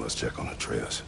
let's check on Atreus.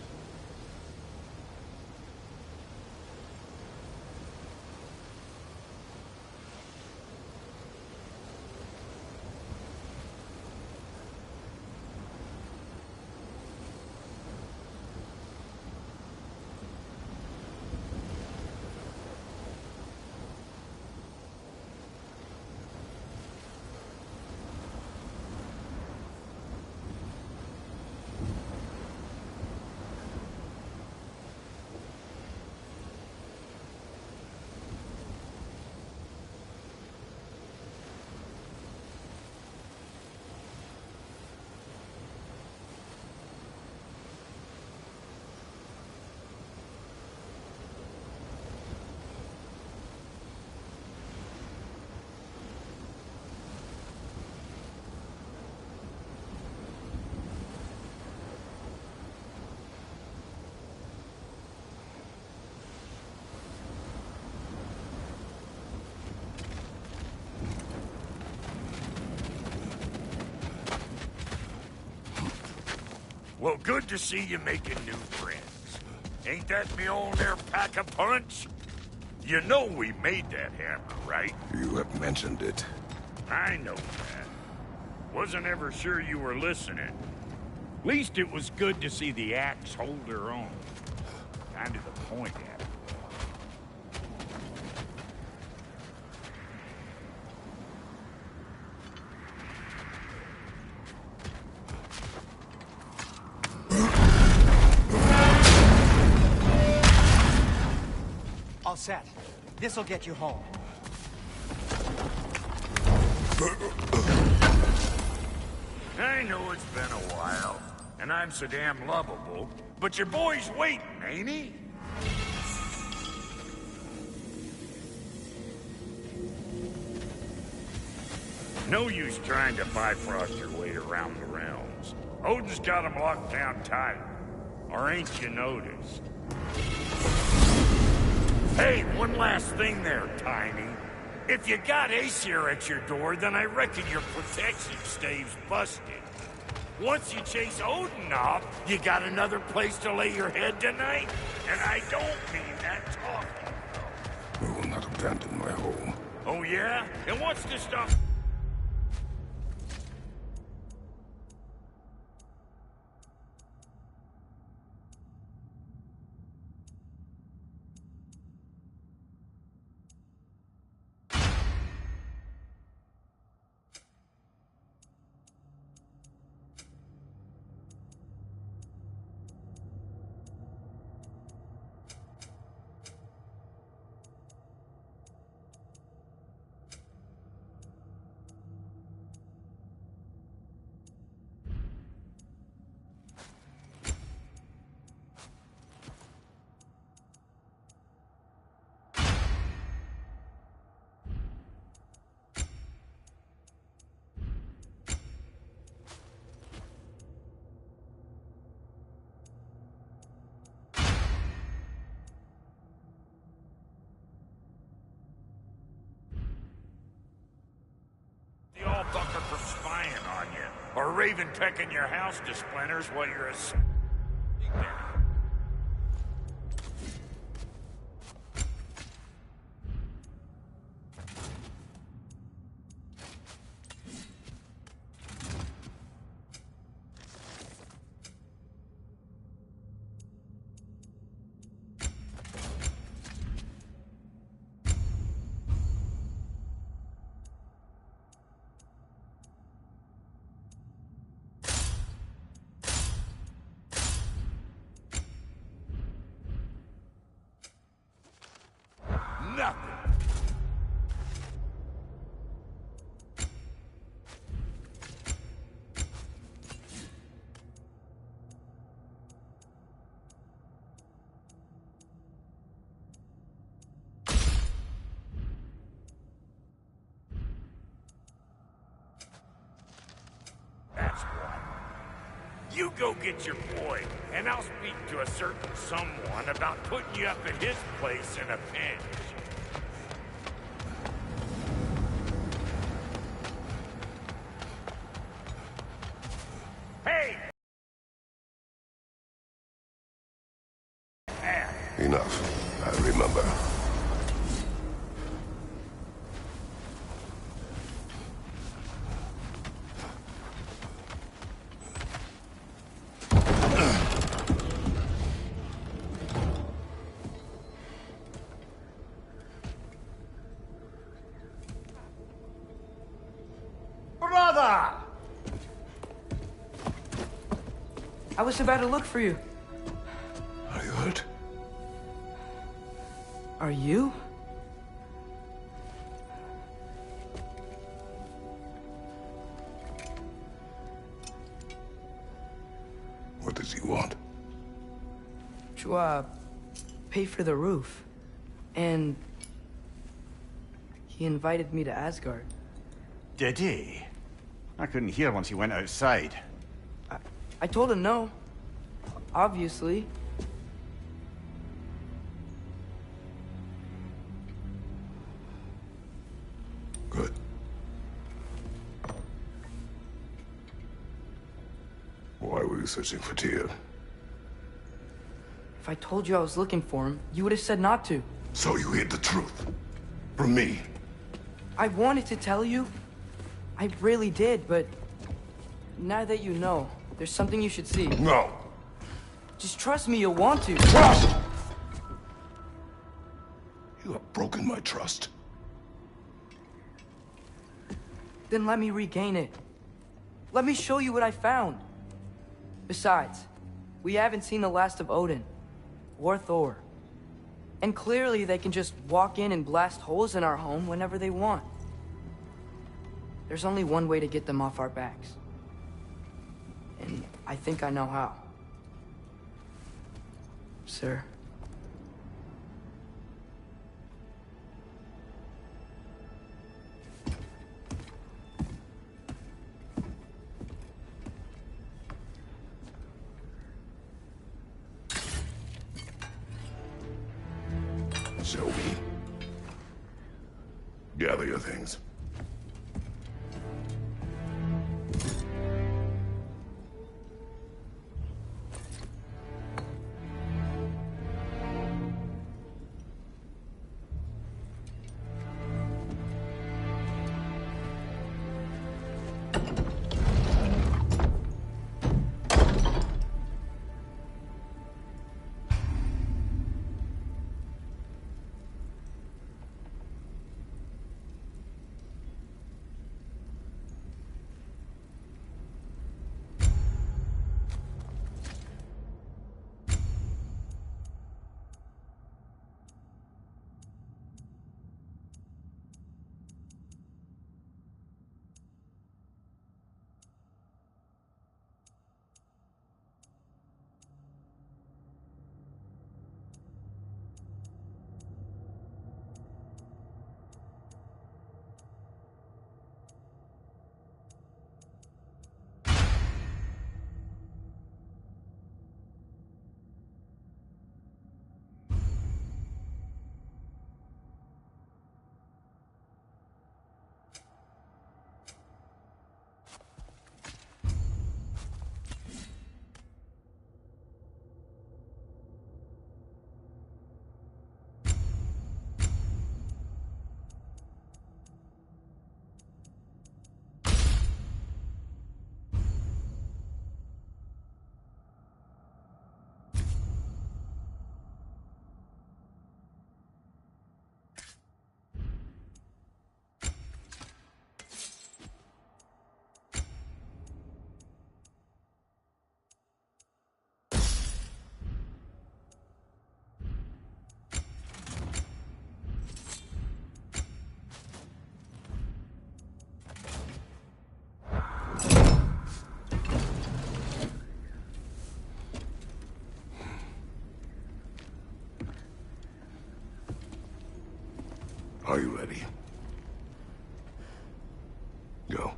Well, good to see you making new friends. Ain't that me old there pack-a-punch? You know we made that hammer, right? You have mentioned it. I know that. Wasn't ever sure you were listening. Least it was good to see the axe hold her own. Kind of the point, after all. All set. This'll get you home. I know it's been a while, and I'm so damn lovable, but your boy's waiting, ain't he? No use trying to bifrost your way around the realms. Odin's got him locked down tight. Or ain't you noticed? Hey, one last thing there, Tiny. If you got Aesir at your door, then I reckon your protection stave's busted. Once you chase Odin off, you got another place to lay your head tonight? And I don't mean that talking. We will not abandon my home. Oh yeah? And what's to stop... Bucker for spying on you, or Raven pecking your house to splinters while you're asleep there. Nothing. That's why. You go get your boy, and I'll speak to a certain someone about putting you up at his place in a pinch. I was about to look for you. Are you hurt? Are you? What does he want? To, pay for the roof. And he invited me to Asgard. Did he? I couldn't hear once he went outside. I told him no. Obviously. Good. Why were you searching for Tyr? If I told you I was looking for him, you would have said not to. So you hid the truth. From me. I wanted to tell you. I really did, but now that you know, there's something you should see. No. Just trust me, you'll want to. Trust! You have broken my trust. Then let me regain it. Let me show you what I found. Besides, we haven't seen the last of Odin. Or Thor. And clearly they can just walk in and blast holes in our home whenever they want. There's only one way to get them off our backs. And I think I know how. Sir. Show me. Gather your things. Are you ready? Go.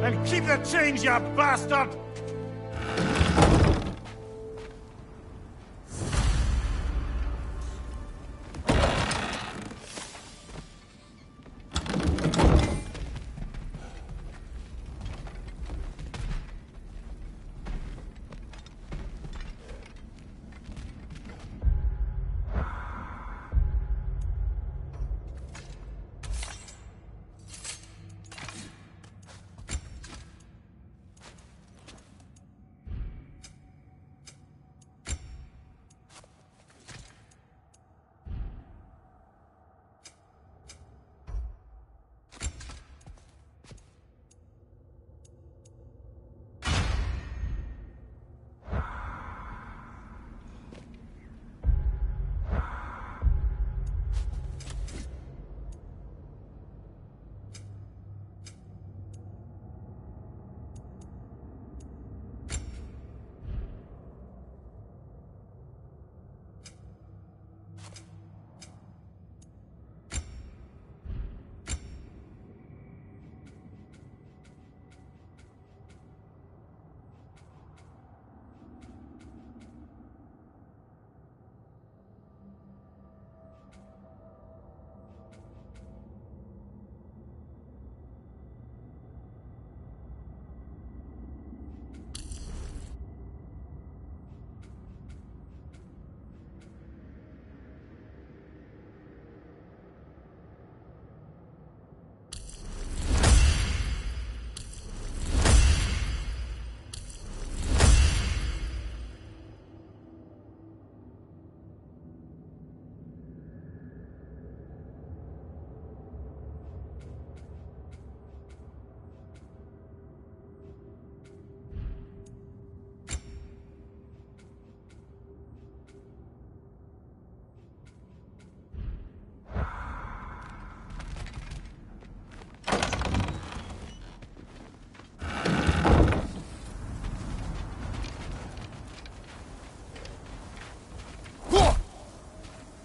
And keep the change, you bastard!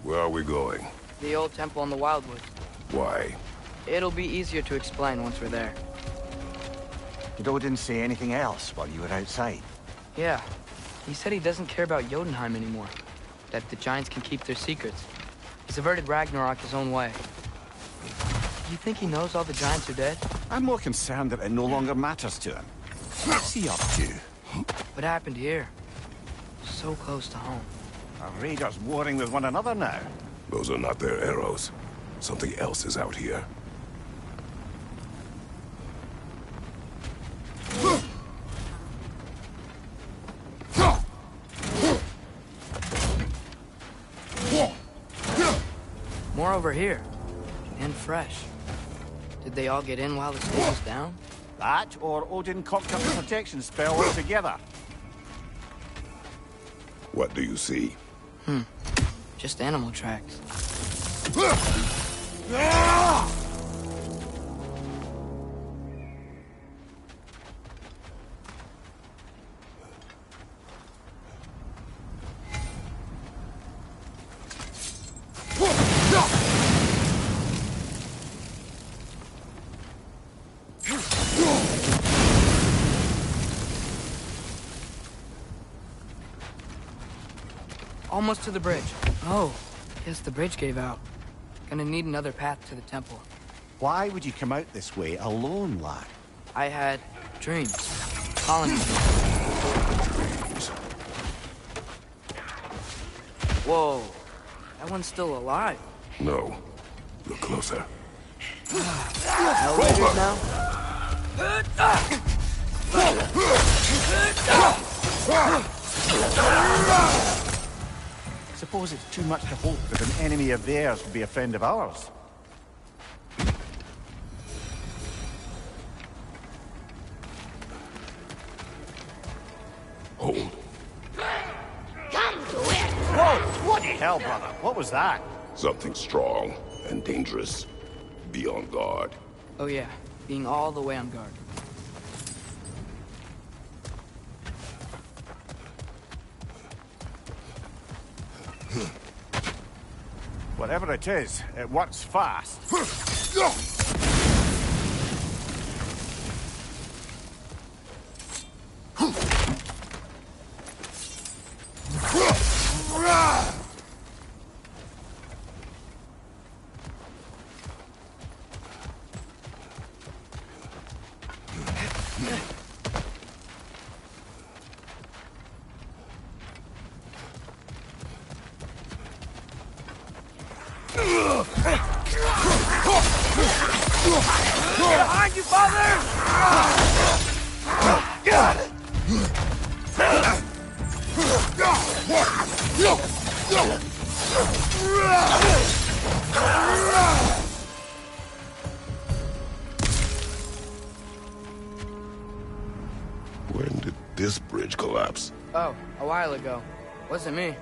Where are we going? The old temple in the Wildwoods. Why? It'll be easier to explain once we're there. Did Odin say anything else while you were outside? Yeah. He said he doesn't care about Jotunheim anymore. That the giants can keep their secrets. He's averted Ragnarok his own way. You think he knows all the giants are dead? I'm more concerned that it no longer matters to him. What's he up to? What happened here? So close to home. Are raiders warring with one another now? Those are not their arrows. Something else is out here. More over here. And fresh. Did they all get in while the stage was down? That, or Odin cocked up a protection spell altogether. What do you see? Just animal tracks. Almost to the bridge. Oh, guess the bridge gave out. Gonna need another path to the temple. Why would you come out this way alone, lad? I had dreams. Calling me. Dreams. Whoa, that one's still alive. No. Look closer. Elevators now? Suppose it's too much to hope that an enemy of theirs would be a friend of ours. Hold. Come to it! Whoa! Bloody hell, brother! What was that? Something strong and dangerous. Be on guard. Oh yeah, being all the way on guard. Whatever it is, it works fast. Behind you, father! Got it! When did this bridge collapse? Oh, a while ago. Wasn't me.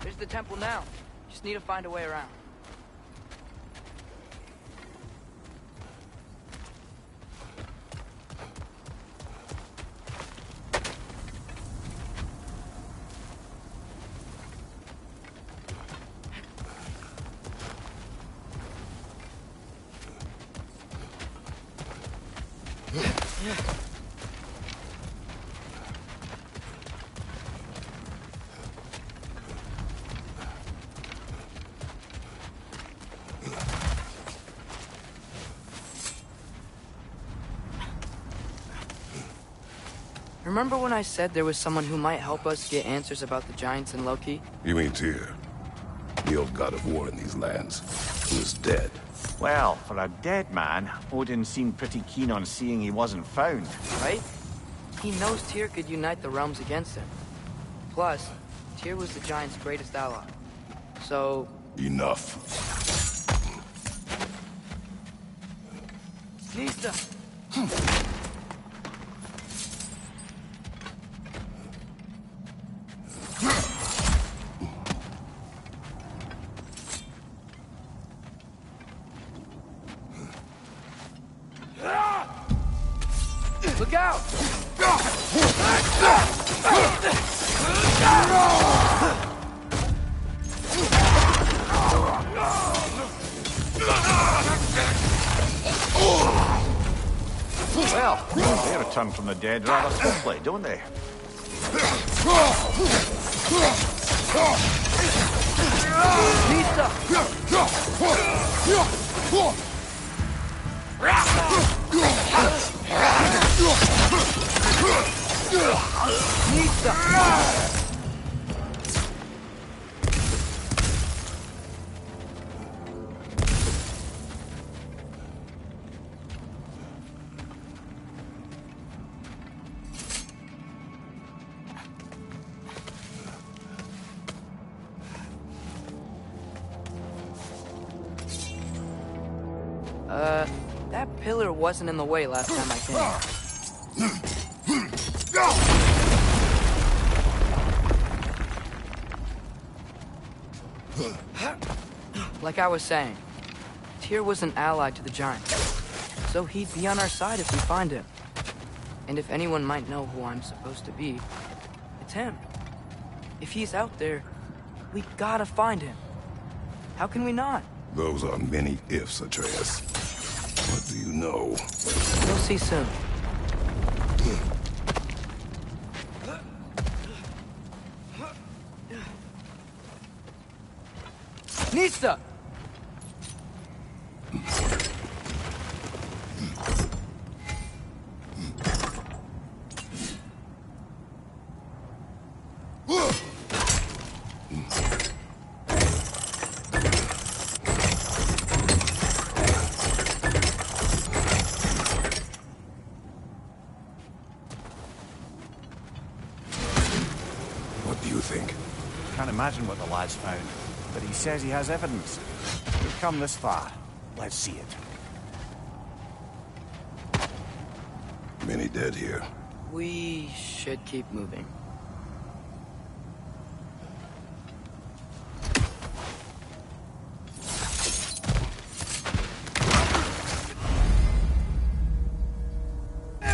There's the temple now. Just need to find a way around. Remember when I said there was someone who might help us get answers about the giants and Loki? You mean Tyr? The old god of war in these lands, who is dead. Well, for a dead man, Odin seemed pretty keen on seeing he wasn't found. Right? He knows Tyr could unite the realms against him. Plus, Tyr was the giant's greatest ally. So... Enough. Nista! Look out! Well, they return from the dead rather swiftly, don't they? That pillar wasn't in the way last time I came. Like I was saying, Tyr was an ally to the Giants, so he'd be on our side if we find him. And if anyone might know who I'm supposed to be, it's him. If he's out there, we gotta find him. How can we not? Those are many ifs, Atreus. What do you know? You'll see soon. Nista! What do you think? Can't imagine what the lad's found, but he says he has evidence. We've come this far. Let's see it. Many dead here. We should keep moving.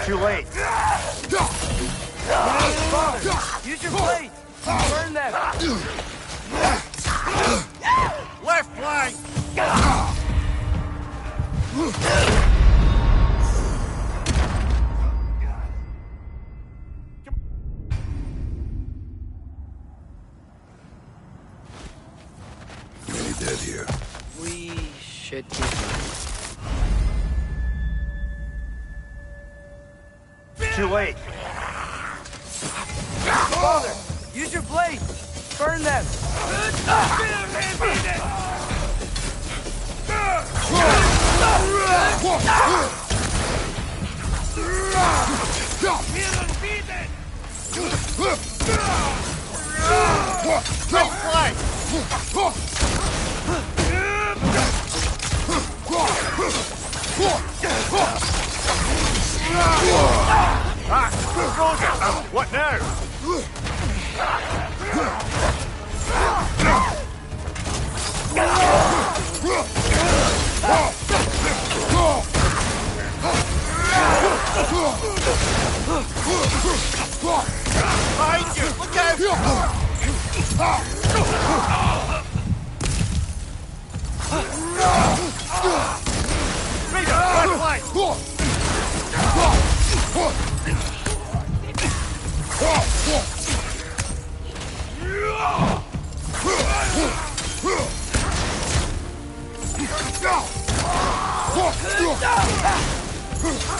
Too late. Father, use your blade! Burn them! Left flank! Many dead here. We should keep moving. Too late. Father, use your blade! Burn them! What now? Behind you! Look out! Rita, right flank!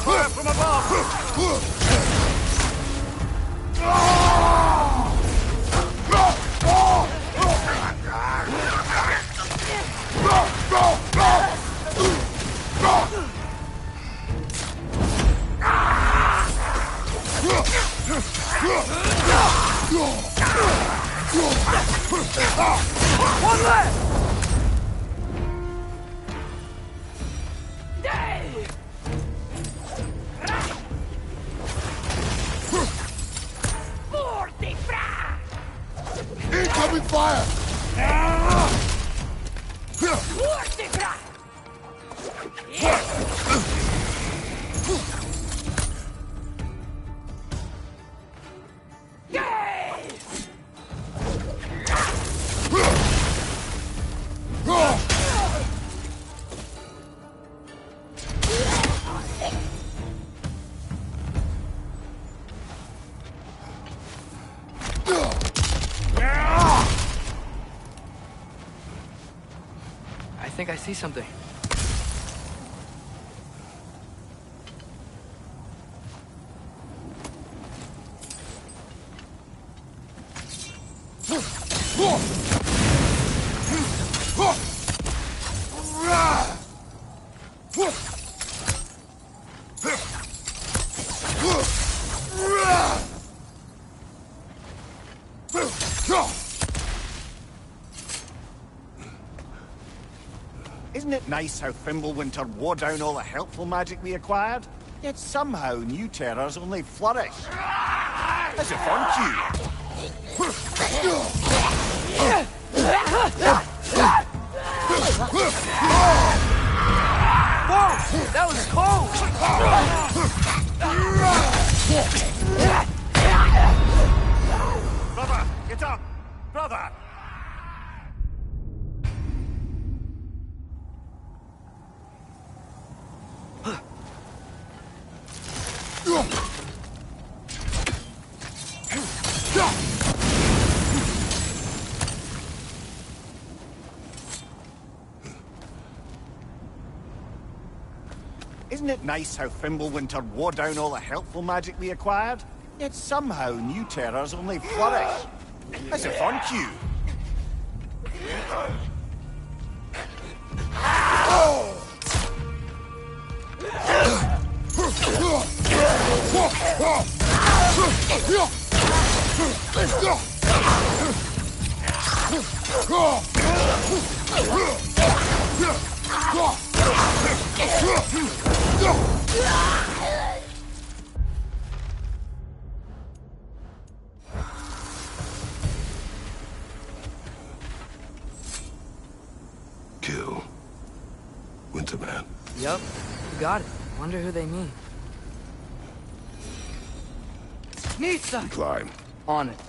Fire from above! One left! Incoming fire! think I see something. Isn't it nice how Fimbulwinter wore down all the helpful magic we acquired? Yet somehow new terrors only flourish. As if on cue. Whoa! That was cold! Brother, get up! Brother! Isn't it nice how Fimbulwinter wore down all the helpful magic we acquired? Yet somehow new terrors only flourish. As if on cue. Kill. Winterman. Yup, you got it. Wonder who they mean. Nisa! Climb. On it.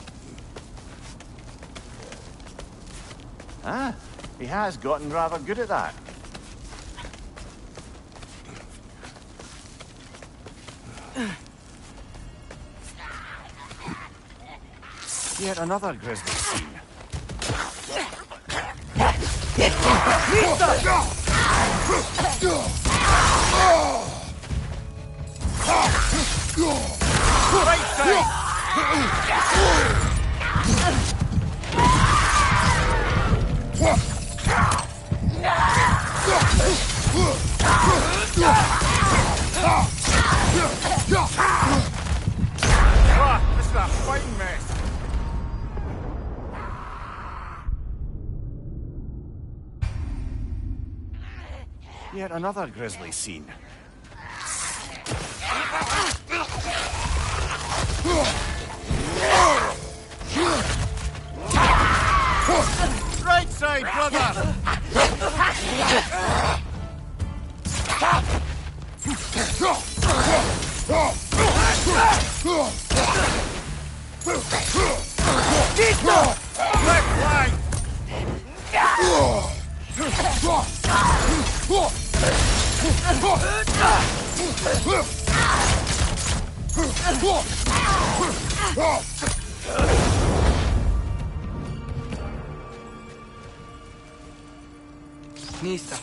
Ah, he has gotten rather good at that. Yet another grisly scene. Right side! This is a fighting mess. Yet another grisly scene. Right side, brother! Left flank! Nisa.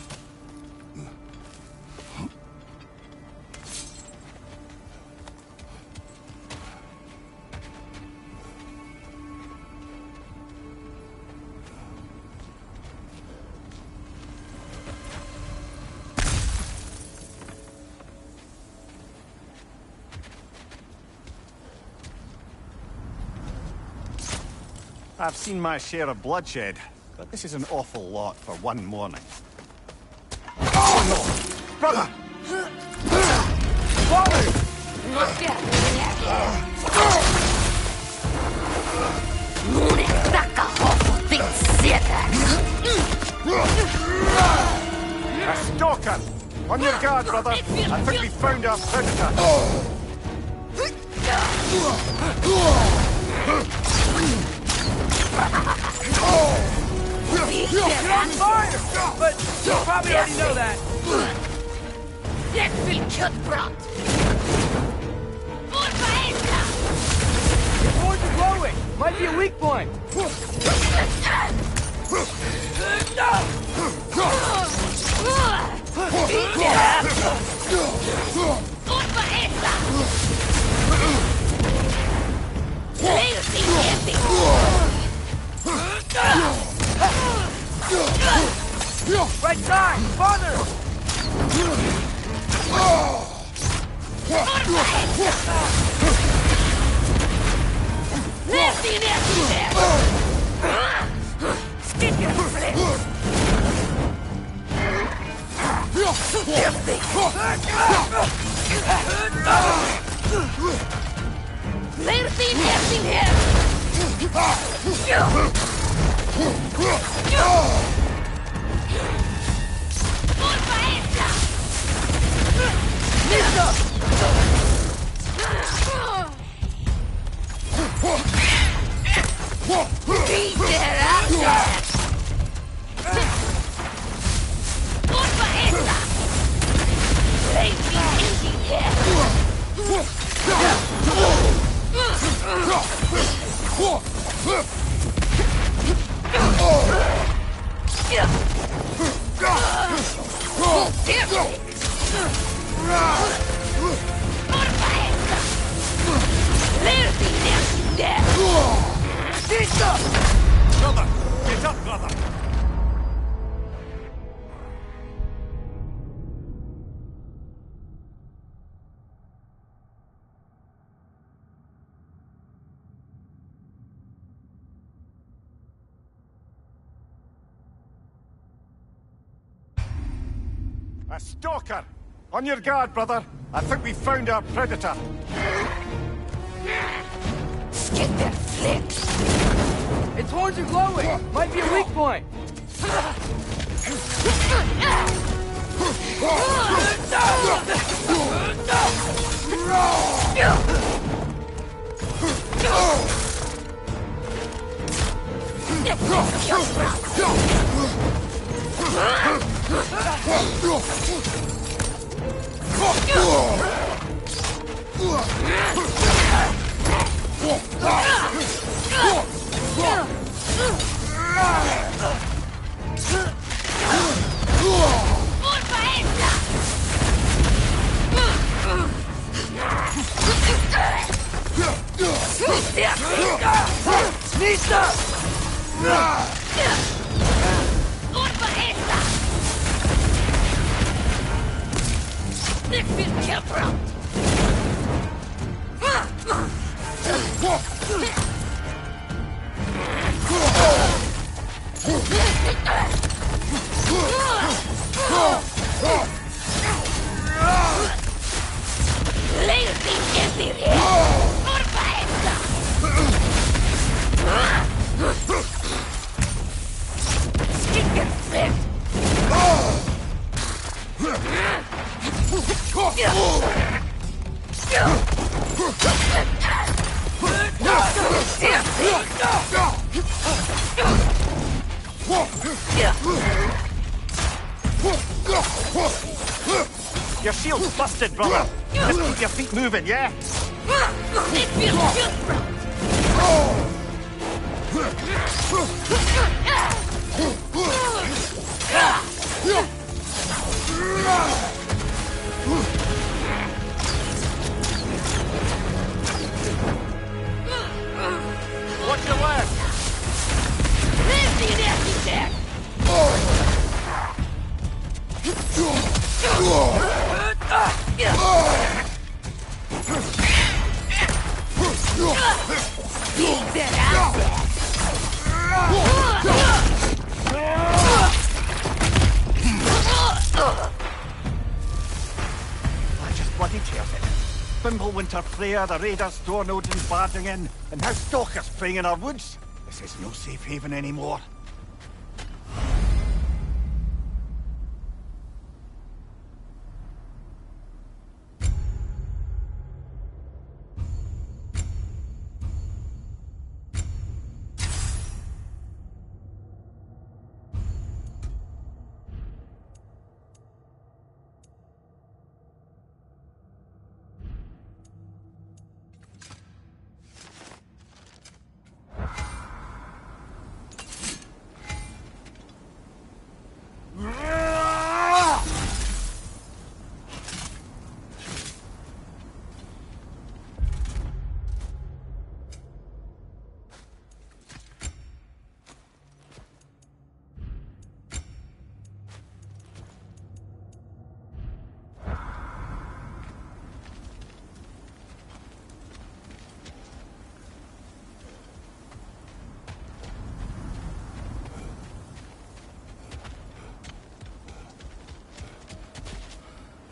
I've seen my share of bloodshed, but this is an awful lot for one morning. Oh no! Brother! A stalker! On your guard, brother! I think we found our predator! You're on fire! But you probably already know that. Det vill köttbrott! Vår varenda! Your boards are glowing! Might be a weak point! Right side! Farther! Brother! Get up, brother! A stalker! On your guard, brother. I think we found our predator. Get their flicks. Its horns are glowing! Might be a weak point! Your shield's busted, brother. Just keep your feet moving, yeah? It feels good, bro. Watch your left! There's the nasty deck. Beat that I just bloody tears it. Winter Freya, the raiders storm Odin's barging in, and now stalkers preying in our woods. This is no safe haven anymore.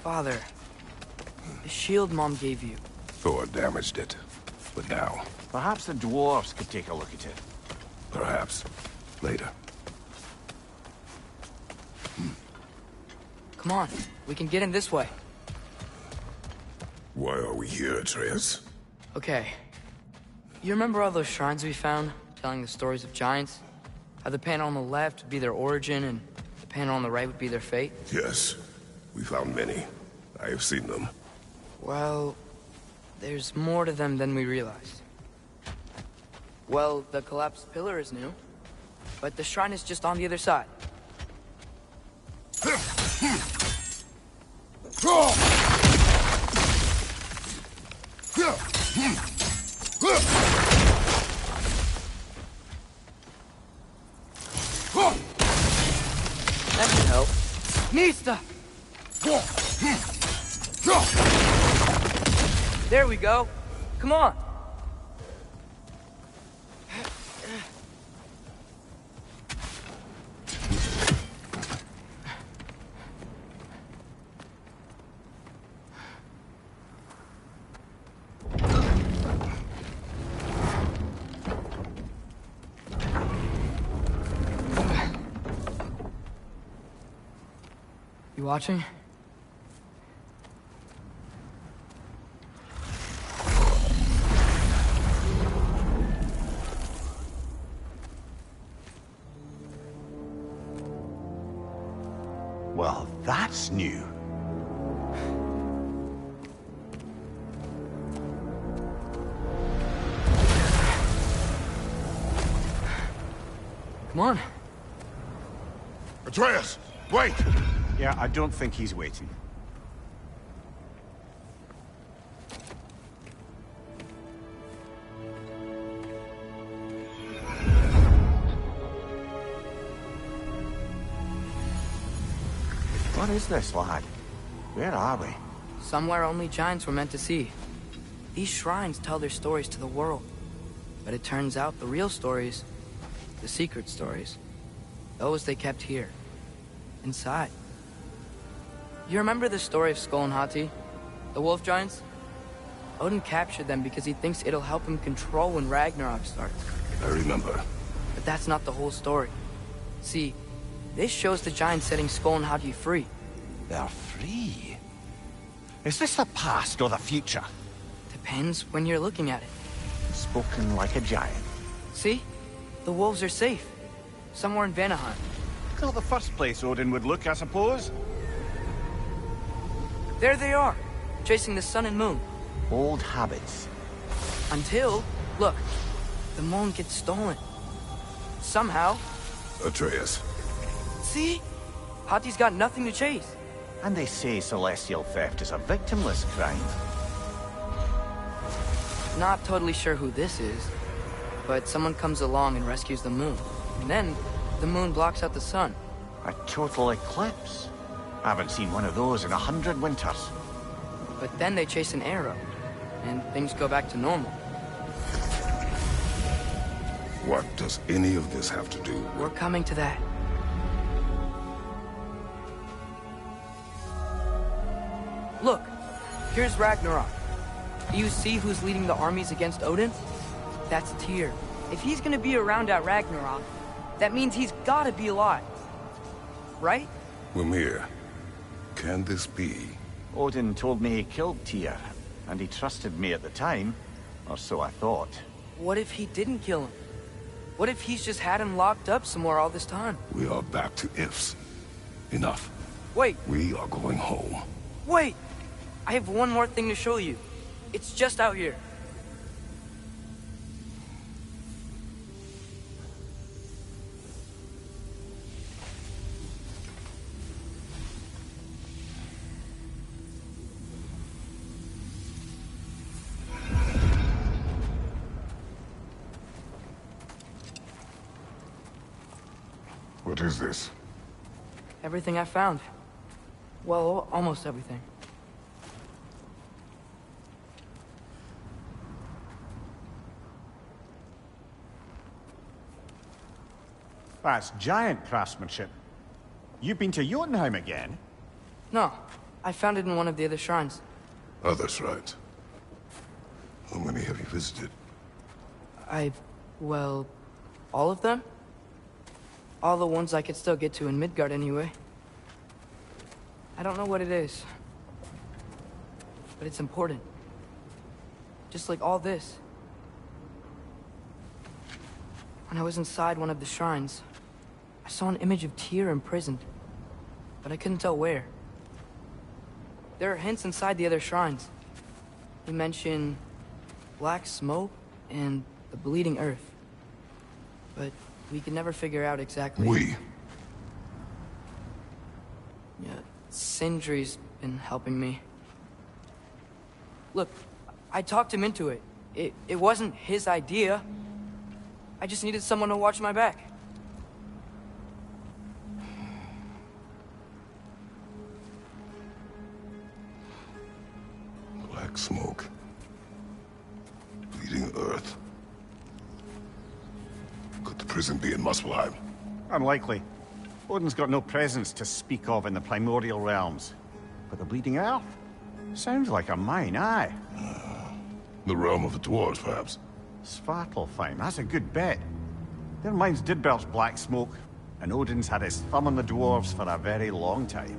Father, the shield Mom gave you. Thor damaged it. But now, Perhaps the dwarves could take a look at it. perhaps, later. Come on, we can get in this way. Why are we here, Atreus? Okay. You remember all those shrines we found, telling the stories of giants? How the panel on the left would be their origin, and the panel on the right would be their fate? Yes, we found many. I have seen them. Well, there's more to them than we realized. Well, the collapsed pillar is new, but the shrine is just on the other side. That should help. Nista! There we go. Come on. You watching? Well, that's new. Come on. Atreus, wait! Yeah, I don't think he's waiting. What is this, lad? Where are we? Somewhere only giants were meant to see. These shrines tell their stories to the world. But it turns out the real stories, the secret stories, those they kept here, inside. You remember the story of Skull and Hati? The wolf giants? Odin captured them because he thinks it'll help him control when Ragnarok starts. I remember. But that's not the whole story. See, this shows the giants setting Skull and Hati free. They're free. Is this the past or the future? Depends when you're looking at it. Spoken like a giant. See? The wolves are safe. Somewhere in Vanaheim. Not the first place Odin would look, I suppose. There they are, chasing the sun and moon. Old habits. Until, look, the moon gets stolen. Somehow. Atreus. See? Hati's got nothing to chase. And they say celestial theft is a victimless crime. Not totally sure who this is, but someone comes along and rescues the moon. And then, the moon blocks out the sun. A total eclipse. I haven't seen one of those in 100 winters. But then they chase an arrow, and things go back to normal. What does any of this have to do with... We're coming to that. Look, here's Ragnarok. Do you see who's leading the armies against Odin? That's Tyr. If he's gonna be around at Ragnarok, that means he's gotta be alive. Right? Mimir, can this be? Odin told me he killed Tyr, and he trusted me at the time, or so I thought. What if he didn't kill him? What if he's just had him locked up somewhere all this time? We are back to ifs. Enough. Wait, We are going home. wait! I have one more thing to show you. It's just out here. What is this? Everything I found. Well, almost everything. That's giant craftsmanship. You've been to Jotunheim again? No, I found it in one of the other shrines. Other shrines? How many have you visited? Well, all of them? All the ones I could still get to in Midgard anyway. I don't know what it is. But it's important. Just like all this. When I was inside one of the shrines, I saw an image of Tyr imprisoned. But I couldn't tell where. There are hints inside the other shrines. They mention black smoke and the bleeding earth. But we could never figure out exactly... We? Yeah, Sindri's been helping me. Look, I talked him into it. It wasn't his idea. I just needed someone to watch my back. Black smoke. Bleeding earth. Could the prison be in Muspelheim? Unlikely. Odin's got no presence to speak of in the primordial realms. But the Bleeding Earth? Sounds like a mine, aye. The realm of the dwarves, perhaps? Svartalfheim, that's a good bet. Their mines did belch black smoke, and Odin's had his thumb on the dwarves for a very long time.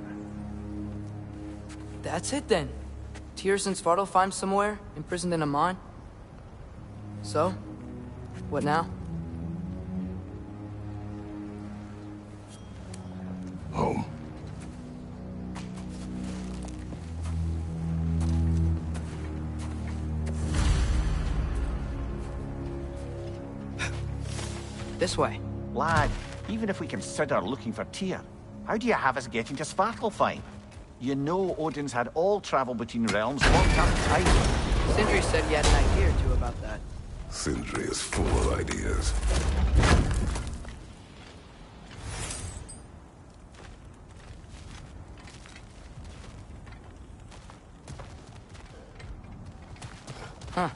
That's it then. Tyr's in Svartalfheim somewhere, imprisoned in a mine. So, what now? Home. This way. Lad, even if we consider looking for Tyr, how do you have us getting to Svartalfheim? You know Odin's had all travel between realms locked up tight. Sindri said he had an idea or two about that. Sindri is full of ideas. Huh.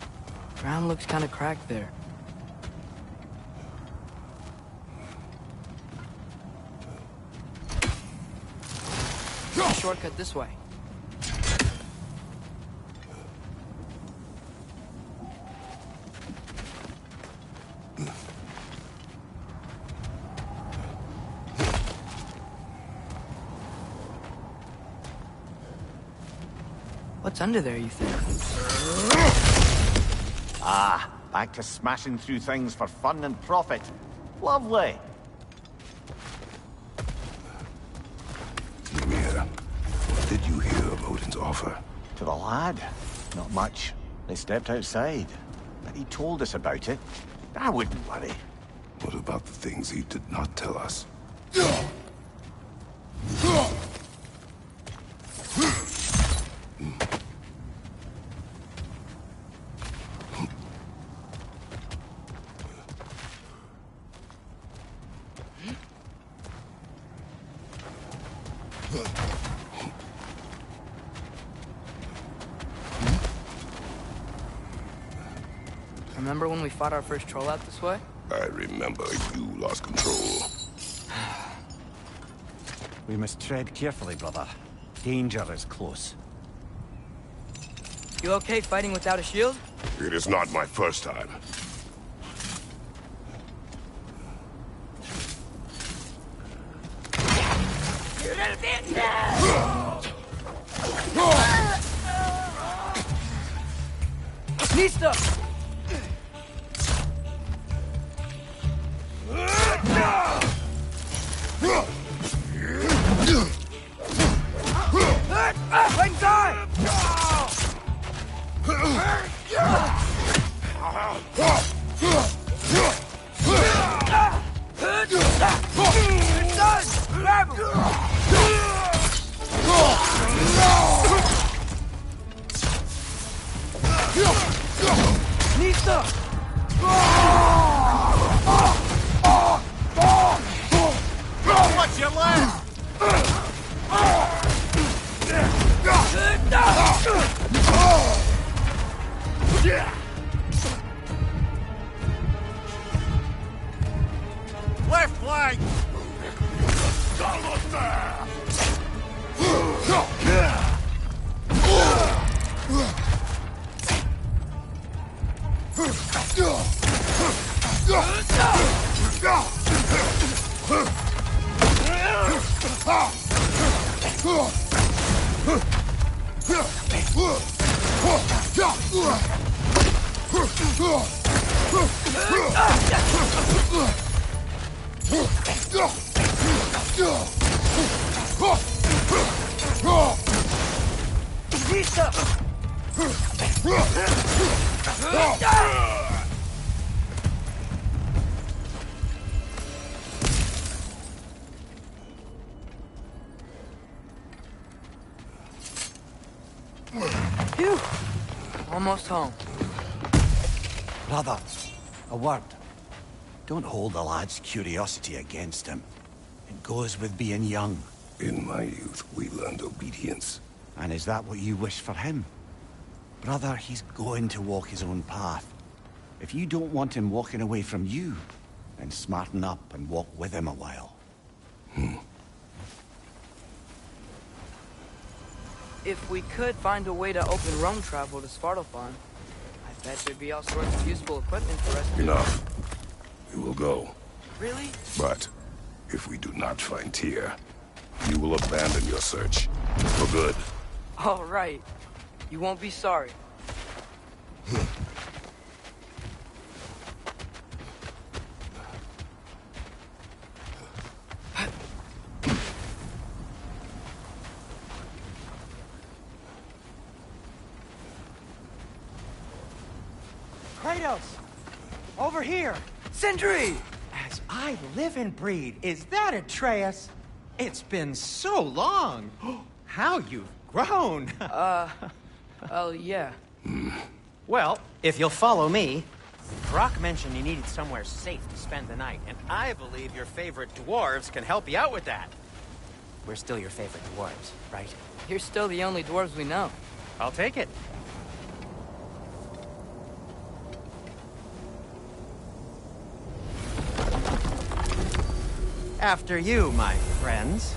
Ground looks kind of cracked there. Shortcut this way. What's under there, you think? Ah, back to smashing through things for fun and profit. Lovely. Ymir, what did you hear of Odin's offer? To the lad? Not much. They stepped outside. But he told us about it. I wouldn't worry. What about the things he did not tell us? Remember when we fought our first troll out this way? I remember you lost control. We must tread carefully, brother. Danger is close. You okay fighting without a shield? It is not my first time. Nista! Wait time! It's done! Grab him! Nista! What's your left? Left flank! Phew! Almost home. Brother, a word. Don't hold the lad's curiosity against him. It goes with being young. In my youth, we learned obedience. And is that what you wish for him? Brother, he's going to walk his own path. If you don't want him walking away from you, then smarten up and walk with him a while. If we could find a way to open roam travel to Svartalfheim, I bet there'd be all sorts of useful equipment for us to... Enough. We will go. Really? But if we do not find Tyr, you will abandon your search. For good. All right. You won't be sorry. Kratos! Over here! Sindri! As I live and breathe, is that Atreus? It's been so long! How you've grown! Oh, yeah. Well, if you'll follow me, Brock mentioned you needed somewhere safe to spend the night, and I believe your favorite dwarves can help you out with that. We're still your favorite dwarves, right? You're still the only dwarves we know. I'll take it. After you, my friends.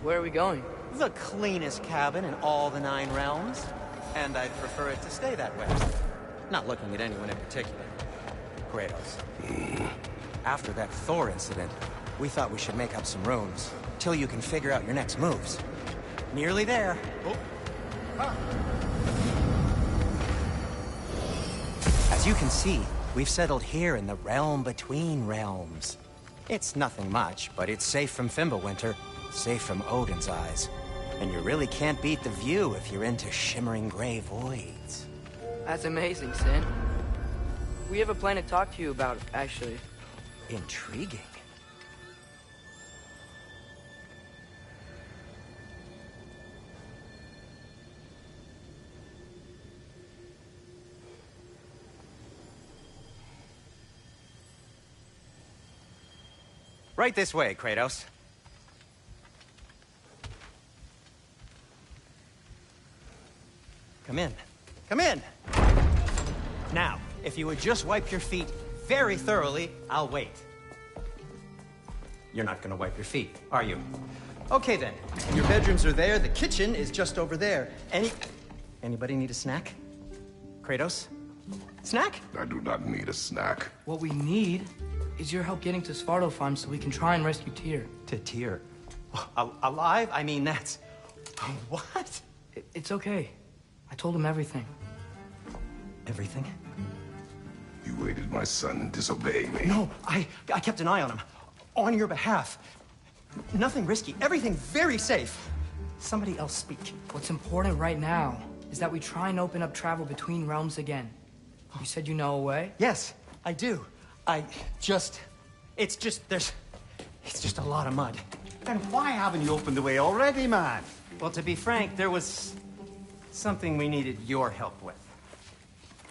Where are we going? The cleanest cabin in all the 9 realms. And I'd prefer it to stay that way. Not looking at anyone in particular. Kratos. After that Thor incident, we thought we should make up some rooms, till you can figure out your next moves. Nearly there. As you can see, we've settled here in the realm between realms. It's nothing much, but it's safe from Fimbulwinter, safe from Odin's eyes. And you really can't beat the view if you're into shimmering gray voids. That's amazing, Sin. We have a plan to talk to you about, actually. Intriguing. Right this way, Kratos. Come in. Come in! Now, if you would just wipe your feet very thoroughly, I'll wait. You're not gonna wipe your feet, are you? Okay then. Your bedrooms are there, the kitchen is just over there. Anybody need a snack? Kratos? Snack? I do not need a snack. What we need is your help getting to Svartalfheim so we can try and rescue Tyr. To Tyr? Alive? I mean, that's... What? It's okay. I told him everything. Everything? You aided my son and disobeyed me. No, I kept an eye on him. On your behalf. Nothing risky. Everything very safe. Somebody else speak. What's important right now is that we try and open up travel between realms again. You said you know a way? Yes, I do. It's just a lot of mud. Then why haven't you opened the way already, man? Well, to be frank, there was something we needed your help with.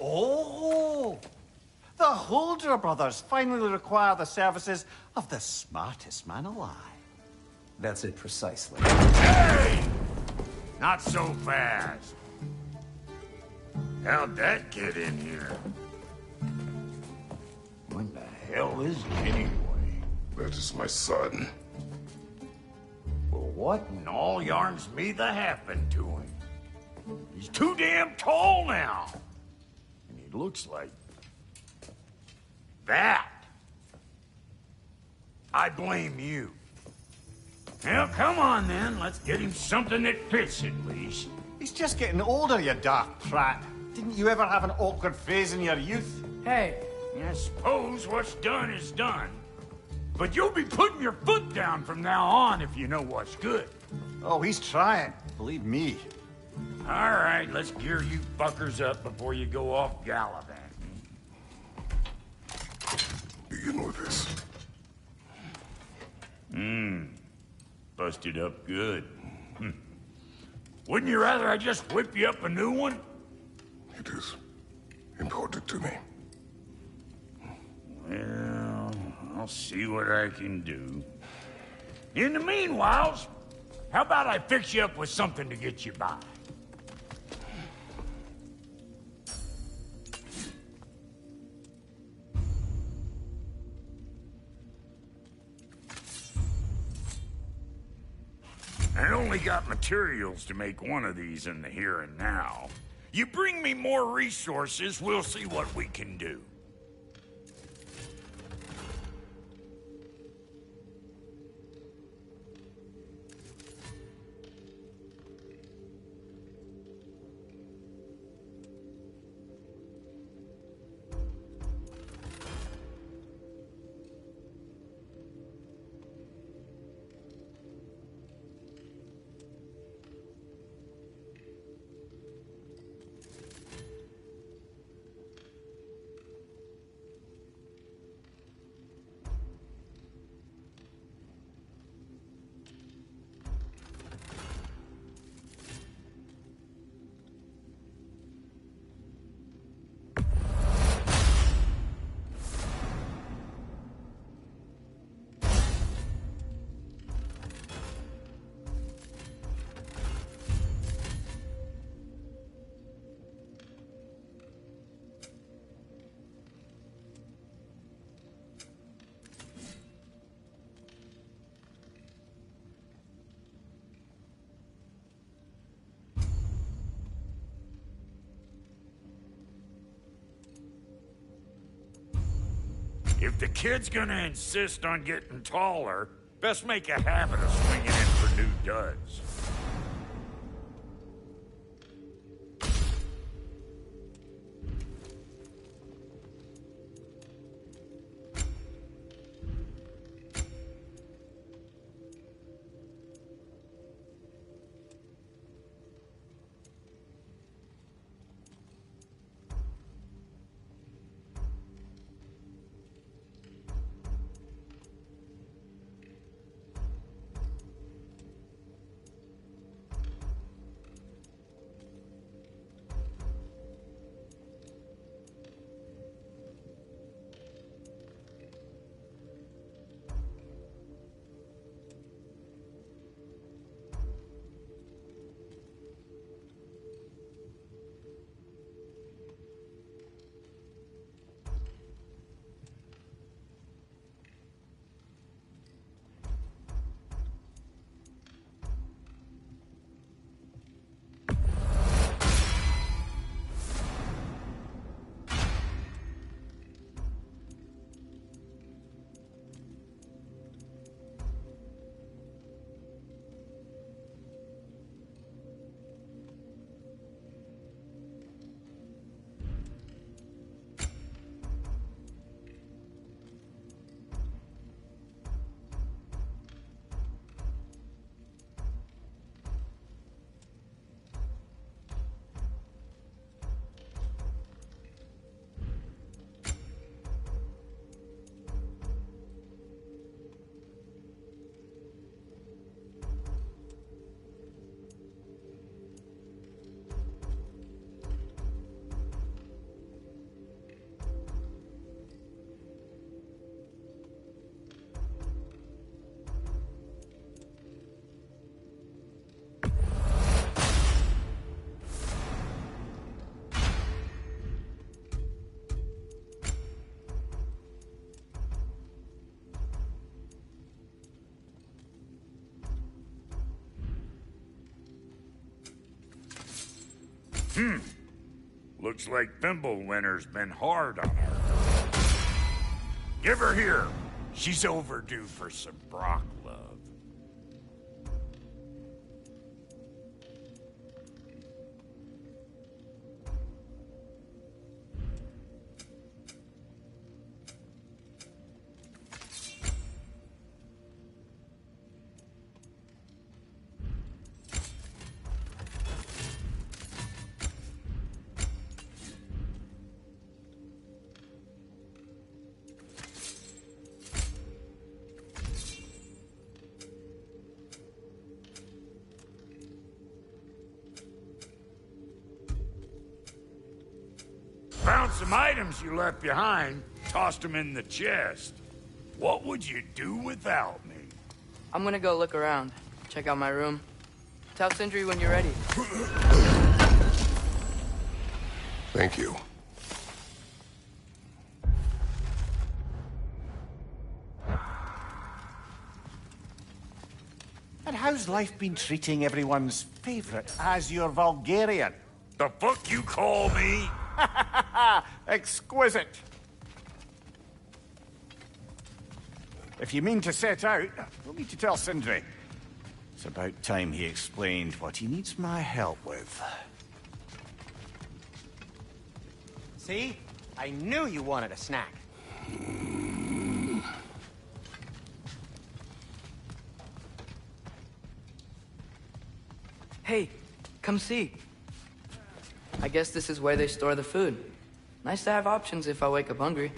Oh! The Holder brothers finally require the services of the smartest man alive. That's it precisely. Hey! Not so fast. How'd that get in here? What the hell is it anyway? That is my son. What in all yarns me the happened to him? He's too damn tall now. And he looks like... that. I blame you. Well, come on then. Let's get him something that fits at least. He's just getting older, you daft prat. Didn't you ever have an awkward phase in your youth? Hey, I suppose what's done is done. But you'll be putting your foot down from now on if you know what's good. Oh, he's trying. Believe me. All right, let's gear you fuckers up before you go off gallivanting. Begin with this. Busted up good. Wouldn't you rather I just whip you up a new one? It is important to me. Well, I'll see what I can do. In the meanwhile, how about I fix you up with something to get you by? I only got materials to make one of these in the here and now. You bring me more resources, we'll see what we can do. If the kid's gonna insist on getting taller, best make a habit of swinging in for new duds. Looks like Fimbulwinter's been hard on her. Give her here. She's overdue for some Brock love. Found some items you left behind, tossed them in the chest. What would you do without me? I'm gonna go look around. Check out my room. Tell Sindri when you're ready. Thank you. And how's life been treating everyone's favorite Azure Vulgarian? The fuck you call me? Exquisite. If you mean to set out, we'll need to tell Sindri. It's about time he explained what he needs my help with. See? I knew you wanted a snack. Hey, come see. I guess this is where they store the food. Nice to have options if I wake up hungry.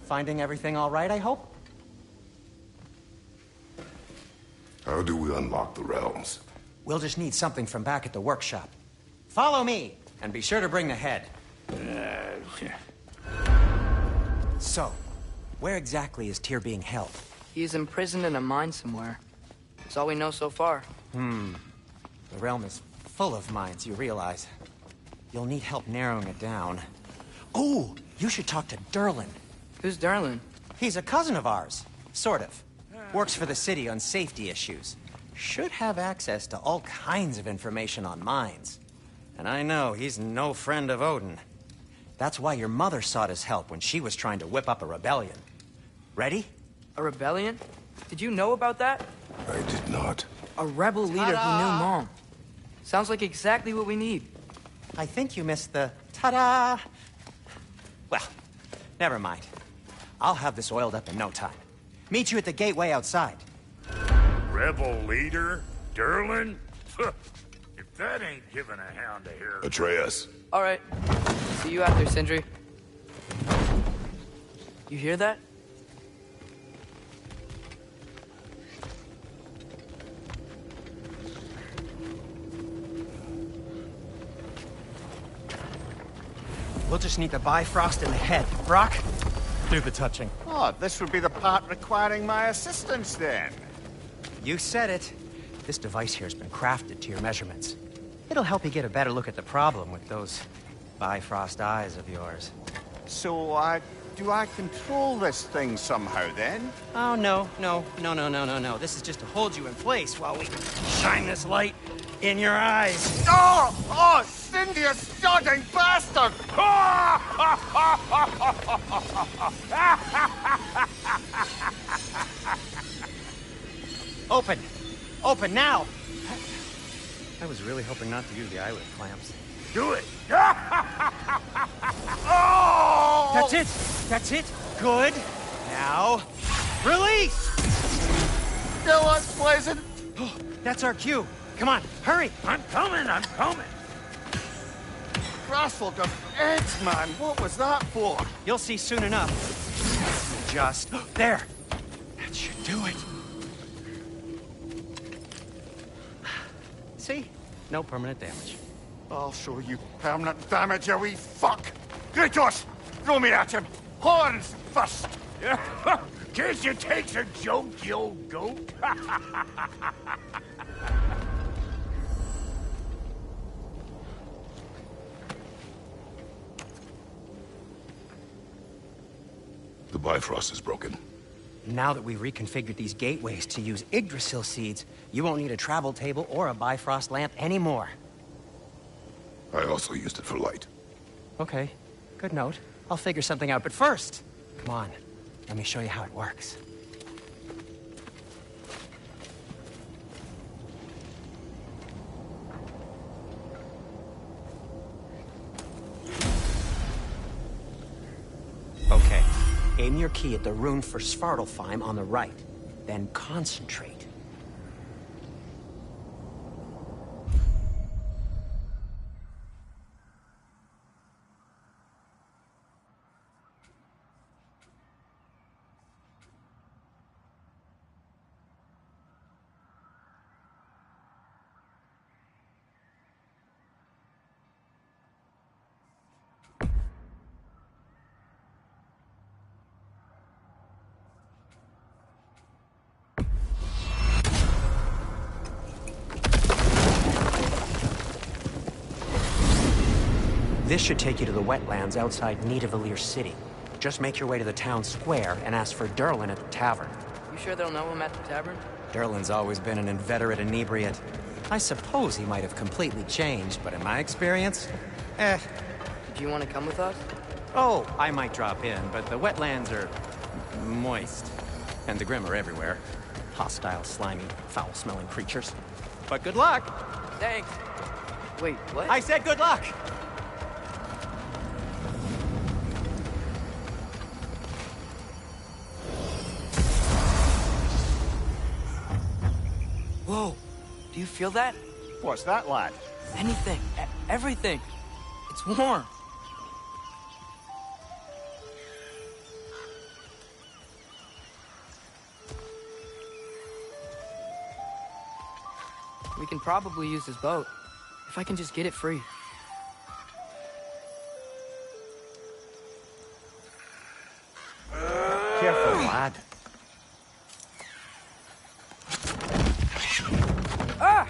Finding everything all right, I hope? How do we unlock the realms? We'll just need something from back at the workshop. Follow me, and be sure to bring the head. So, where exactly is Tyr being held? He's imprisoned in a mine somewhere. That's all we know so far. The realm is full of mines, you realize. You'll need help narrowing it down. Oh, you should talk to Durlin. Who's Darlin? He's a cousin of ours. Sort of. Works for the city on safety issues. Should have access to all kinds of information on mines. And I know he's no friend of Odin. That's why your mother sought his help when she was trying to whip up a rebellion. Ready? A rebellion? Did you know about that? I did not. A rebel leader who knew Mom. Sounds like exactly what we need. I think you missed the ta-da. Well, never mind. I'll have this oiled up in no time. Meet you at the gateway outside. Rebel leader? Durlin? If that ain't giving a hound a hair. Atreus. All right. See you out there, Sindri. You hear that? We'll just need the Bifrost in the head. Brock, do the touching. Oh, this would be the part requiring my assistance then. You said it. This device here has been crafted to your measurements. It'll help you get a better look at the problem with those Bifrost eyes of yours. So, do I control this thing somehow then? Oh, no. This is just to hold you in place while we shine this light in your eyes. Oh, Cindy, you sodding bastard! Open now! I was really hoping not to use the eyelid clamps. Do it! Oh! That's it! Good! Now, release! Still unpleasant. That's our cue. Come on, hurry! I'm coming! Grassful got eggs, man. What was that for? You'll see soon enough. Just... There! That should do it. See? No permanent damage. I'll show you permanent damage, you wee fuck! Kratos! Throw me at him! Horns first! Guess you takes a joke, you old goat. The Bifrost is broken. Now that we've reconfigured these gateways to use Yggdrasil seeds, you won't need a travel table or a Bifrost lamp anymore. I also used it for light. Okay, good note. I'll figure something out, but first, come on, let me show you how it works. Okay, aim your key at the rune for Svartalfheim on the right, then concentrate. This should take you to the wetlands outside Nidavellir City. Just make your way to the town square and ask for Durlin at the tavern. You sure they'll know him at the tavern? Durlin's always been an inveterate inebriate. I suppose he might have completely changed, but in my experience, Do you want to come with us? Oh, I might drop in, but the wetlands are moist. And the Grim are everywhere. Hostile, slimy, foul-smelling creatures. But good luck! Thanks. Wait, what? I said good luck! Whoa, do you feel that? What's that, lad? Anything, everything. It's warm. We can probably use this boat, if I can just get it free. Careful, lad. Ah!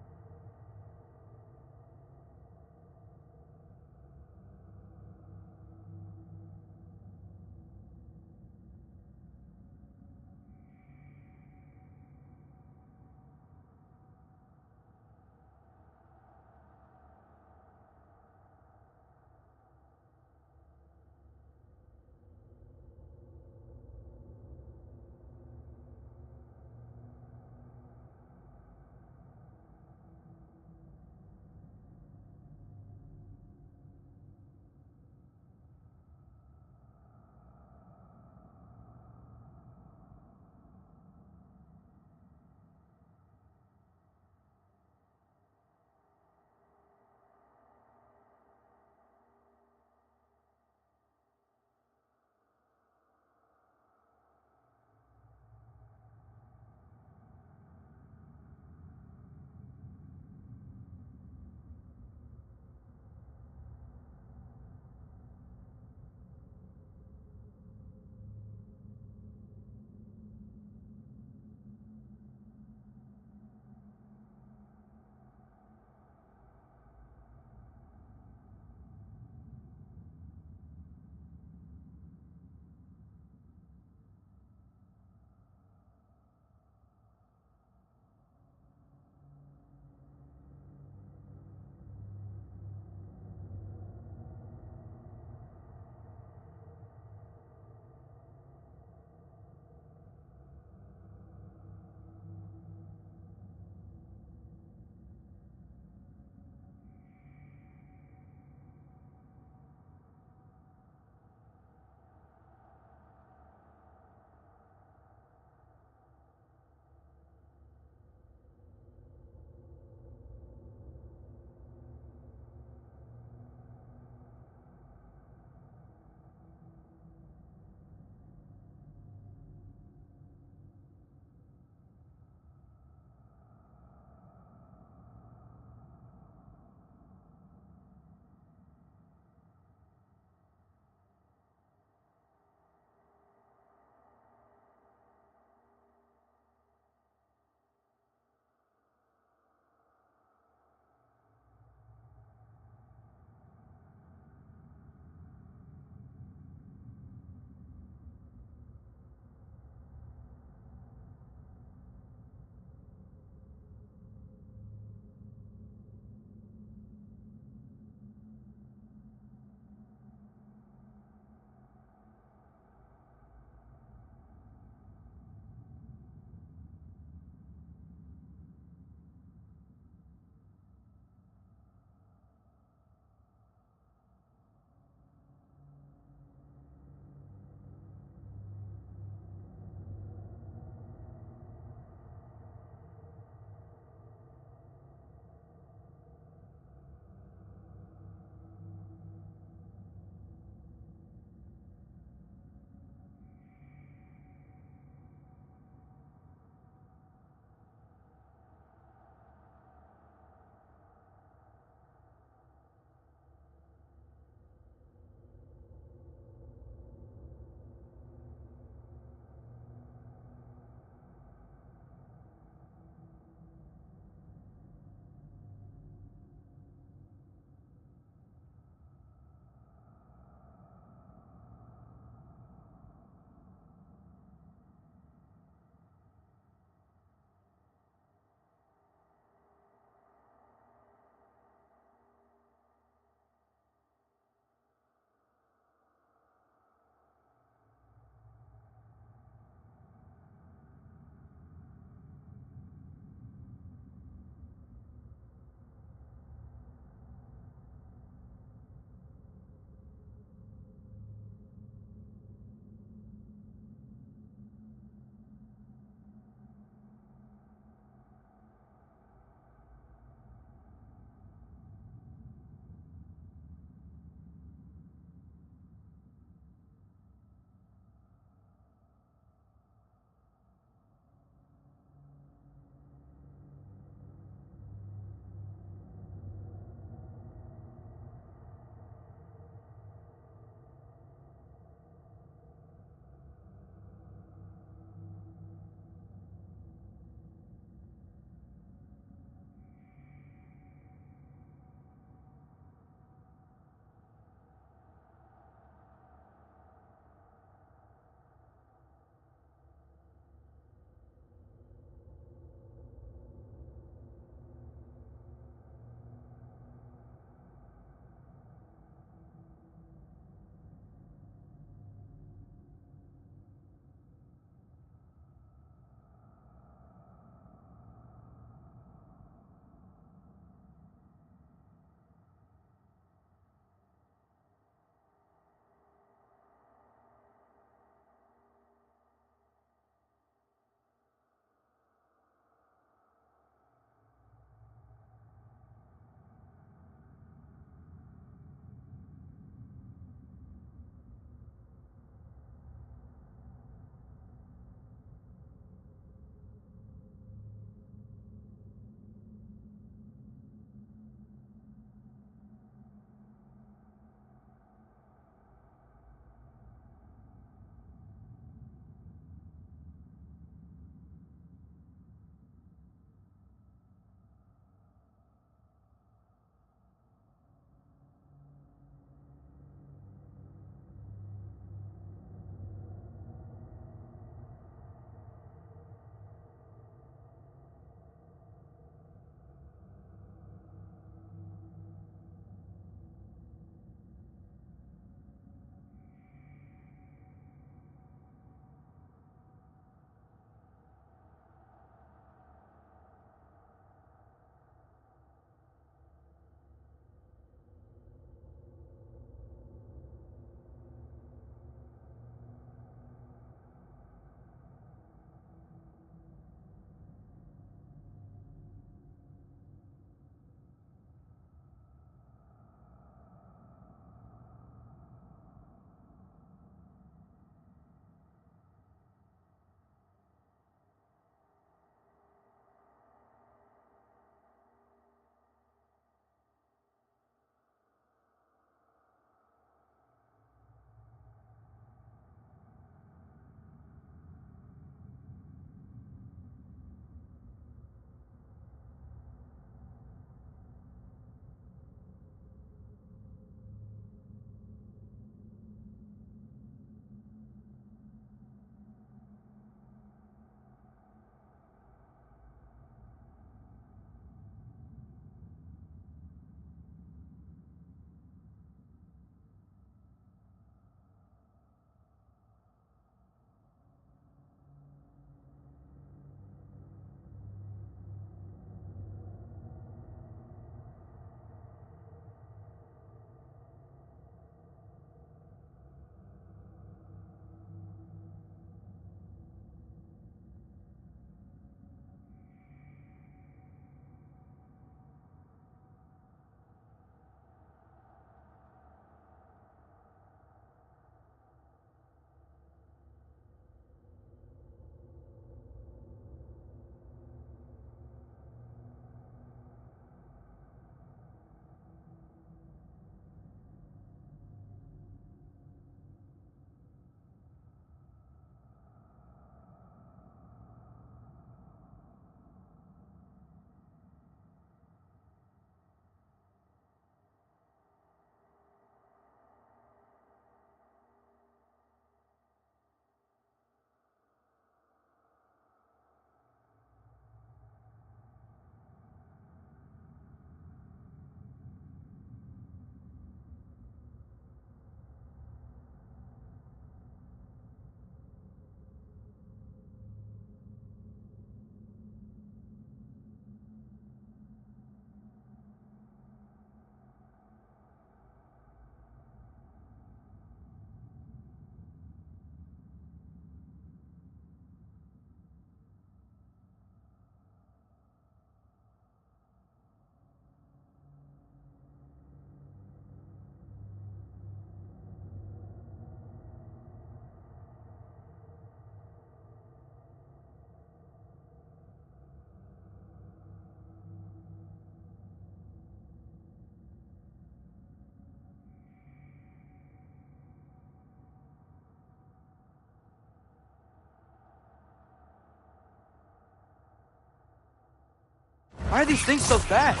Why are these things so fast?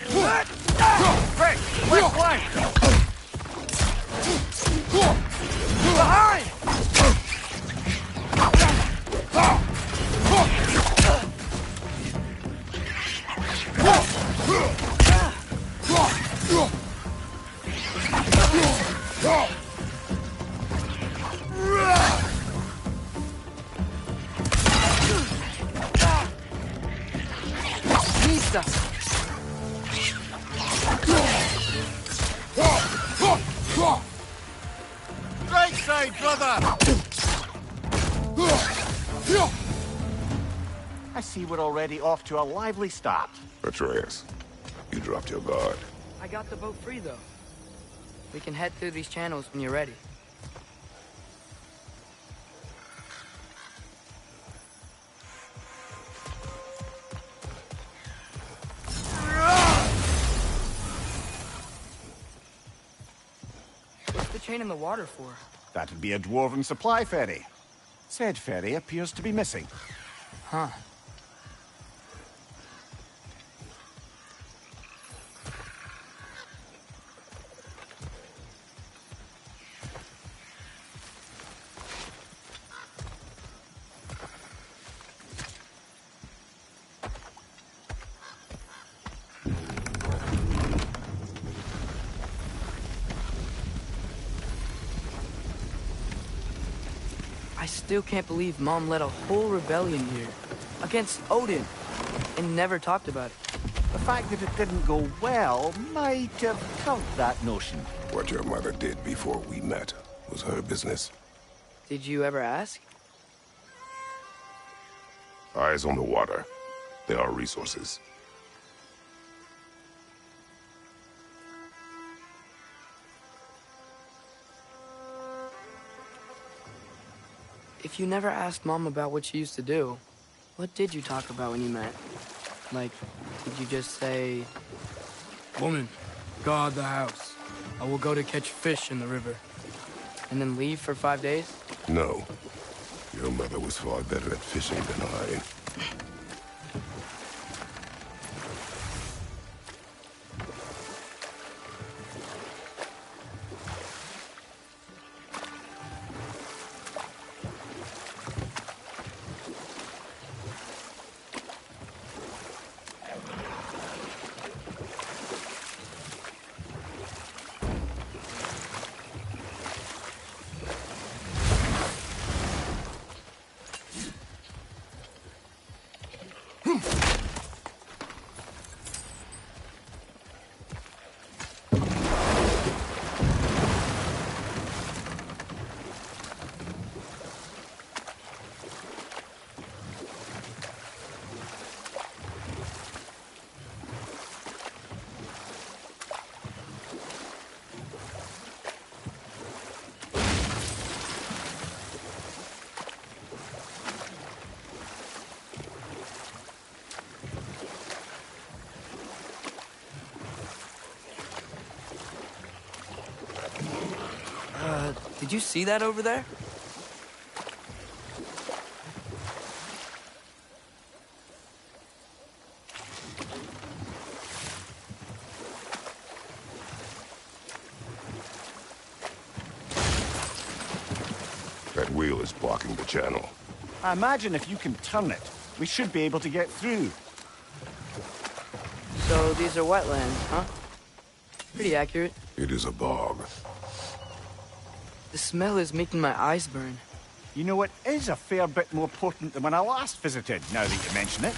Quick! Left flank! Behind! Pizza! Right side, brother! I see we're already off to a lively start. Atreus, you dropped your guard. I got the boat free, though. We can head through these channels when you're ready. What's the chain in the water for? That'd be a dwarven supply ferry. Said ferry appears to be missing. Huh. I still can't believe Mom led a whole rebellion here against Odin and never talked about it. The fact that it didn't go well might have killed that notion. What your mother did before we met was her business. Did you ever ask? Eyes on the water. There are resources. If you never asked Mom about what she used to do, what did you talk about when you met? Like, did you just say, "Woman, guard the house. I will go to catch fish in the river," and then leave for 5 days? No. Your mother was far better at fishing than I. Did you see that over there? That wheel is blocking the channel. I imagine if you can turn it, we should be able to get through. So these are wetlands, huh? Pretty accurate. It is a bog. The smell is making my eyes burn. You know, it is a fair bit more potent than when I last visited, now that you mention it.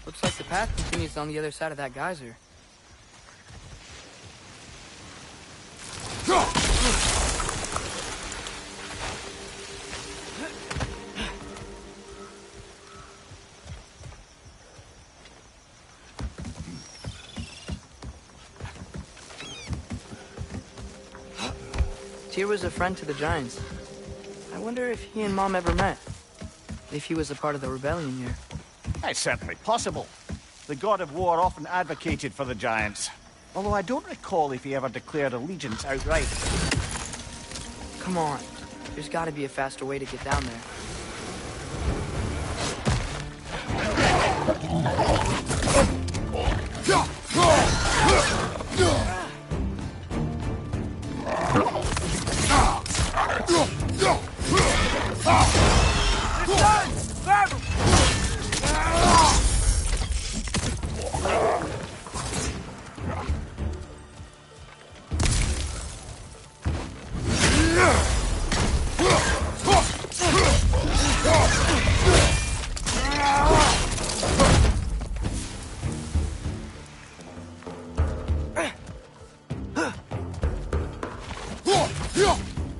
Looks like the path continues on the other side of that geyser. Tyr was a friend to the Giants. I wonder if he and Mom ever met. If he was a part of the rebellion here. It's certainly possible. The god of war often advocated for the Giants. Although I don't recall if he ever declared allegiance outright. Come on. There's gotta be a faster way to get down there.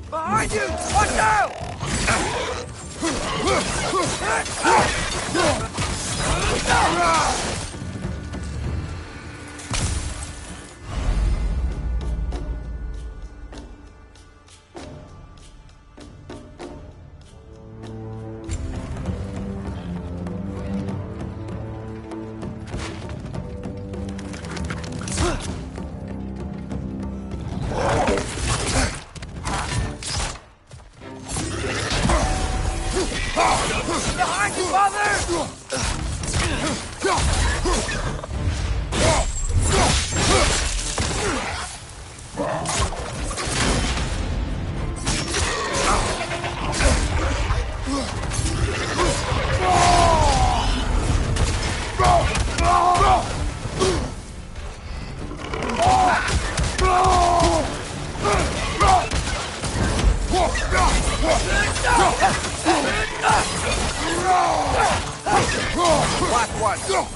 Behind you! Watch out! Behind you, father! Last one.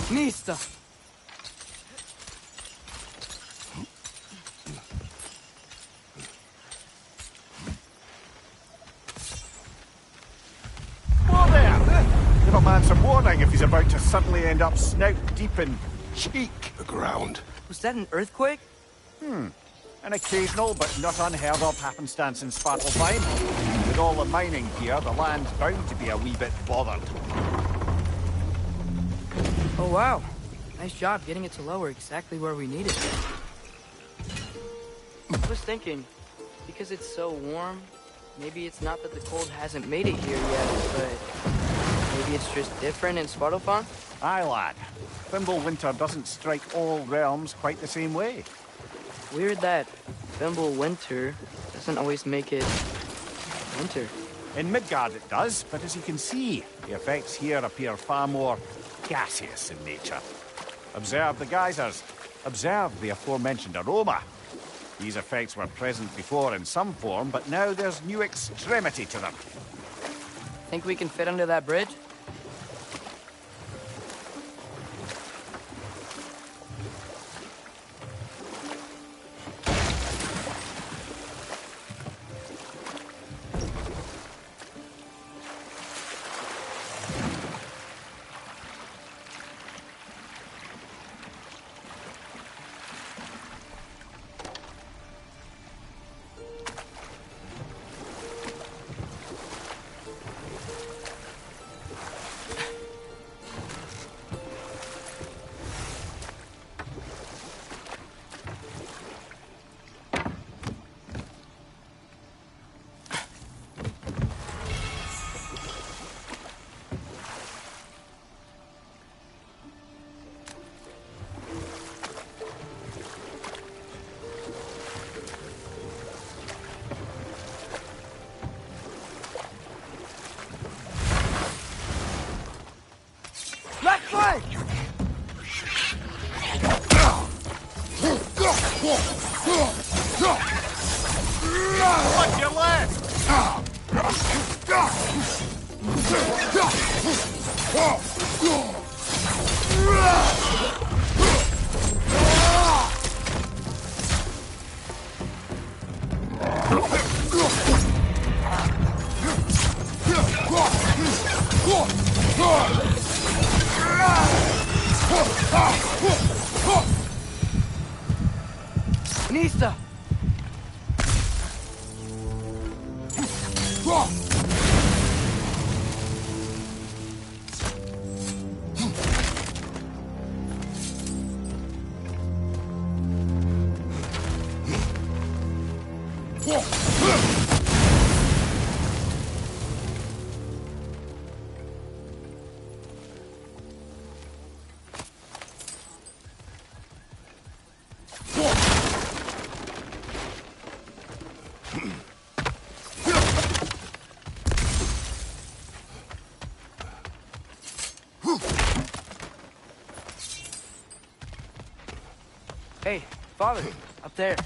Mista! Whoa there! Give a man some warning if he's about to suddenly end up snout deep in cheek. The ground. Was that an earthquake? An occasional but not unheard of happenstance in Svartalfheim. With all the mining here, the land's bound to be a wee bit bothered. Oh wow. Nice job getting it to lower exactly where we need it. I was thinking, because it's so warm, maybe it's not that the cold hasn't made it here yet, but maybe it's just different in Svartalfheim? Aye, lad. Fimbulwinter doesn't strike all realms quite the same way. Weird that Fimbulwinter doesn't always make it winter. In Midgard it does, but as you can see, the effects here appear far more gaseous in nature. Observe the geysers. Observe the aforementioned aroma. These effects were present before in some form, but now there's new extremity to them. Think we can fit under that bridge? Left flank! What's your left? Nista! Hey, father, up there.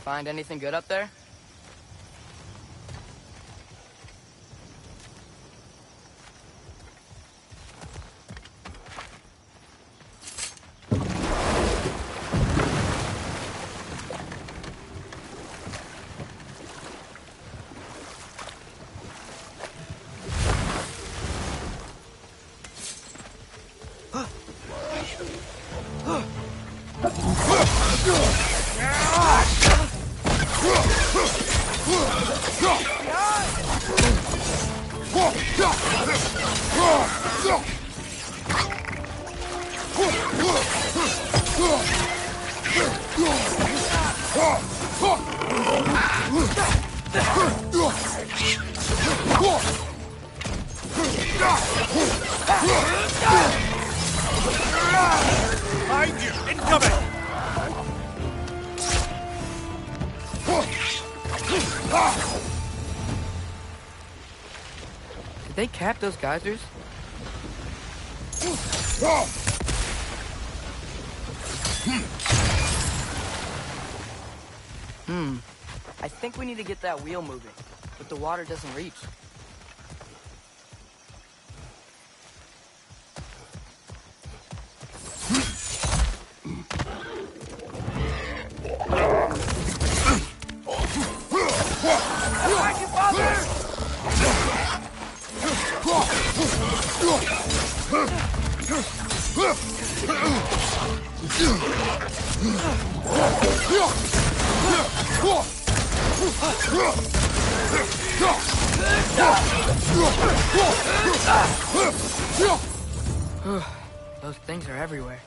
Find anything good up there? Behind you! Incoming! Did they cap those geysers? I think we need to get that wheel moving, but the water doesn't reach. Those things are everywhere.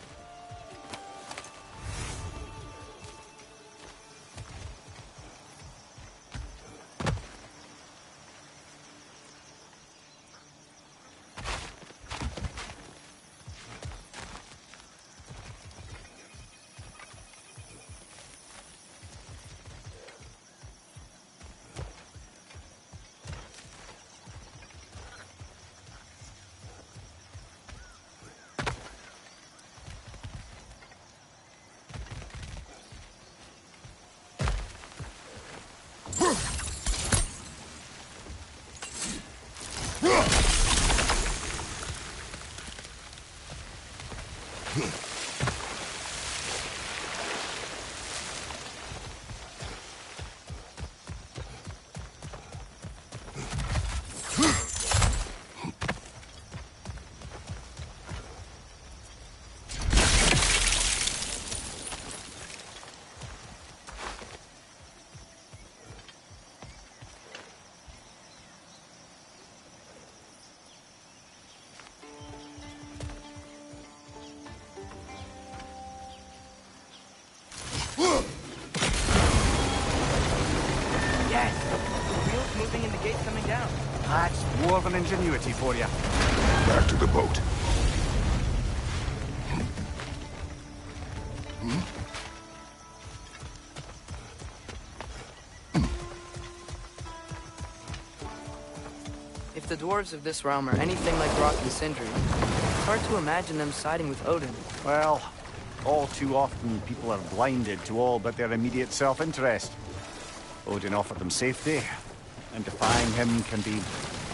That's dwarven ingenuity for you. Back to the boat. If the dwarves of this realm are anything like Rock and Sindri, it's hard to imagine them siding with Odin. Well, all too often people are blinded to all but their immediate self-interest. Odin offered them safety, and defying him can be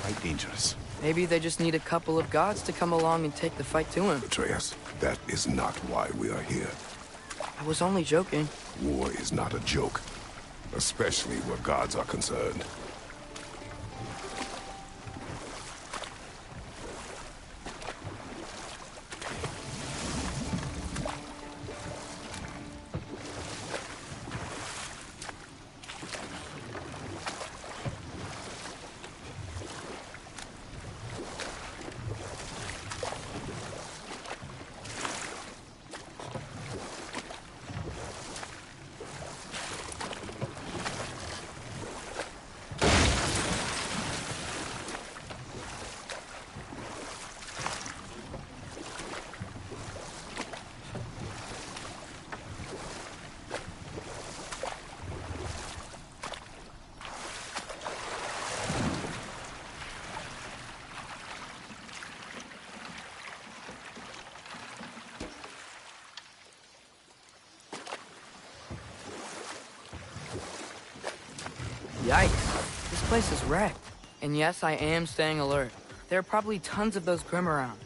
quite dangerous. Maybe they just need a couple of gods to come along and take the fight to him. Atreus, that is not why we are here. I was only joking. War is not a joke, especially where gods are concerned. Yikes. This place is wrecked. And yes, I am staying alert. There are probably tons of those Grim around.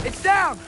It's down!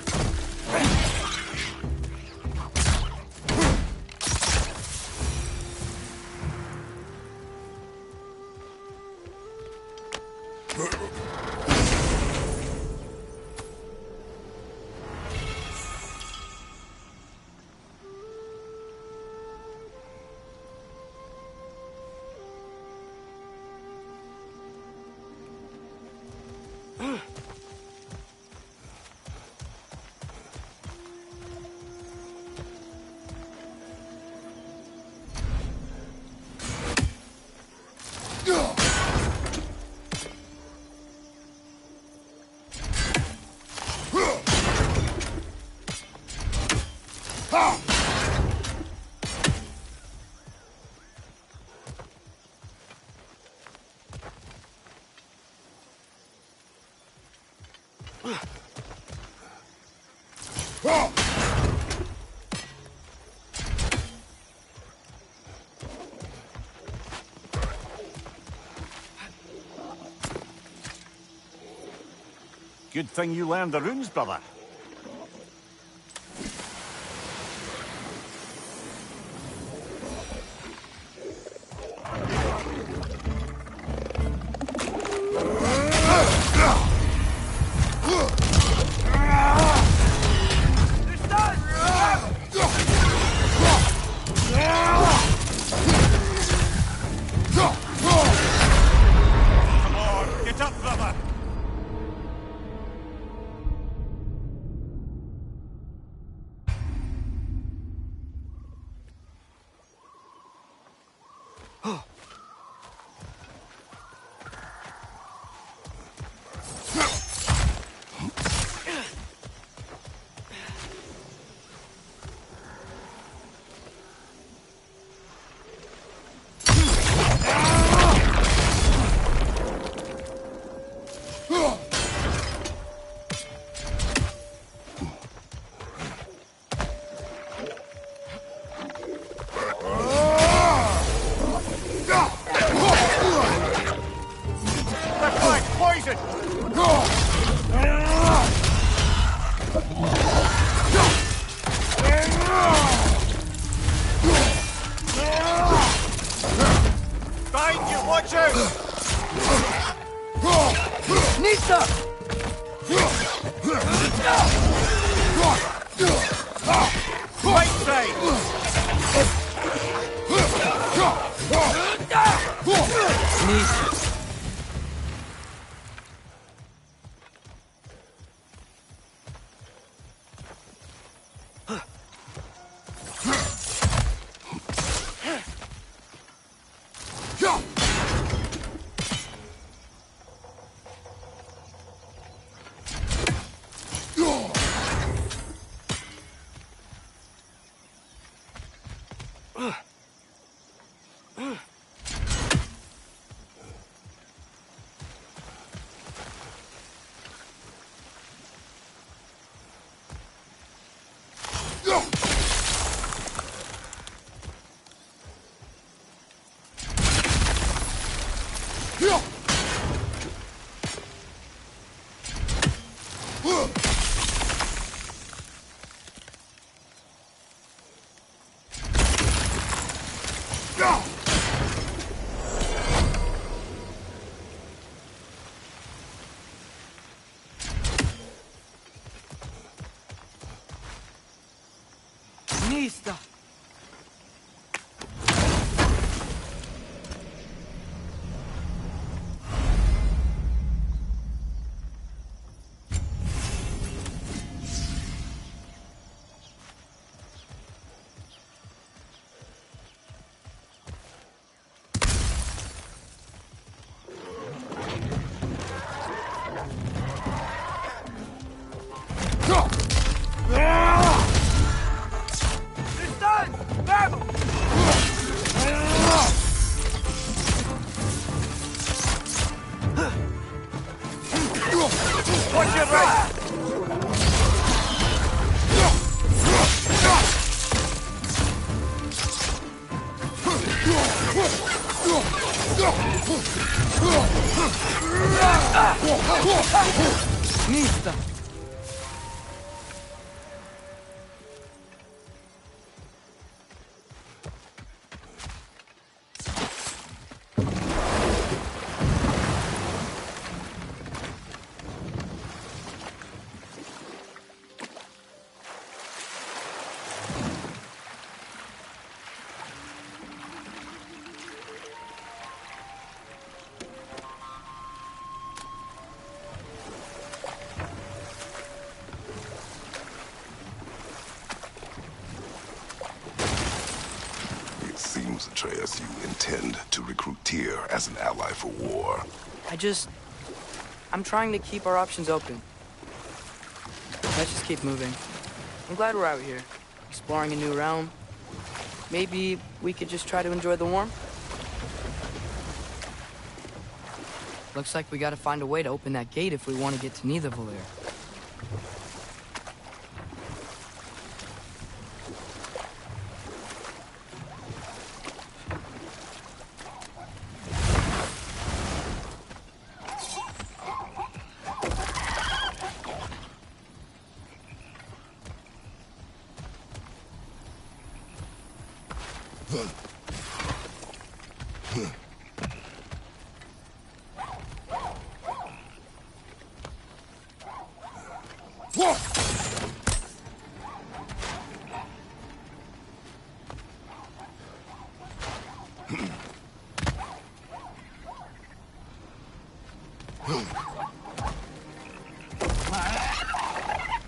Good thing you learned the runes, brother. Come on, get up, brother! Behind you, watch out! Nisa! Right side! Nisa! Nista! Watch your right! Nista! Atreus, you intend to recruit Tyr as an ally for war. I'm trying to keep our options open. Let's just keep moving. I'm glad we're out here, exploring a new realm. Maybe we could just try to enjoy the warmth? Looks like we gotta find a way to open that gate if we want to get to Nidavellir.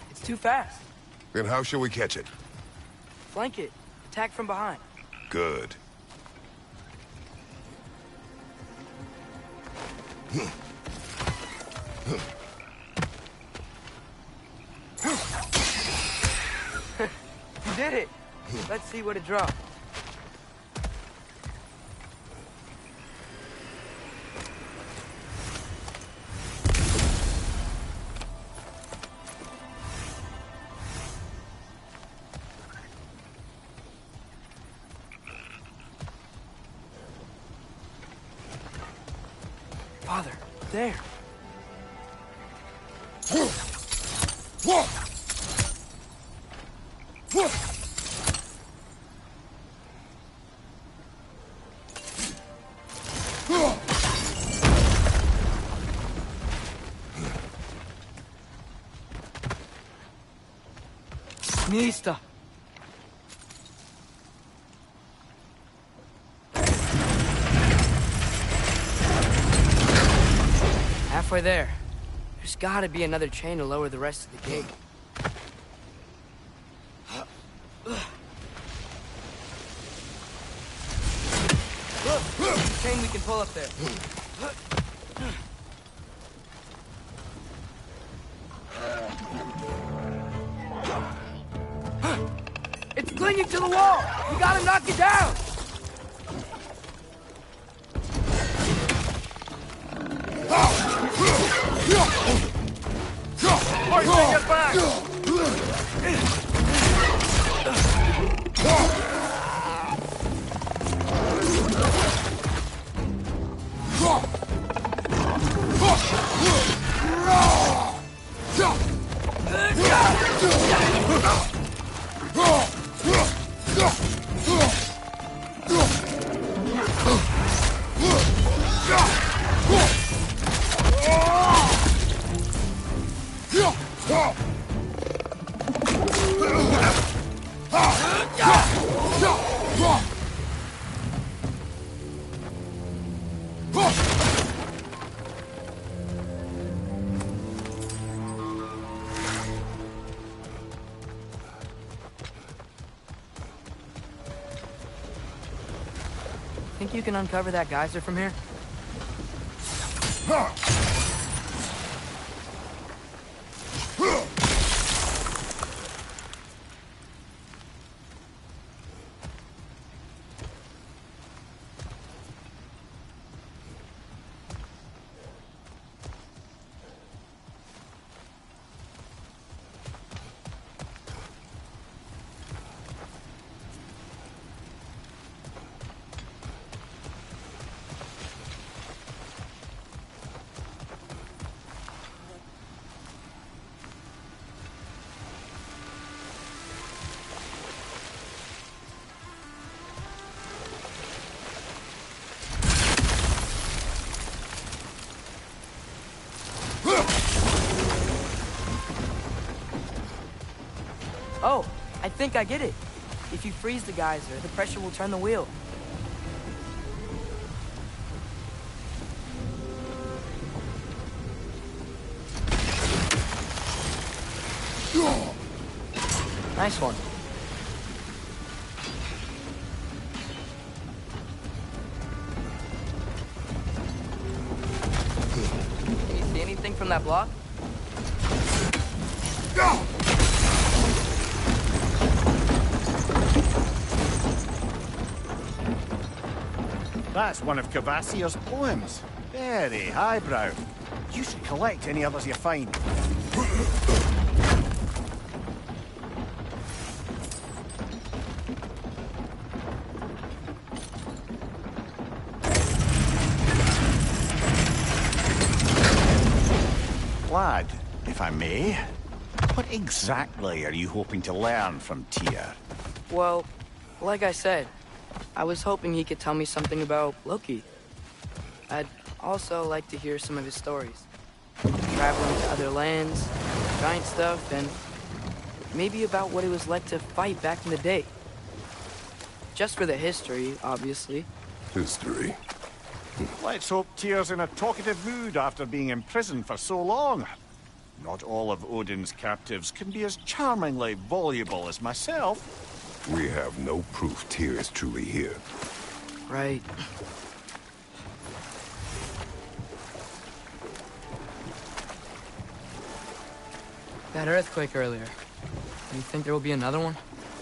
It's too fast. Then how shall we catch it? Flank it. Attack from behind. Good. You did it! Let's see what it dropped. Father, there. Mista. Halfway there. There's gotta be another chain to lower the rest of the gate. Look! Chain we can pull up there. It's clinging to the wall! We gotta knock it down! Martin, get back! Think you can uncover that geyser from here? Oh, I think I get it. If you freeze the geyser, the pressure will turn the wheel. Nice one. Can you see anything from that block? That's one of Cavassier's poems. Very highbrow. You should collect any others you find. Lad, if I may, what exactly are you hoping to learn from Tyr? Well, like I said, I was hoping he could tell me something about Loki. I'd also like to hear some of his stories. Traveling to other lands, giant stuff, and maybe about what it was like to fight back in the day. Just for the history, obviously. History. Let's hope Tyr's in a talkative mood after being imprisoned for so long. Not all of Odin's captives can be as charmingly voluble as myself. We have no proof Tyr is truly here. Right. That earthquake earlier. Do you think there will be another one?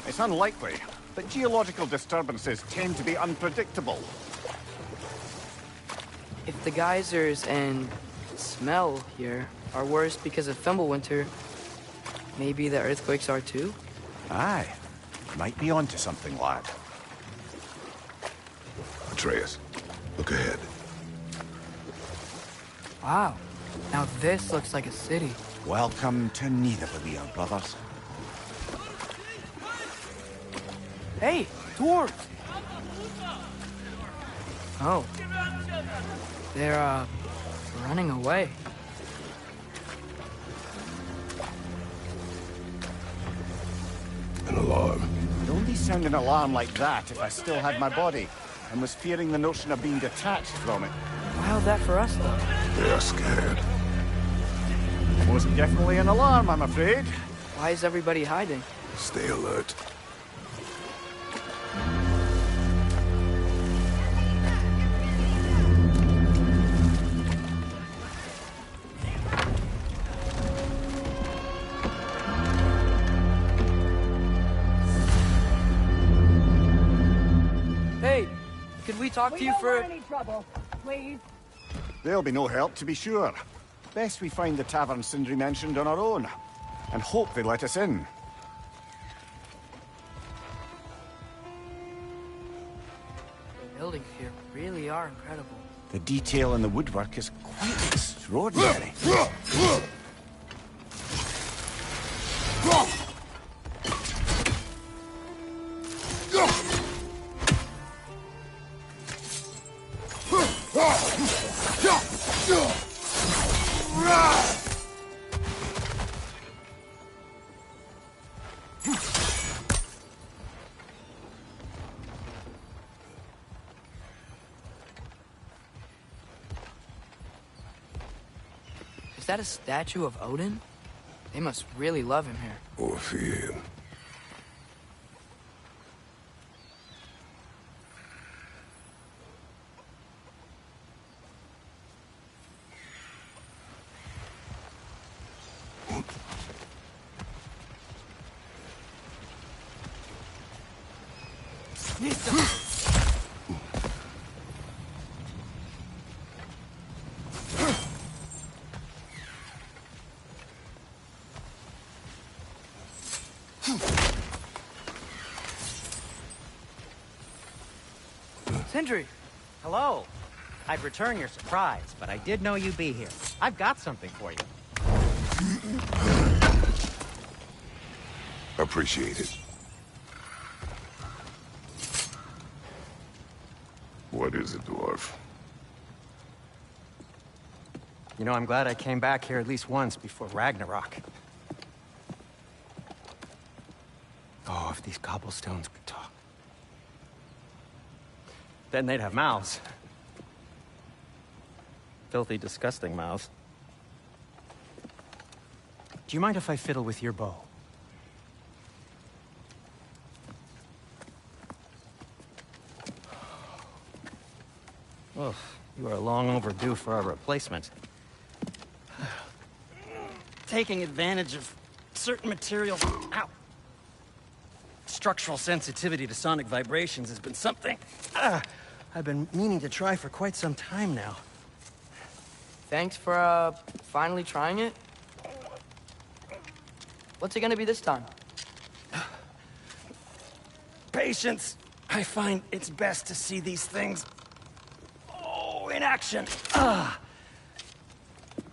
It's unlikely, but geological disturbances tend to be unpredictable. If the geysers and smell here are worse because of Fimbulwinter, maybe the earthquakes are too? Aye. Might be onto something, lad. Atreus, look ahead. Wow. Now this looks like a city. Welcome to Nidavellir, brothers. Hey, dwarves! Oh. They're, running away. An alarm. It'd only sound an alarm like that if I still had my body, and was fearing the notion of being detached from it. How's that for us, though? They're scared. Most definitely an alarm, I'm afraid. Why is everybody hiding? Stay alert. Hey, could we talk to you for... any trouble, please. There'll be no help, to be sure. Best we find the tavern Sindri mentioned on our own, and hope they let us in. The buildings here really are incredible. The detail in the woodwork is quite extraordinary. Is that a statue of Odin? They must really love him here. Or fear him. Sindri! Hello. I'd return your surprise, but I did know you'd be here. I've got something for you. Appreciate it. What is it, dwarf? You know, I'm glad I came back here at least once before Ragnarok. Oh, if these cobblestones could talk. Then they'd have mouths. Filthy, disgusting mouths. Do you mind if I fiddle with your bow? Oh, you are long overdue for a replacement. Taking advantage of certain materials. Ow! Structural sensitivity to sonic vibrations has been something I've been meaning to try for quite some time now. Thanks for, finally trying it. What's it gonna be this time? Patience. I find it's best to see these things, in action.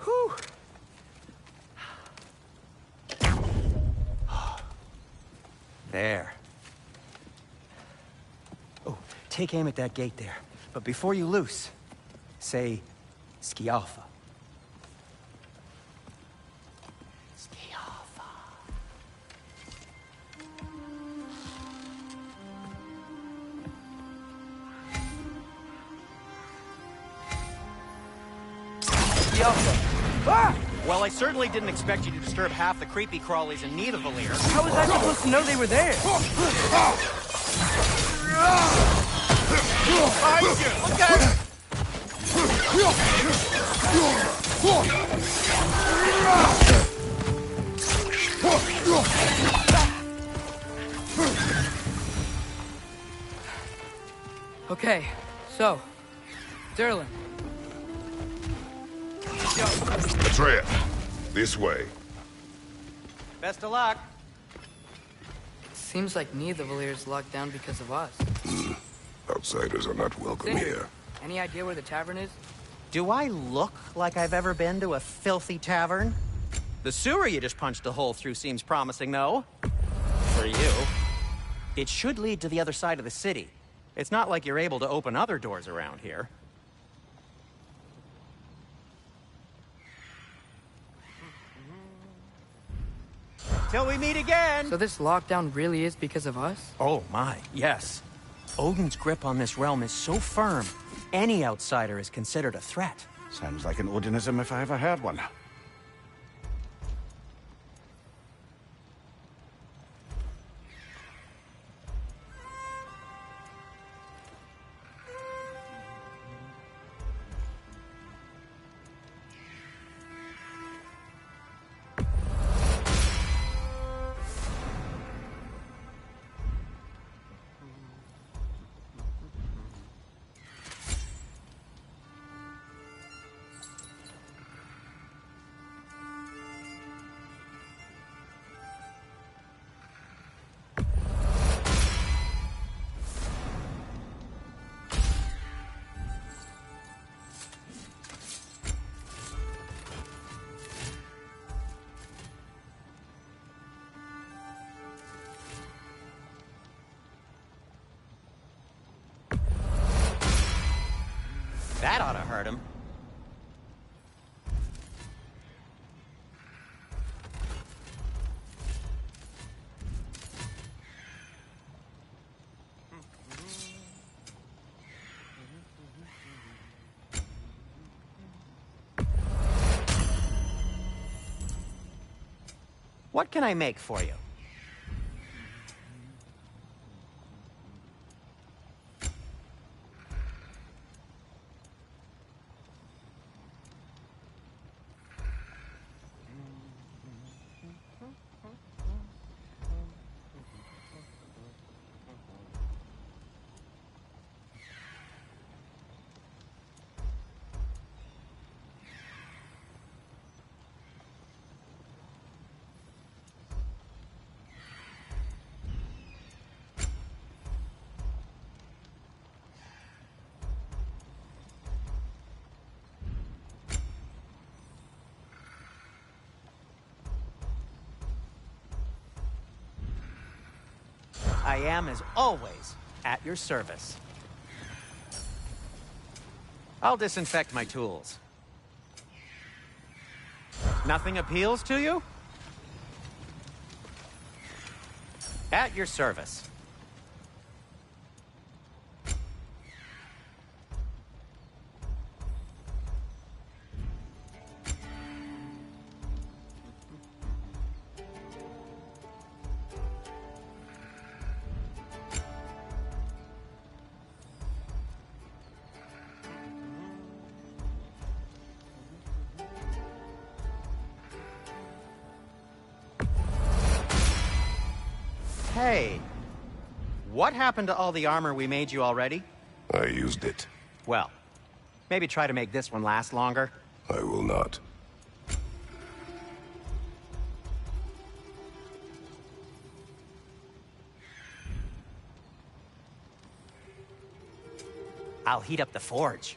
Whew. There. Oh, take aim at that gate there. But before you loose, say, Skialfa. Skialfa. Ah! Well, I certainly didn't expect you to disturb half the creepy crawlies in need of Valir. How was I supposed to know they were there? Okay, so, Durlin. Atreya, this way. Best of luck. Seems like neither of the Valyr's locked down because of us. Outsiders are not welcome Cinder, here. any idea where the tavern is? Do I look like I've ever been to a filthy tavern? The sewer you just punched a hole through seems promising, though. For you. It should lead to the other side of the city. It's not like you're able to open other doors around here. Till we meet again! So this lockdown really is because of us? Oh my, yes. Odin's grip on this realm is so firm, any outsider is considered a threat. Sounds like an Odinism if I ever heard one. That ought to hurt him. What can I make for you? I am, as always, at your service. I'll disinfect my tools. Nothing appeals to you? At your service. Hey, what happened to all the armor we made you already? I used it. Well, maybe try to make this one last longer. I will not. I'll heat up the forge.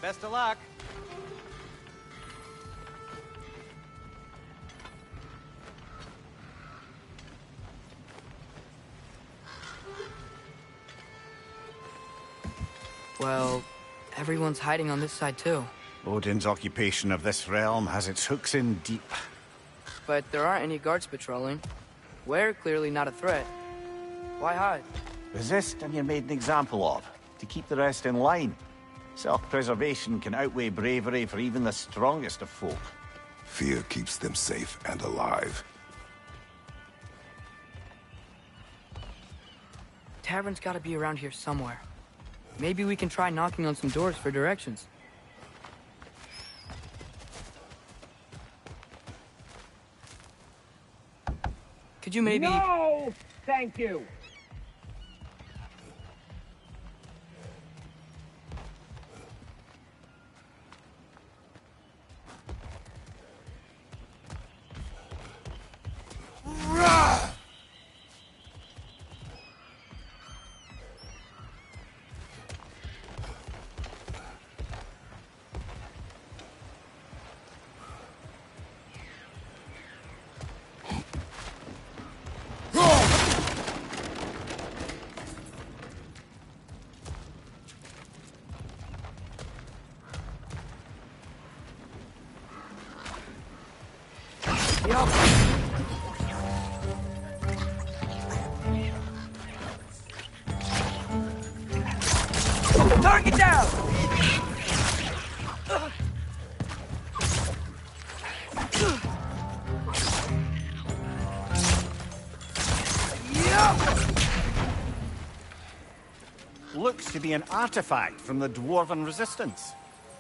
Best of luck. Well, everyone's hiding on this side too. Odin's occupation of this realm has its hooks in deep. But there aren't any guards patrolling. We're clearly not a threat. Why hide? Resist and you're made an example of, to keep the rest in line. Self-preservation can outweigh bravery for even the strongest of folk. Fear keeps them safe and alive. Tavern's gotta be around here somewhere. Maybe we can try knocking on some doors for directions. Could you maybe... No! Thank you! Target down! Looks to be an artifact from the Dwarven Resistance.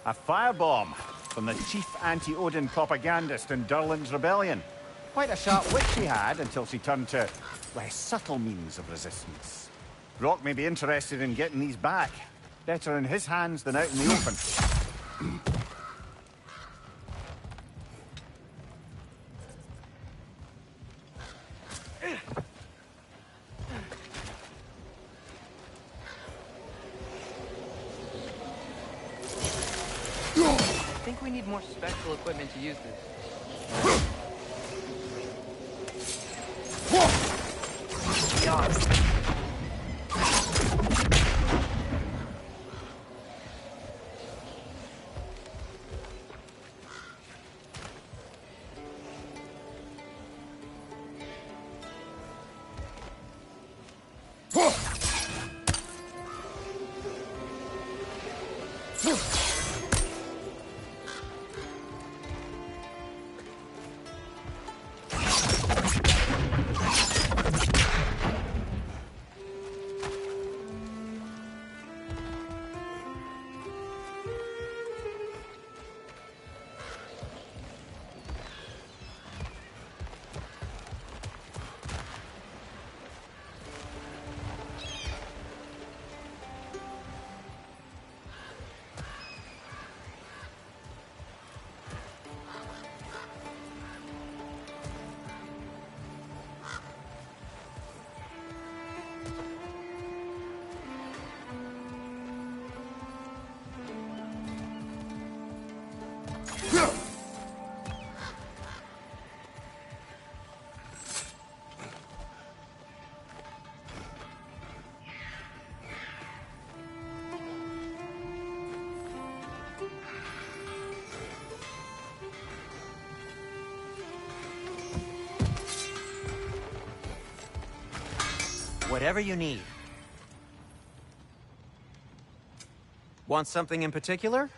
A firebomb from the chief anti-Odin propagandist in Durlin's rebellion. Quite a sharp wit she had until she turned to less subtle means of resistance. Brock may be interested in getting these back. Better in his hands than out in the open. I think we need more special equipment to use this. Whatever you need. Want something in particular?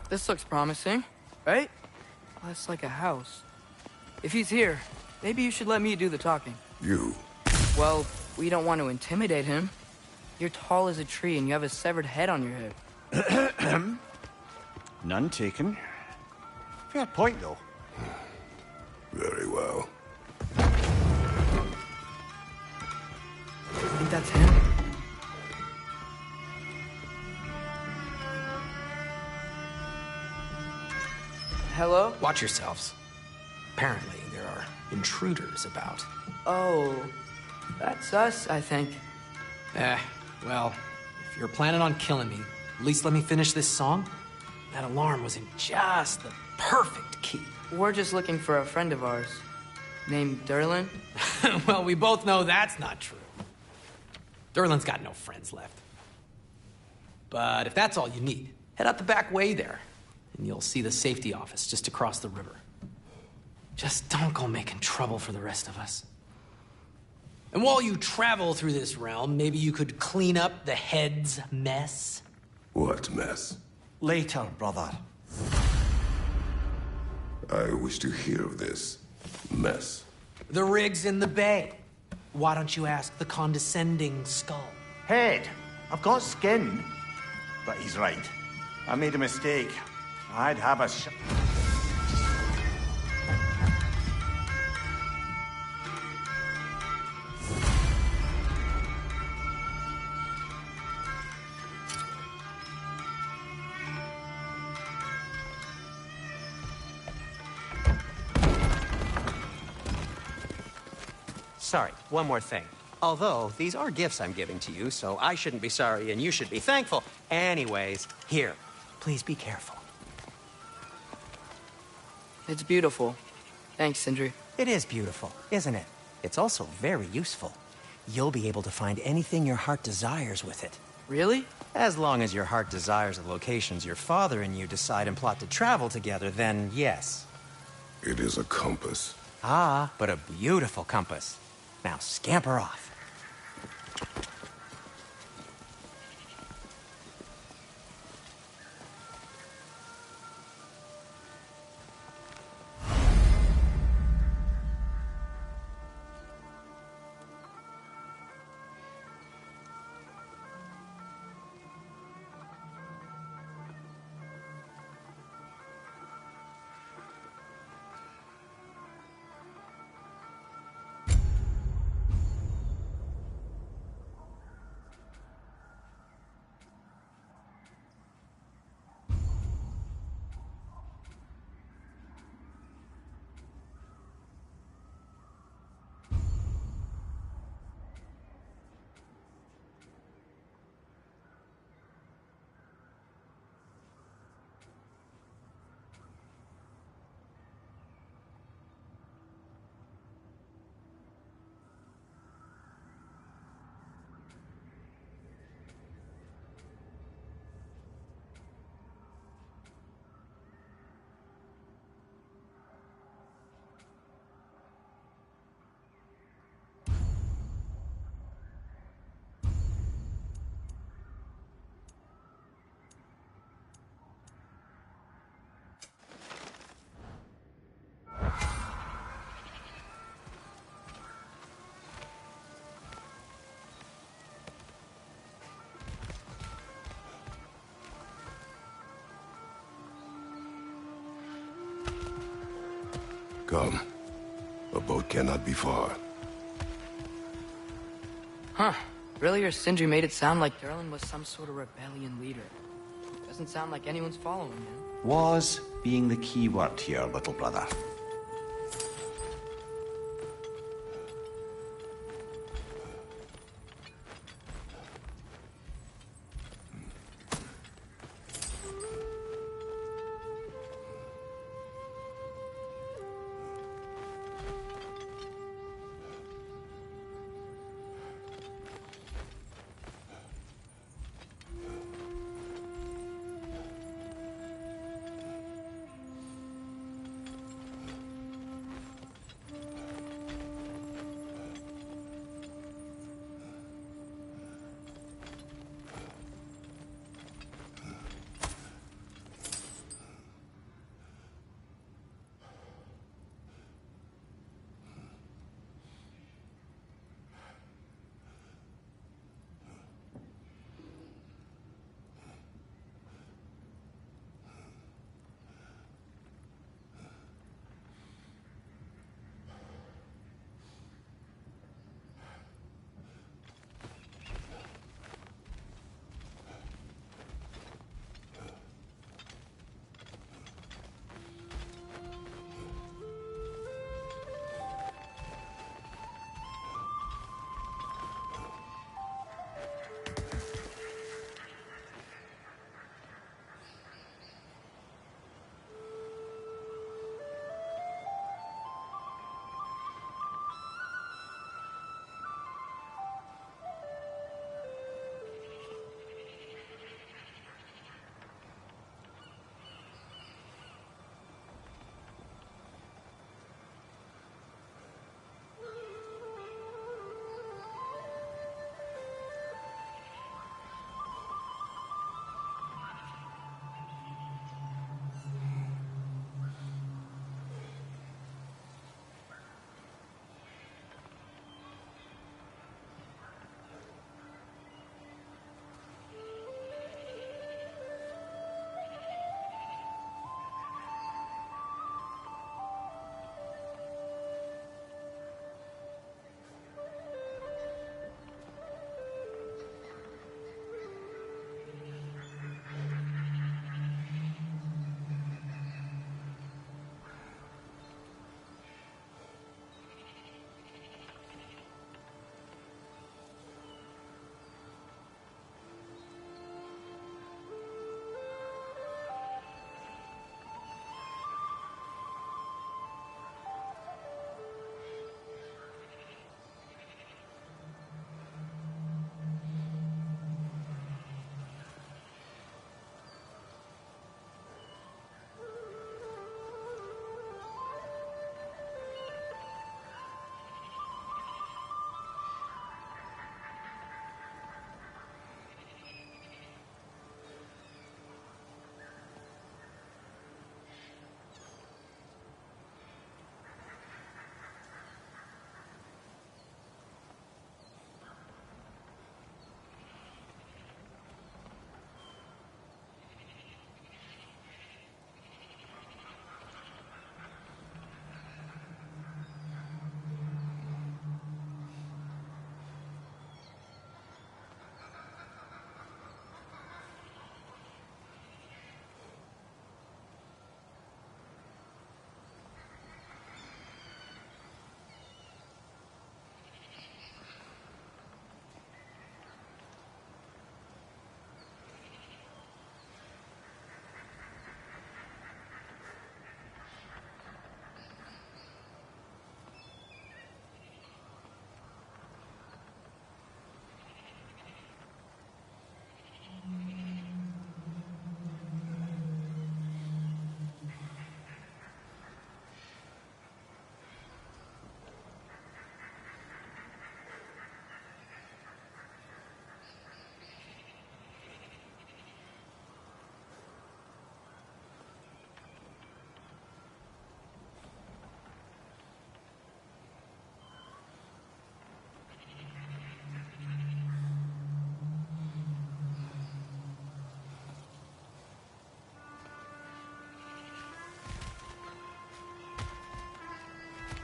This looks promising, right? Well, that's like a house. If he's here, maybe you should let me do the talking. You? Well, we don't want to intimidate him. You're tall as a tree and you have a severed head on your head. None taken. Fair point, though. Very well. I think that's him. Hello? Watch yourselves. Apparently, there are intruders about. Oh, that's us, I think. Well, if you're planning on killing me, at least let me finish this song. That alarm was in just the perfect key. We're just looking for a friend of ours, named Derlin. Well, we both know that's not true. Derlin's got no friends left. But if that's all you need, head out the back way there, and you'll see the safety office just across the river. Just don't go making trouble for the rest of us. And while you travel through this realm, maybe you could clean up the head's mess? What mess? Later, brother. I wish to hear of this mess. The rig's in the bay. Why don't you ask the condescending skull? Head, I've got skin. But he's right. I made a mistake. I'd have a Sorry, one more thing. Although, these are gifts I'm giving to you, so I shouldn't be sorry and you should be thankful. Anyways, here, please be careful. It's beautiful. Thanks, Sindri. It is beautiful, isn't it? It's also very useful. You'll be able to find anything your heart desires with it. Really? As long as your heart desires the locations your father and you decide and plot to travel together, then yes. It is a compass. Ah, but a beautiful compass. Now scamper off. Come. A boat cannot be far. Huh. Earlier, Sindri made it sound like Durlin was some sort of rebellion leader. Doesn't sound like anyone's following him. Was being the key word here, little brother.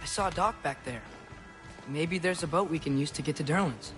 I saw a dock back there. Maybe there's a boat we can use to get to Durlin's.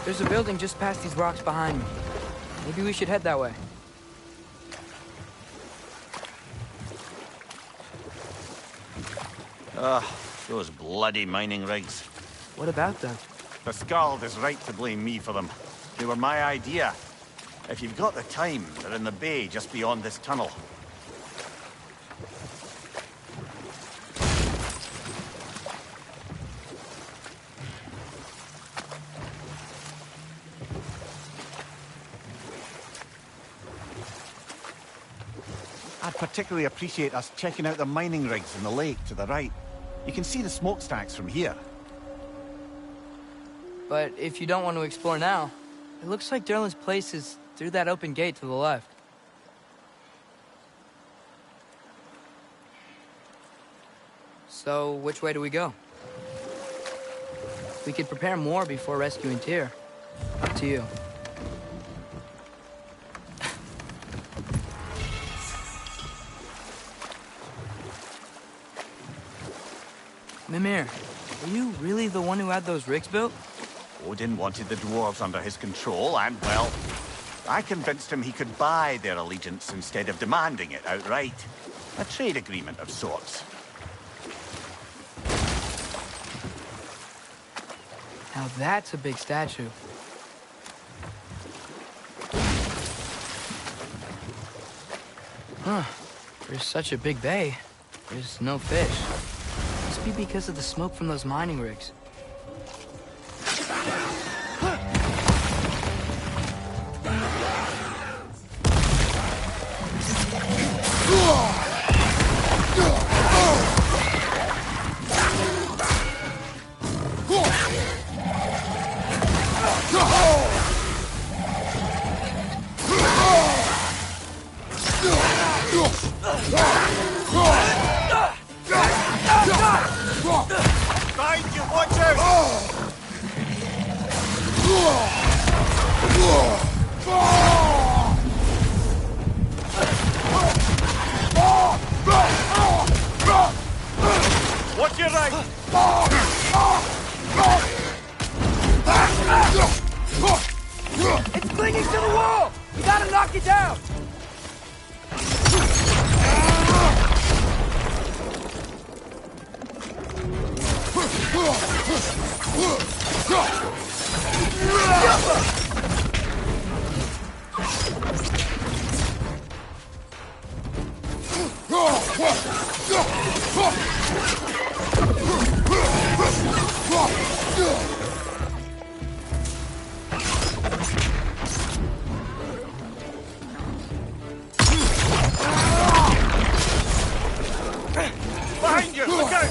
There's a building just past these rocks behind me. Maybe we should head that way. Those bloody mining rigs. What about them? The Skald is right to blame me for them. They were my idea. If you've got the time, they're in the bay just beyond this tunnel. I'd particularly appreciate us checking out the mining rigs in the lake to the right. You can see the smokestacks from here. But if you don't want to explore now, it looks like Derlin's place is through that open gate to the left. So, which way do we go? We could prepare more before rescuing Tyr. Up to you. Mimir, are you really the one who had those rigs built? Odin wanted the dwarves under his control, and, well, I convinced him he could buy their allegiance instead of demanding it outright. A trade agreement of sorts. Now that's a big statue. Huh. There's such a big bay. There's no fish. Must be because of the smoke from those mining rigs. Find you, watch out! Watch your right! It's clinging to the wall! We gotta knock it down! Behind you! Look out!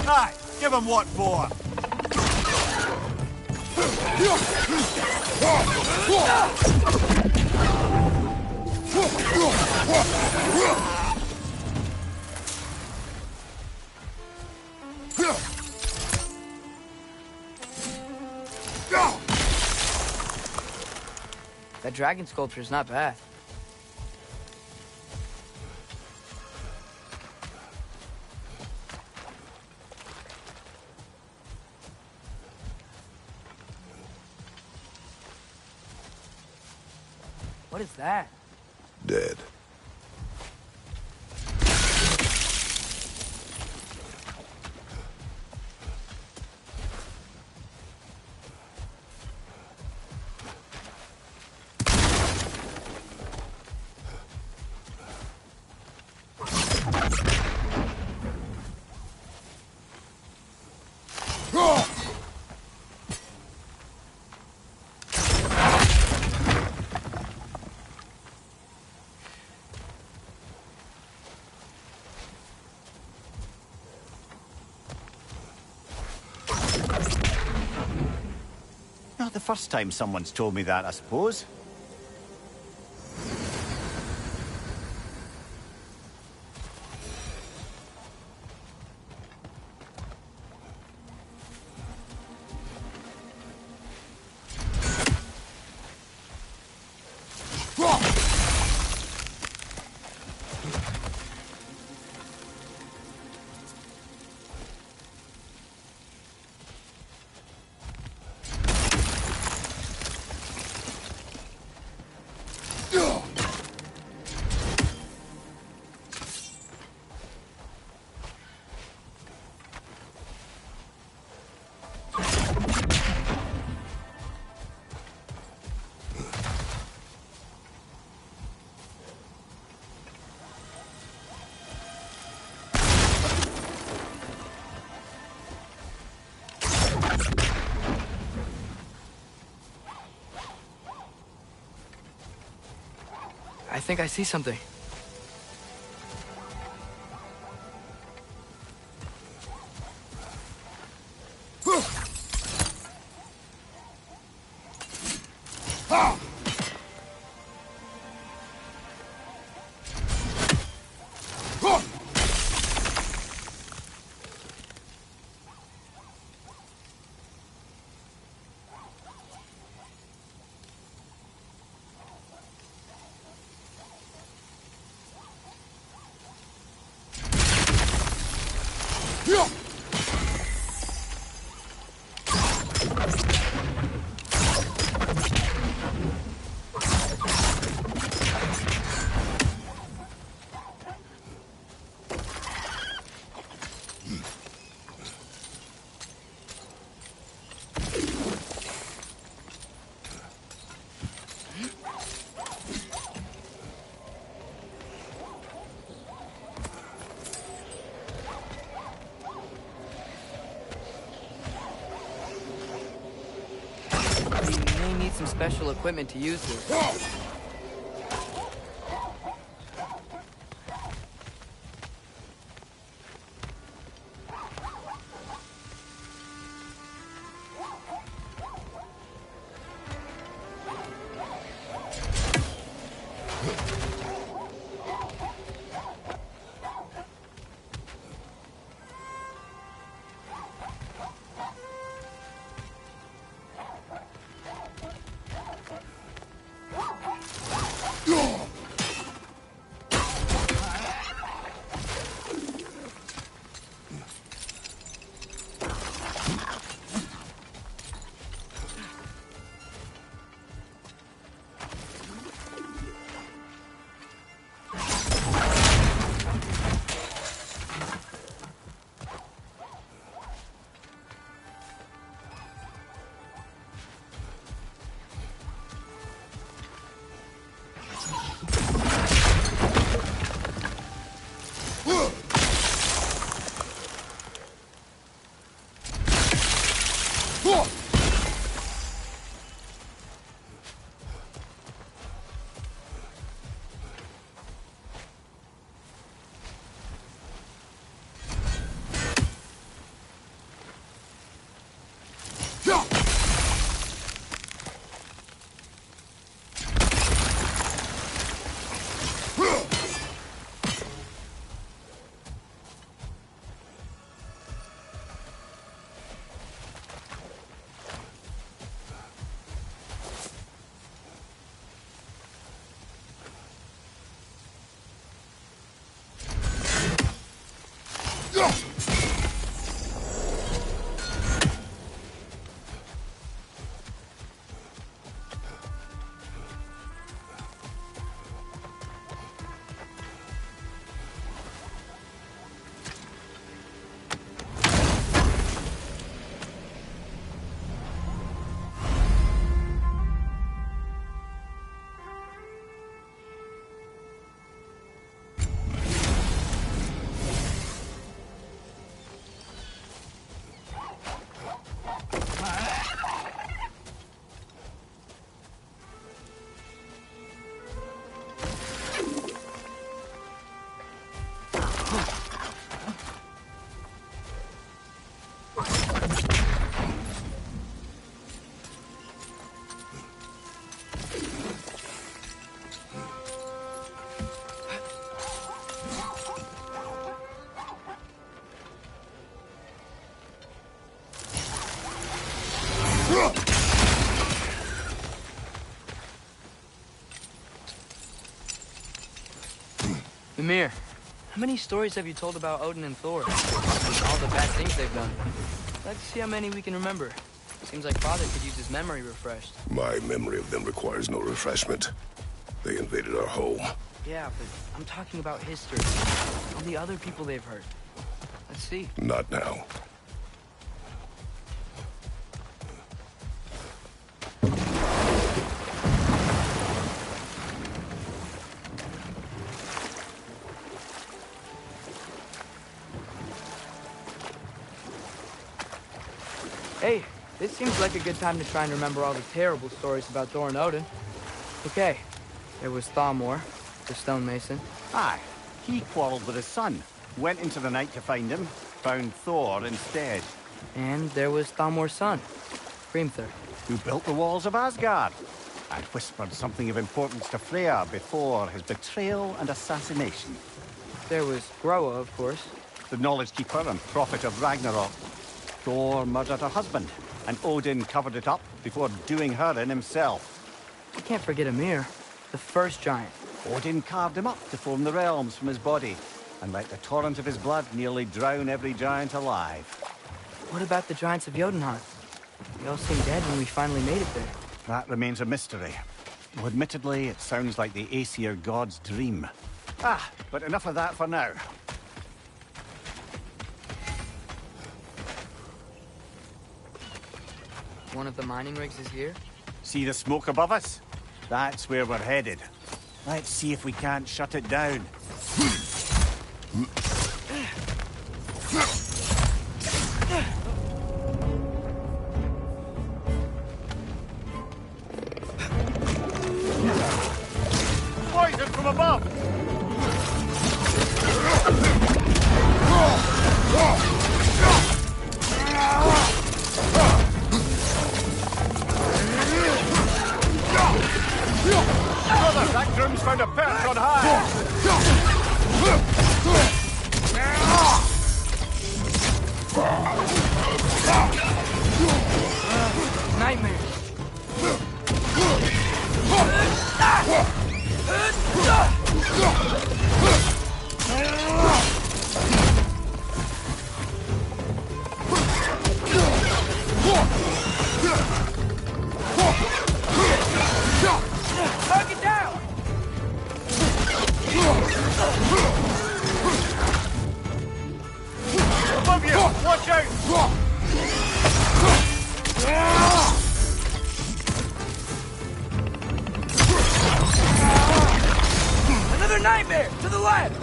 Aye, give him what for. That dragon sculpture is not bad. What is that? Dead. Not the first time someone's told me that, I suppose. think I see something. You may need some special equipment to use this. Mimir, how many stories have you told about Odin and Thor? All the bad things they've done. Let's see how many we can remember. Seems like Father could use his memory refreshed. My memory of them requires no refreshment. They invaded our home. Yeah, but I'm talking about history. All the other people they've hurt. Let's see. Not now. Hey, this seems like a good time to try and remember all the terrible stories about Thor and Odin. Okay, there was Thamor, the stonemason. Aye. He quarreled with his son. Went into the night to find him. Found Thor instead. And there was Thalmor's son, Hrimthur. Who built the walls of Asgard. And whispered something of importance to Freya before his betrayal and assassination. There was Groa, of course. The knowledge keeper and prophet of Ragnarok. Thor murdered her husband, and Odin covered it up before doing her in himself. You can't forget Ymir, the first giant. Odin carved him up to form the realms from his body, and let the torrent of his blood nearly drown every giant alive. What about the giants of Jotunheim? They all seemed dead when we finally made it there. That remains a mystery. Though admittedly, it sounds like the Aesir god's dream. But enough of that for now. One of the mining rigs is here? See the smoke above us? That's where we're headed. Let's see if we can't shut it down. Poison from above! Brother, that groom's found a perch on high! Nightmare! Target down! Above you! Watch out! Another nightmare! To the left!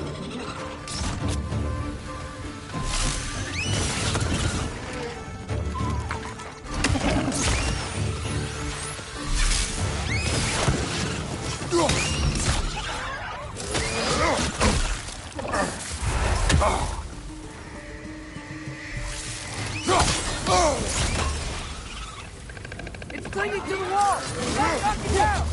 It's clinging to the wall! Knock it down!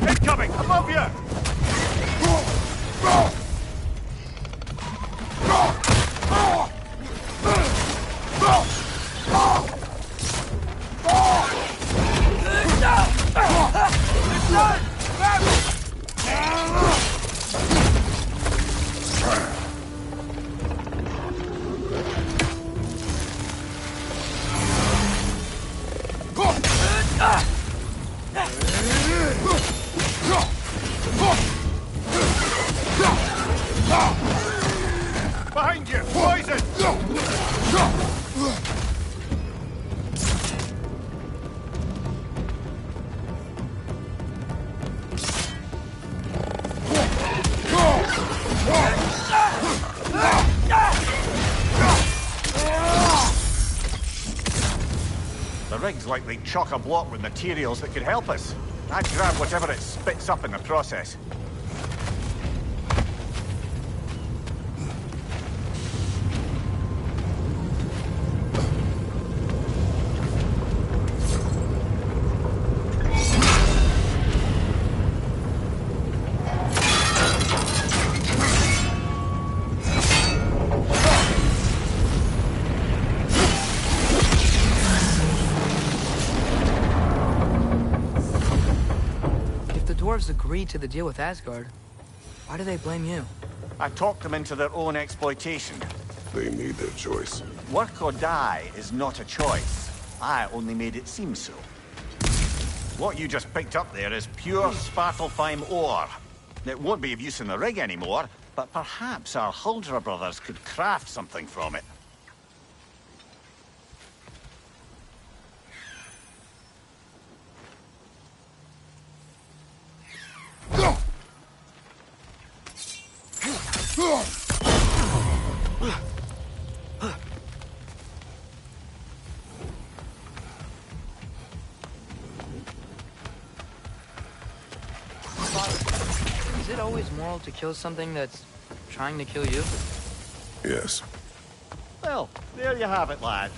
Incoming! Above you! Behind you! Poison! The rig's likely chock-a-block with materials that could help us. I'd grab whatever it spits up in the process. Dwarves agreed to the deal with Asgard. Why do they blame you? I talked them into their own exploitation. They made their choice. Work or die is not a choice. I only made it seem so. What you just picked up there is pure Svartalfheim ore. It won't be of use in the rig anymore, but perhaps our Huldra brothers could craft something from it. Is it always moral to kill something that's trying to kill you? Yes. Well, there you have it, lad.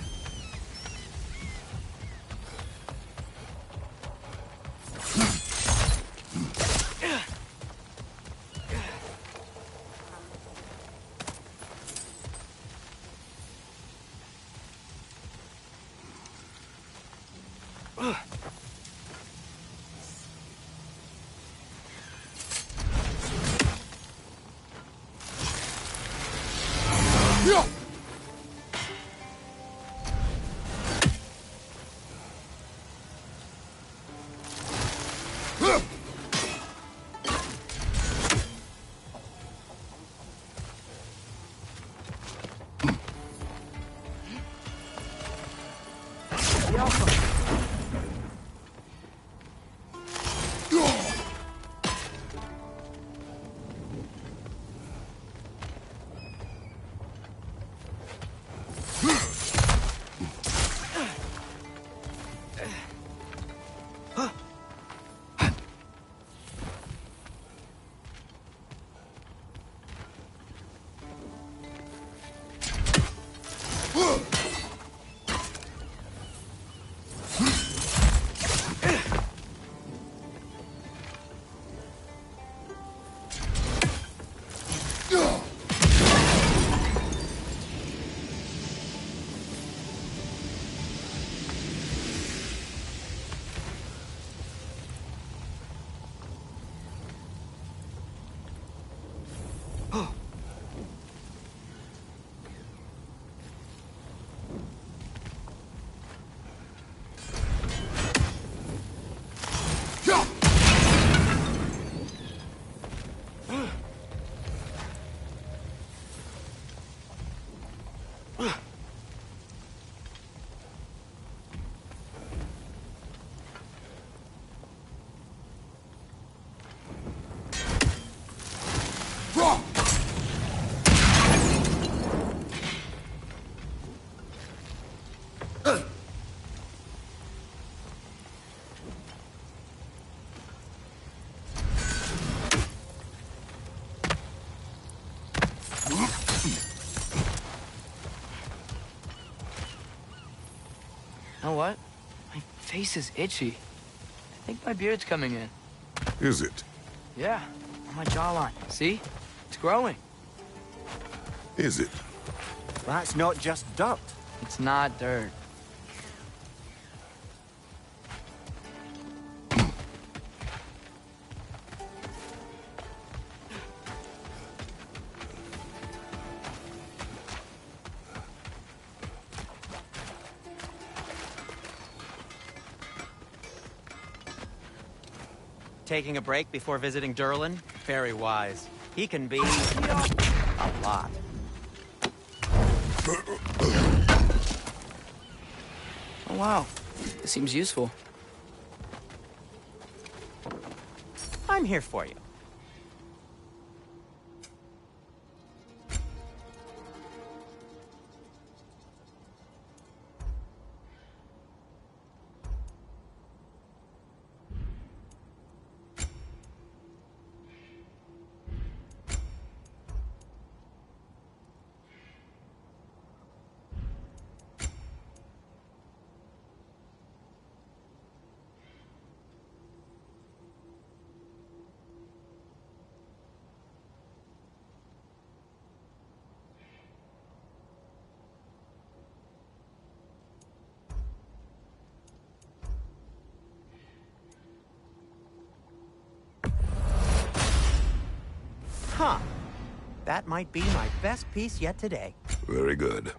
You know what? My face is itchy. I think my beard's coming in. Is it? Yeah, on my jawline. See? It's growing. Is it? That's not just dirt. It's not dirt. Taking a break before visiting Durlin? Very wise. He can be a lot. Oh, wow. This seems useful. I'm here for you. Huh. That might be my best piece yet today. Very good.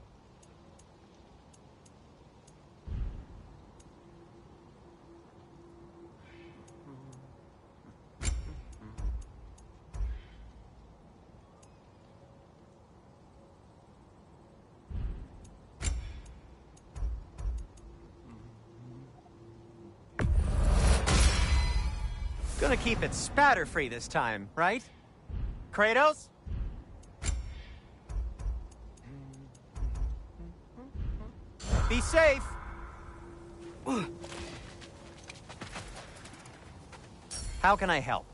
Gonna keep it spatter-free this time, right? Kratos? Be safe! How can I help?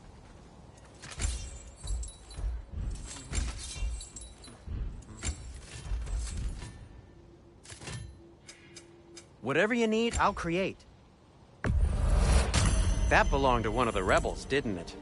Whatever you need, I'll create. That belonged to one of the rebels, didn't it?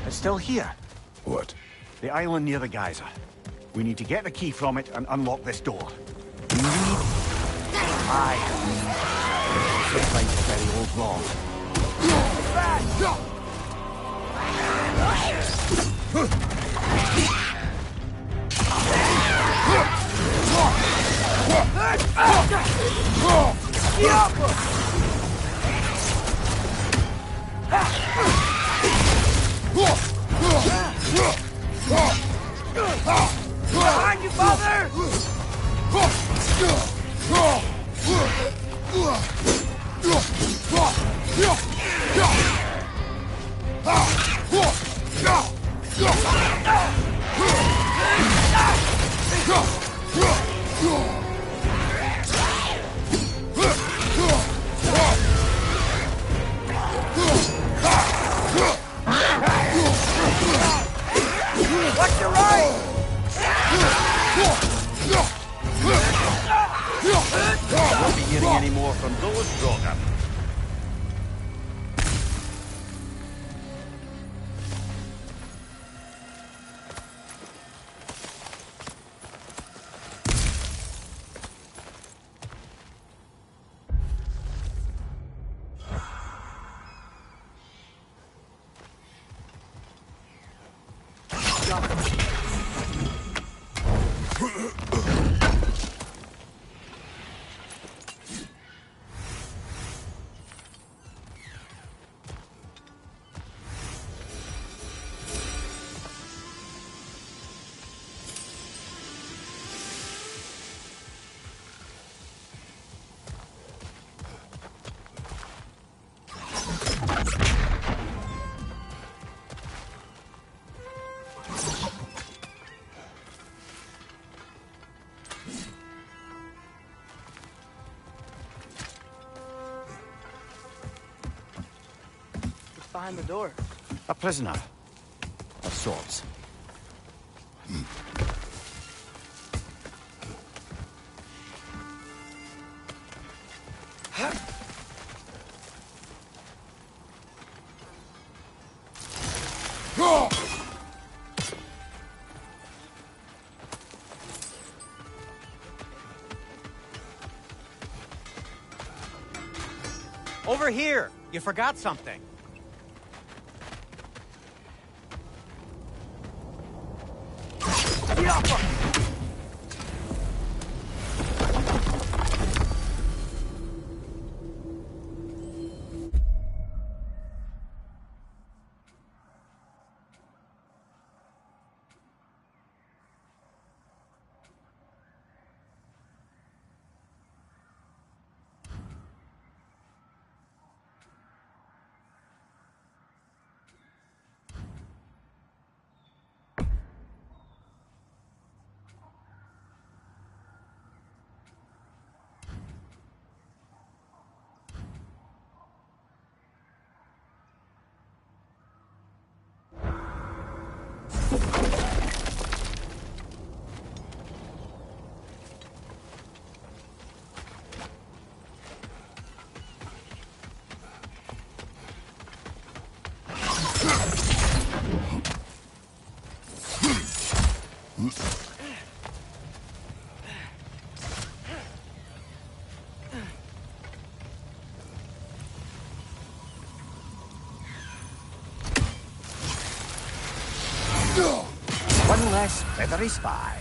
Still here. What? The island near the geyser. We need to get the key from it and unlock this door. We need... This like a very old law. Behind you, father! Watch your right! Won't be hearing any more from those Drogon. Behind the door. A prisoner. Of sorts. Over here! You forgot something. One less feathery spy.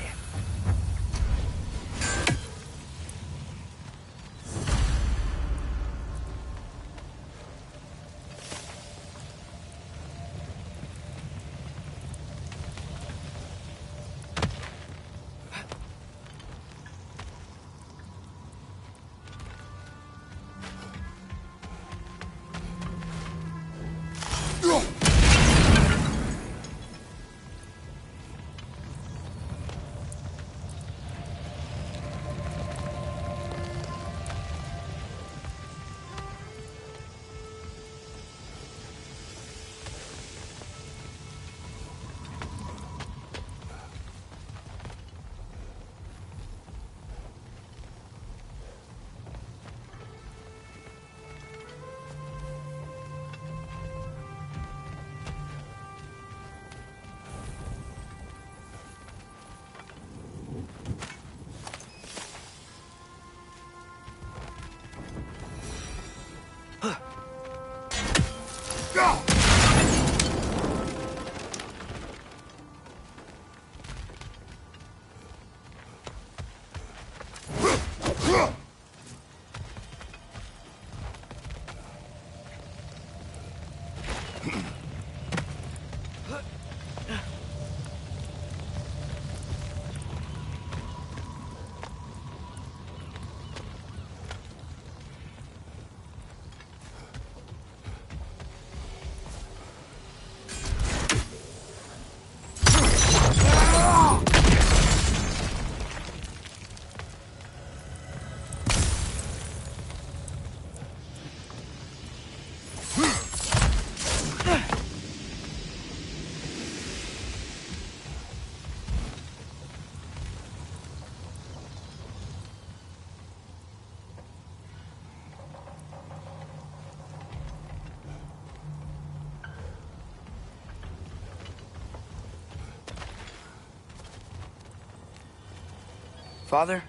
Father,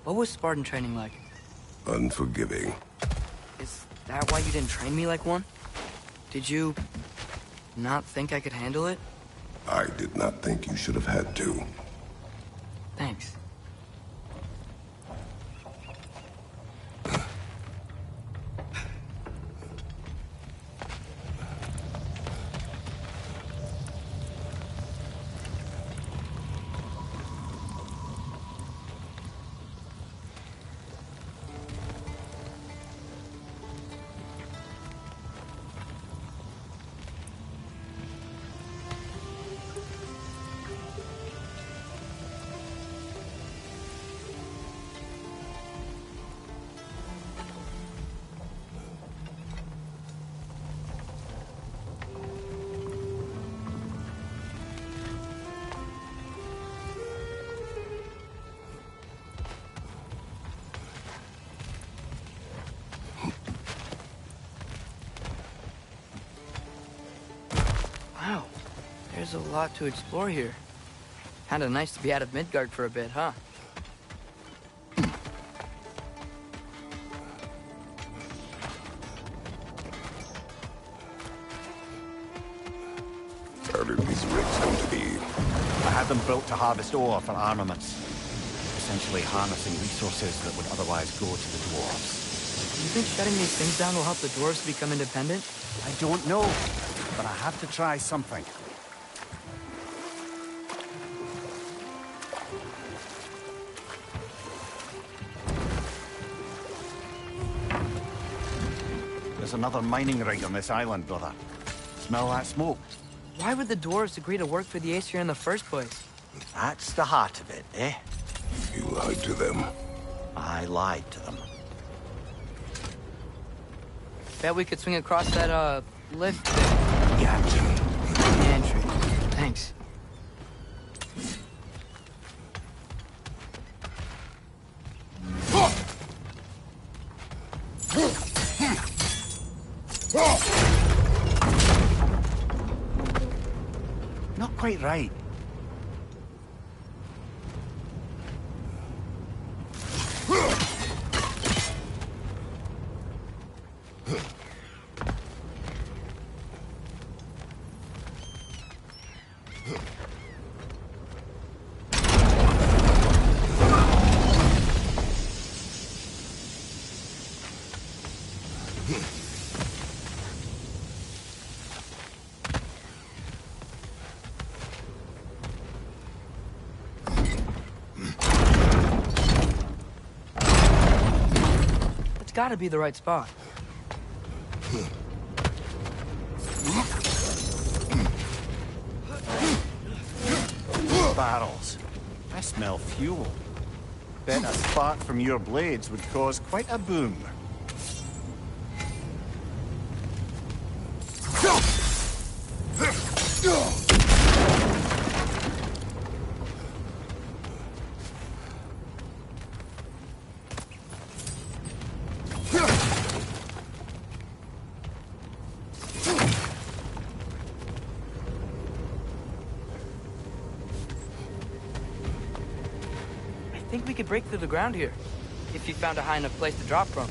what was Spartan training like? Unforgiving. Is that why you didn't train me like one? Did you not think I could handle it? I did not think you should have had to. Thanks. Wow, there's a lot to explore here. Kinda nice to be out of Midgard for a bit, huh? How did these rigs come to be? I had them built to harvest ore for armaments. Essentially harnessing resources that would otherwise go to the dwarves. You think shutting these things down will help the dwarves become independent? I don't know, but I have to try something. There's another mining rig on this island, brother. Smell that smoke? Why would the dwarves agree to work for the Aesir in the first place? That's the heart of it, eh? You lied to them. I lied to them. Bet we could swing across that, lift. Gotcha. The entry. Thanks. Not quite right. It's gotta be the right spot. Barrels. I smell fuel. Bet a spark from your blades would cause quite a boom. I think we could break through the ground here, if you found a high enough place to drop from.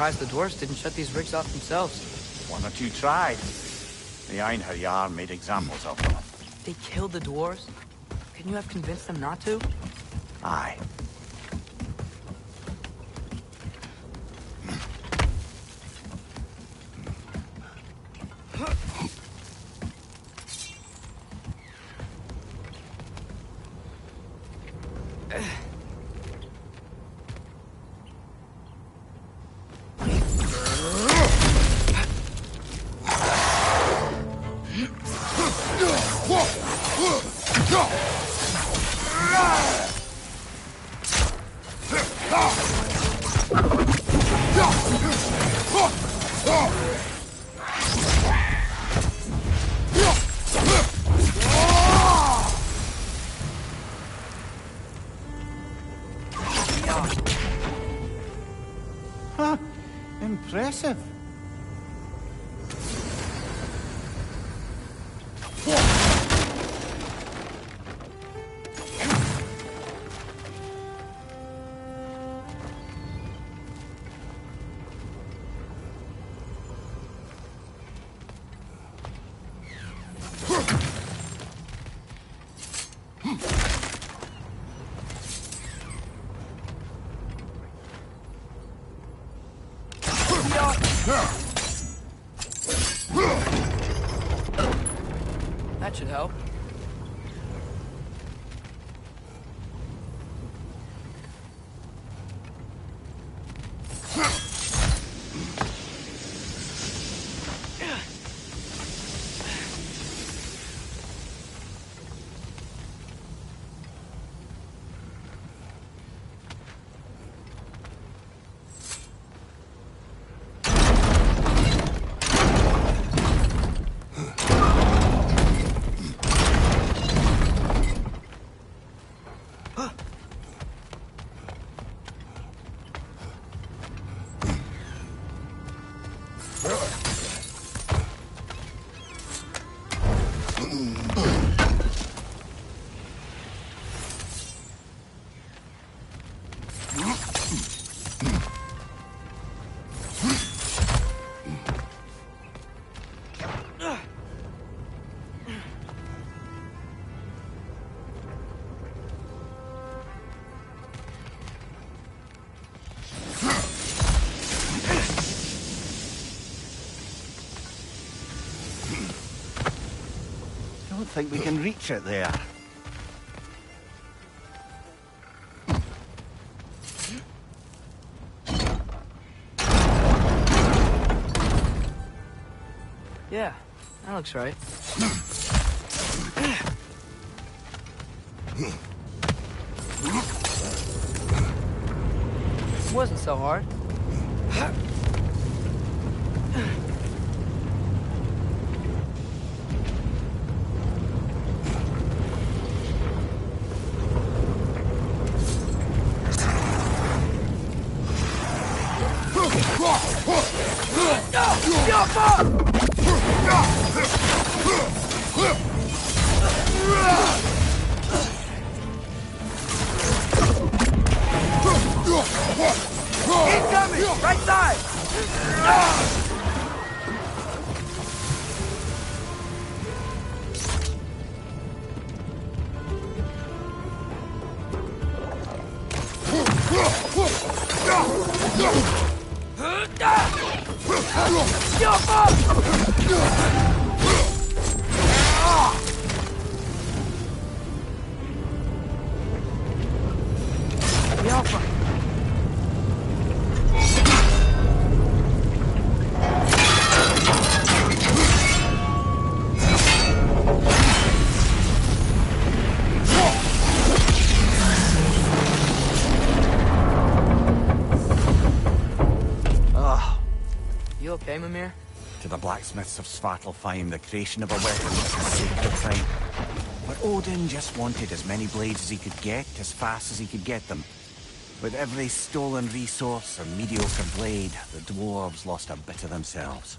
Surprised the dwarves didn't shut these rigs off themselves. One or two tried. The Einherjar made examples of them. They killed the dwarves? Couldn't you have convinced them not to? Aye. Huh, impressive. That That should help. I don't think we can reach it there. Yeah, that looks right. Wasn't so hard. Incoming! Right side! You okay, Mimir? To the blacksmiths of Svartalfheim, the creation of a weapon was a sacred crime. But Odin just wanted as many blades as he could get, as fast as he could get them. With every stolen resource or mediocre blade, the dwarves lost a bit of themselves.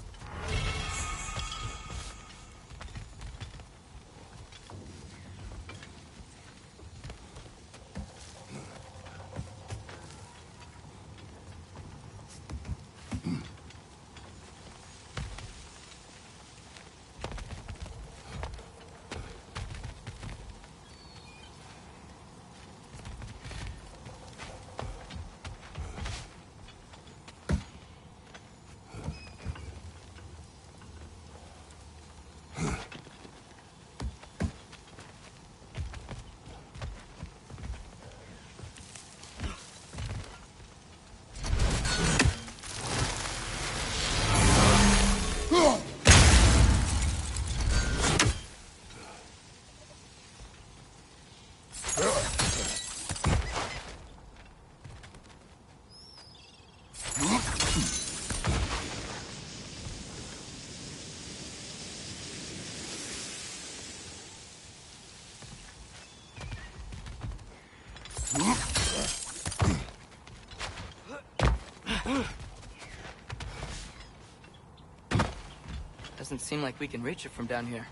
Doesn't seem like we can reach it from down here.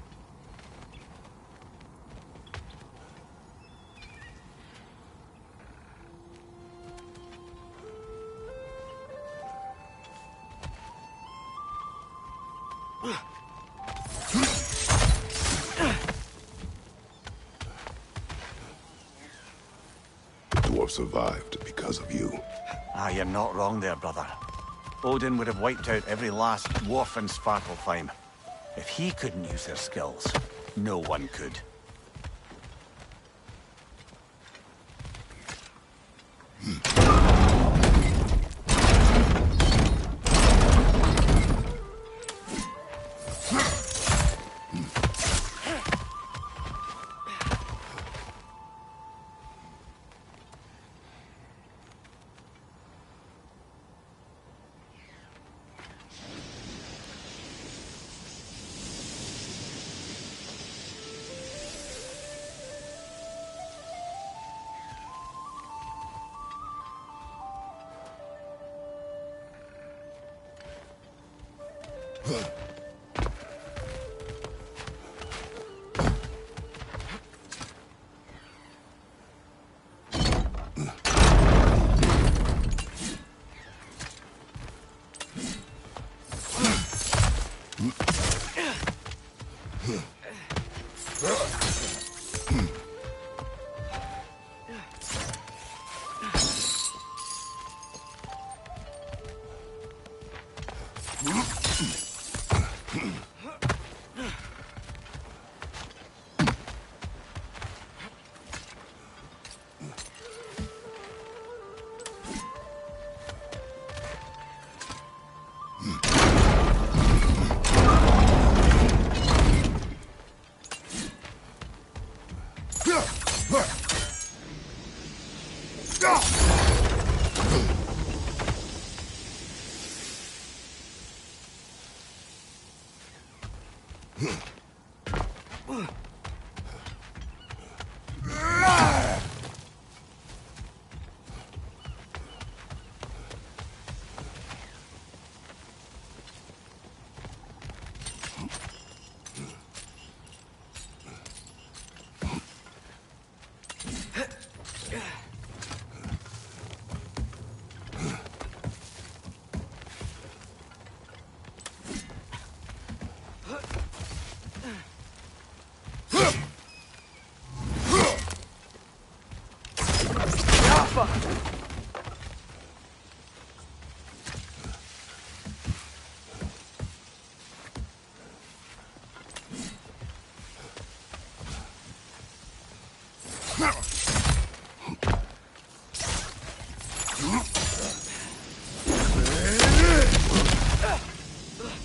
The dwarf survived because of you. Ah, you're not wrong there, brother. Odin would have wiped out every last dwarf in Svartalfheim if he couldn't use their skills. No one could.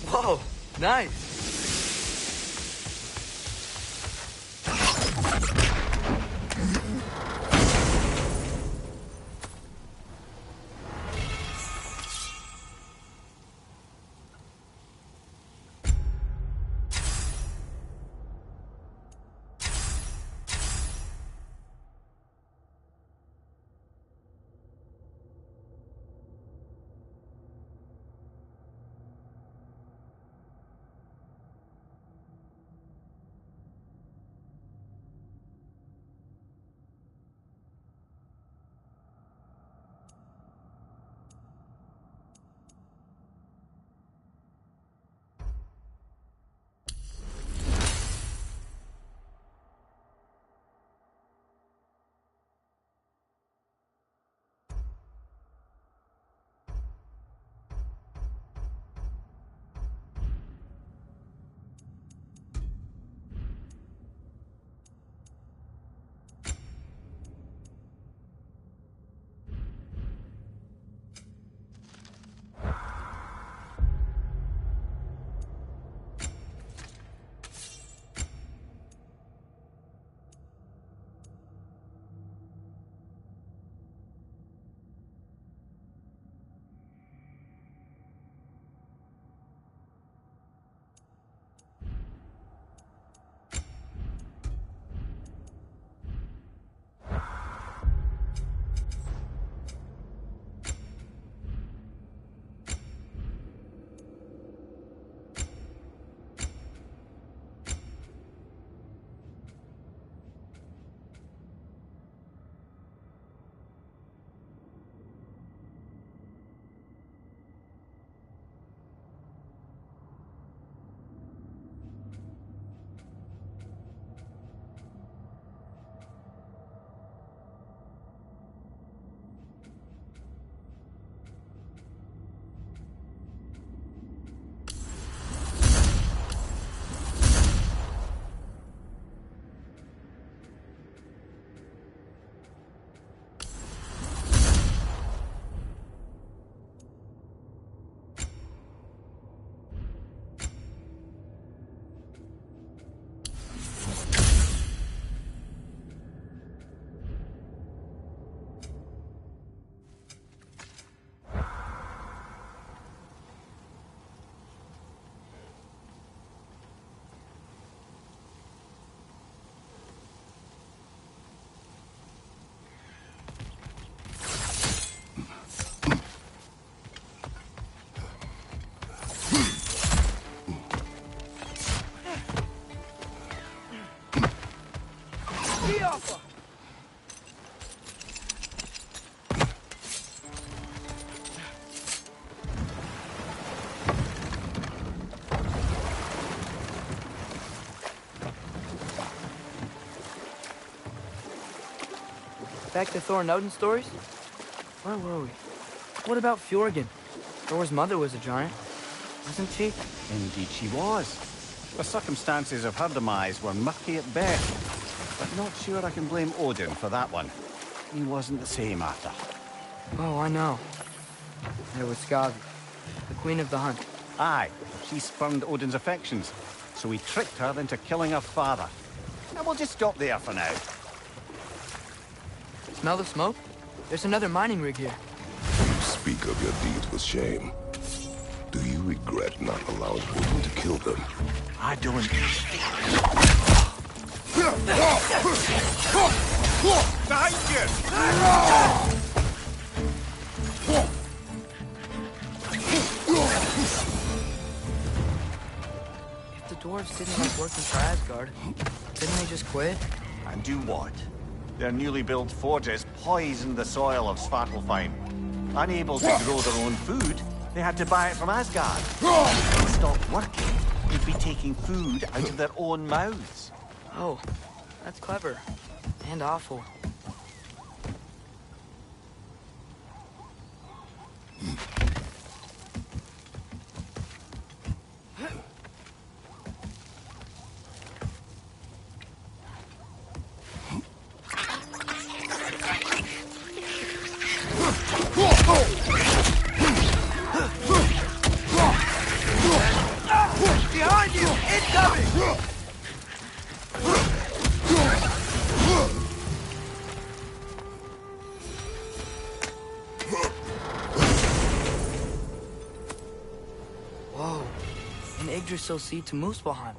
Whoa, nice. Back to Thor and Odin stories? Where were we? What about Fjorgen? Thor's mother was a giant, wasn't she? Indeed she was. The circumstances of her demise were murky at best, but not sure I can blame Odin for that one. He wasn't the same after. Oh, I know. There was Skavi, the queen of the hunt. Aye, she spurned Odin's affections, so he tricked her into killing her father. And we'll just stop there for now. Smell the smoke? There's another mining rig here. You speak of your deeds with shame. Do you regret not allowing Odin to kill them? I don't. Behind you! If the dwarves didn't like working for Asgard, didn't they just quit? And do what? Their newly built forges poisoned the soil of Svartalfheim. Unable to grow their own food, they had to buy it from Asgard. If they stopped working, they'd be taking food out of their own mouths. Oh, that's clever. And awful. Behind you! Incoming! Whoa. An Yggdrasil seed to Muspelheim.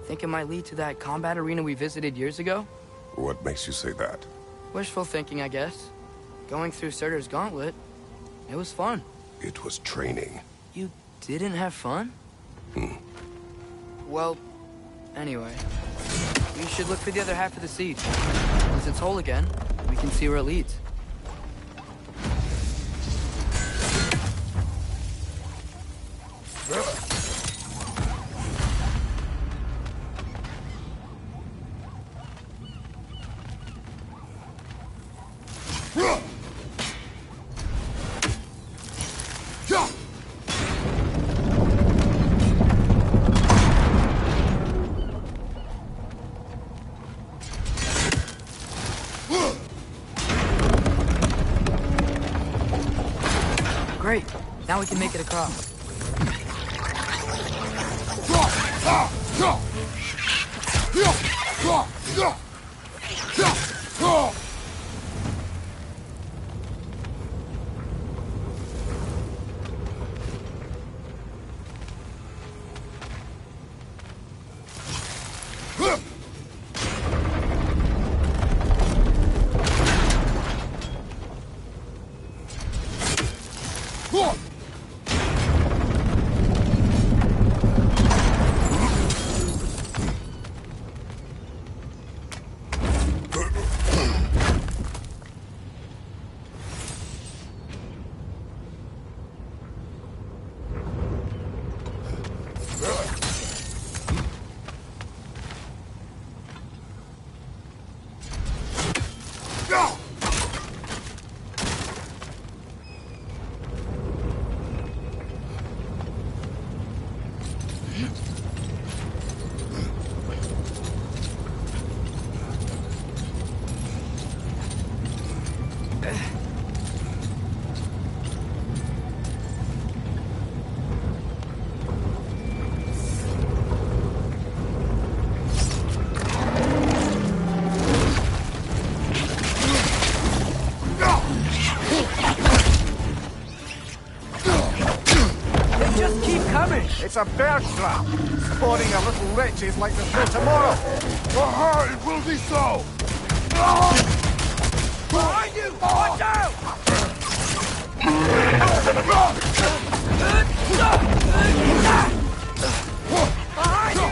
Think it might lead to that combat arena we visited years ago? What makes you say that? Wishful thinking, I guess. Going through Surtur's gauntlet. It was fun. It was training. You didn't have fun? Well, anyway. We should look for the other half of the seed. Once it's whole again, we can see where it leads. Great. Now we can make it across. It's a bear trap, spawning a little wretches like there's no tomorrow. Aha, it will be so! Behind you! Watch out! Behind you!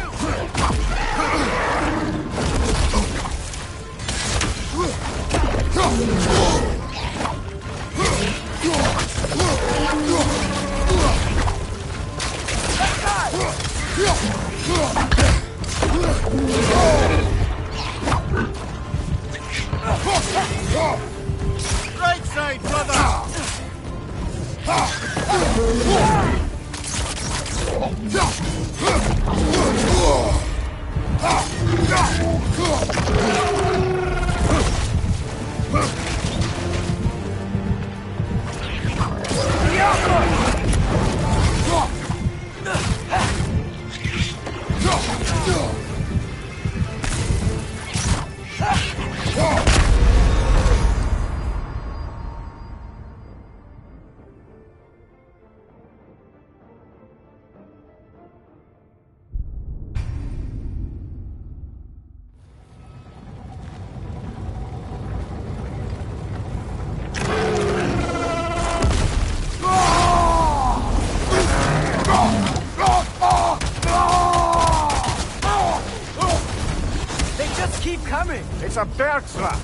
just keep coming. It's a bear trap.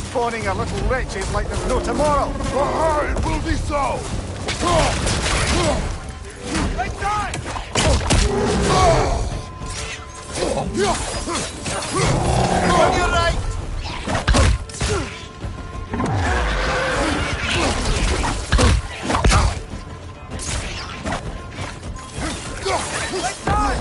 Spawning a little wretches like there's no tomorrow. For her, it will be so! Right side! On your right! Right side!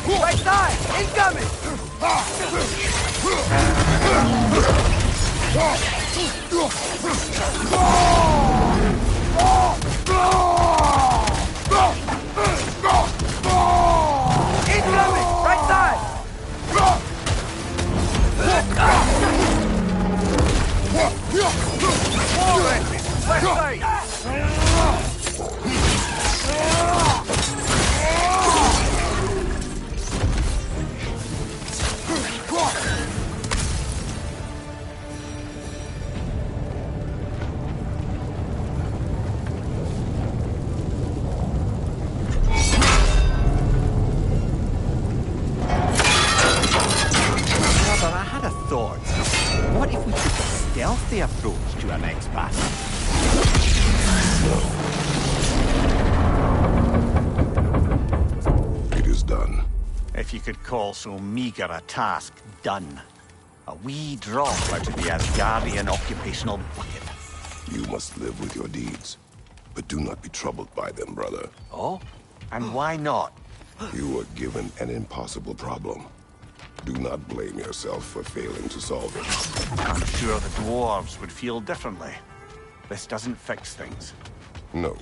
Right side! Incoming! Incoming! Right side! Left side! But I had a thought. What if we took a stealthy approach to our next battle? It is done. If you could call so meager a task done. A wee drop out of the Asgardian occupational bucket. You must live with your deeds. But do not be troubled by them, brother. Oh? And why not? You were given an impossible problem. Do not blame yourself for failing to solve it. I'm sure the dwarves would feel differently. This doesn't fix things. No.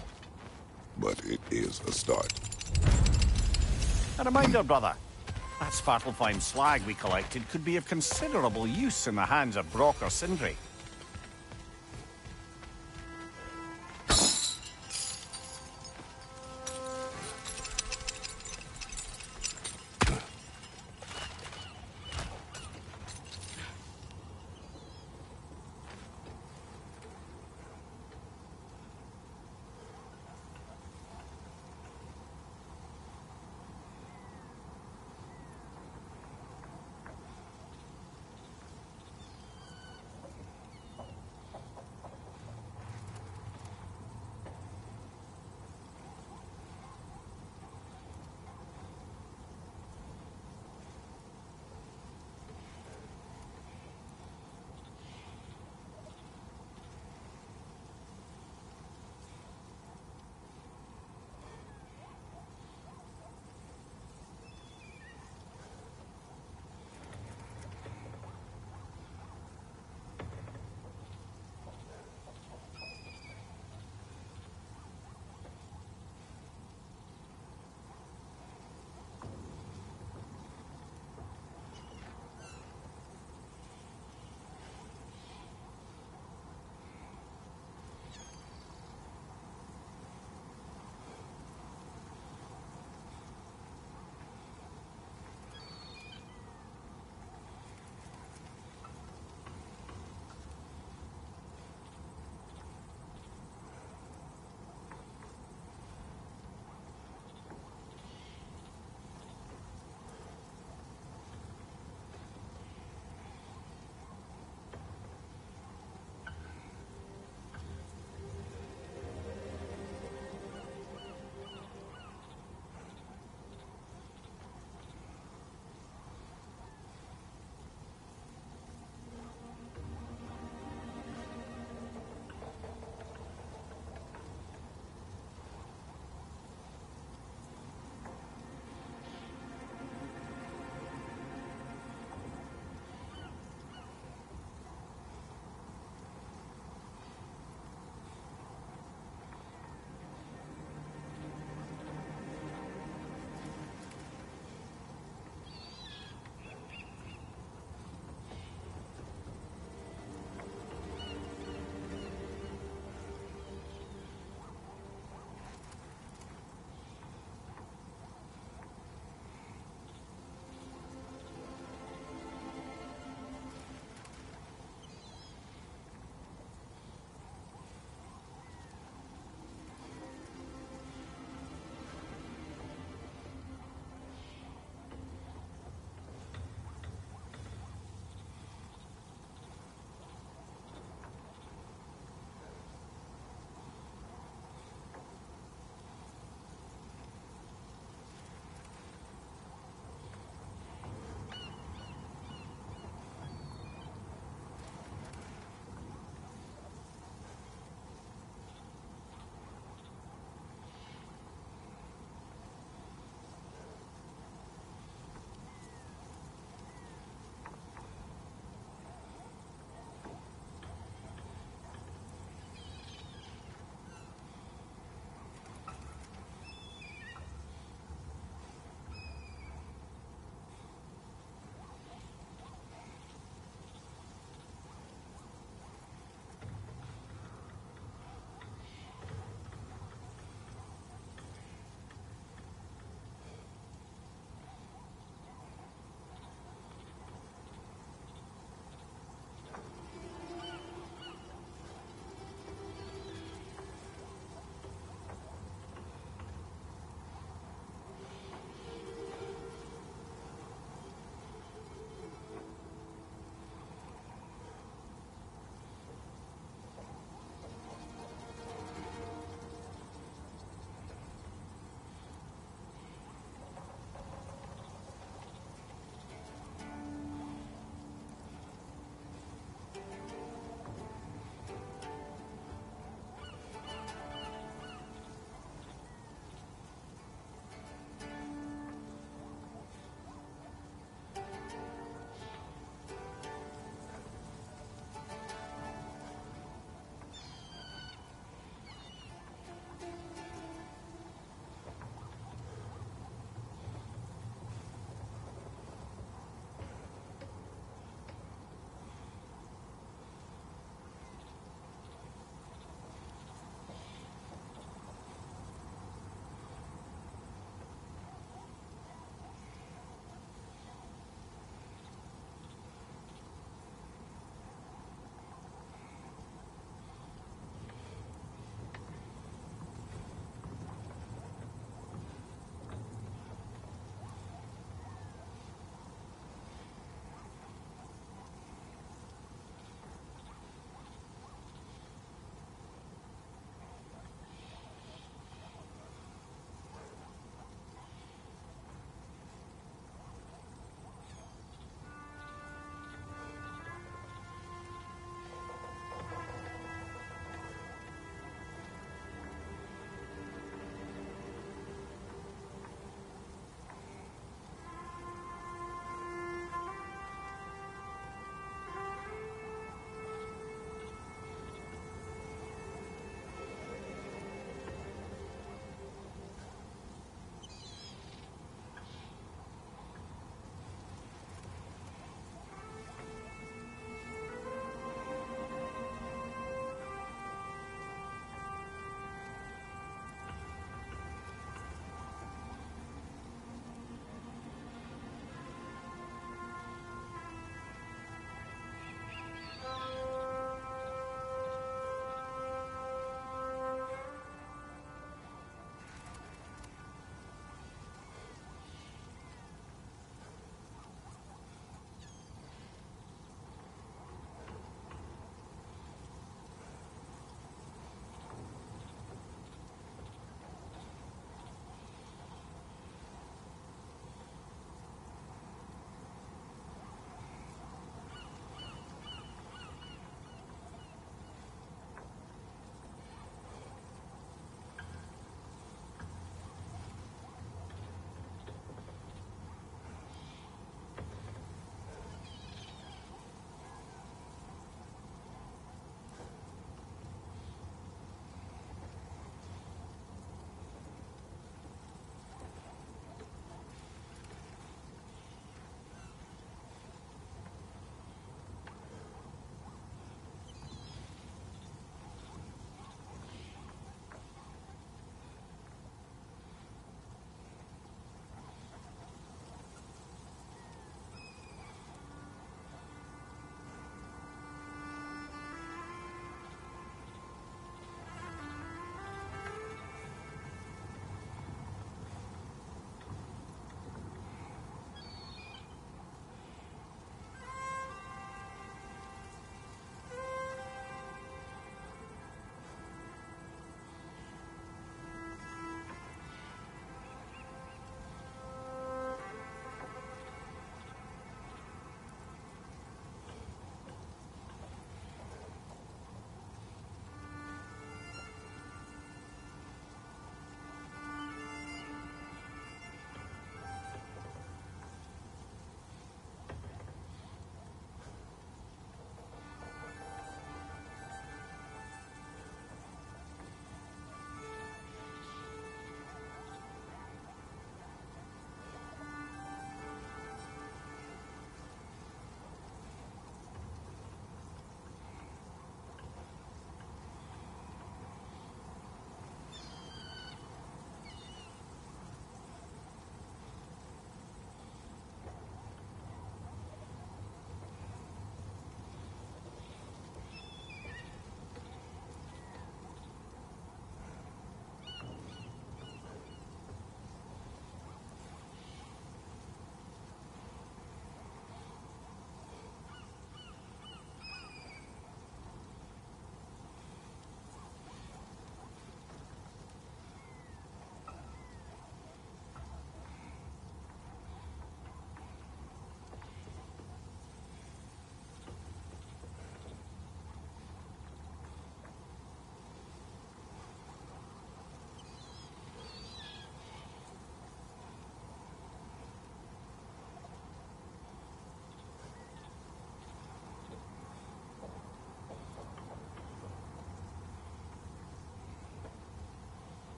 But it is a start. A reminder, brother. That Svartalfheim slag we collected could be of considerable use in the hands of Brock or Sindri.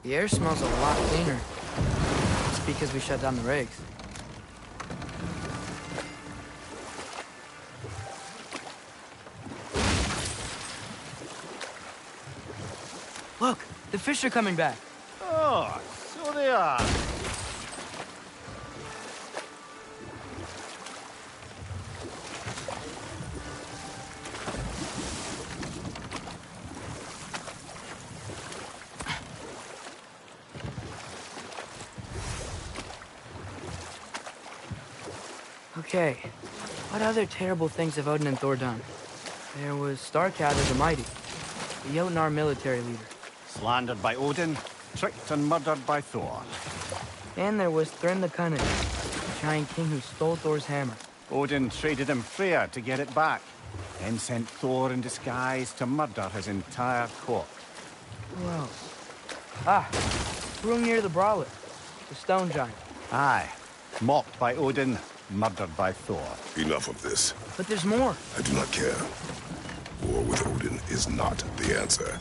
The air smells a lot cleaner. It's because we shut down the rigs. Look, the fish are coming back. Oh, so they are. Okay, what other terrible things have Odin and Thor done? There was Starkadr the Mighty, the Jotnar military leader. Slandered by Odin, tricked and murdered by Thor. And there was Thrym the Cunning, the giant king who stole Thor's hammer. Odin traded him Freya to get it back, then sent Thor in disguise to murder his entire court. Who else? Ah, Hrungnir the Brawler, the stone giant. Aye, mocked by Odin, murdered by Thor. Enough of this. But there's more. I do not care. War with Odin is not the answer.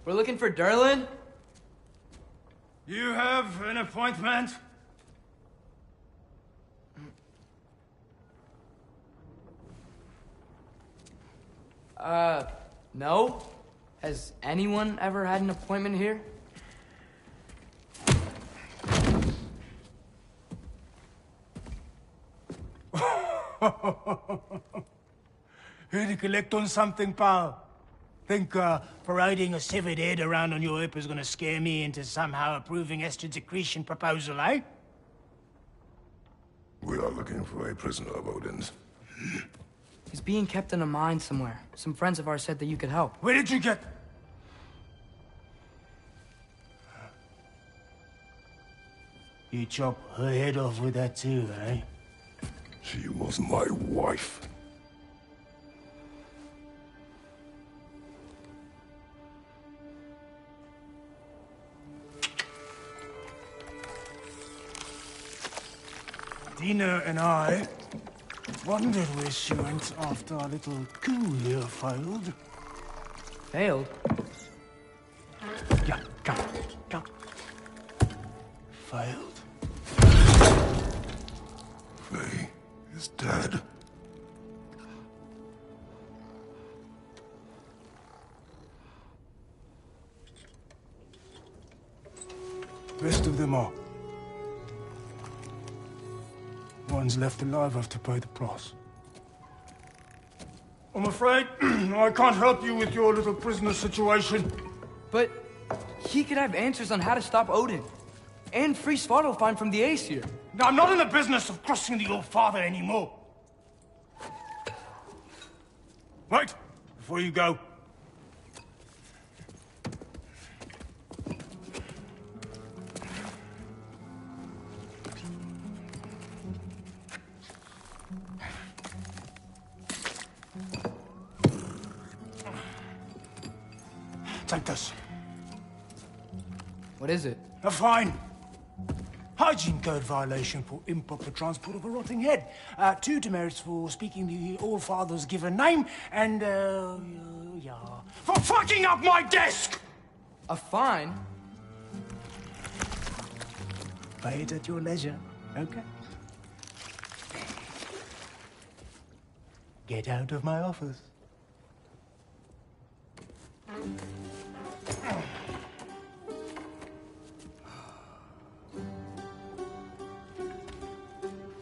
We're looking for Durlin? You have an appointment? No? Has anyone ever had an appointment here? Here to collect on something, pal? Think, parading a severed head around on your hip is gonna scare me into somehow approving Estrid's accretion proposal, eh? We are looking for a prisoner of Odin's. He's being kept in a mine somewhere. Some friends of ours said that you could help. Where did you get... You chop her head off with that too, eh? She was my wife. Dina and I wondered where she went after our little coup here failed. Failed? Yeah, come. Failed. Faye is dead. Rest of them are. One's left alive have to pay the price. I'm afraid I can't help you with your little prisoner situation. But he could have answers on how to stop Odin. And free Svartalfheim from the Aesir. I'm not in the business of crossing the old father anymore. Wait, before you go. Take this. What is it? A fine. Hygiene code violation for improper transport of a rotting head. 2 demerits for speaking the All-Father's given name, and, yeah... for fucking up my desk! A fine? Pay it at your leisure, okay? Get out of my office.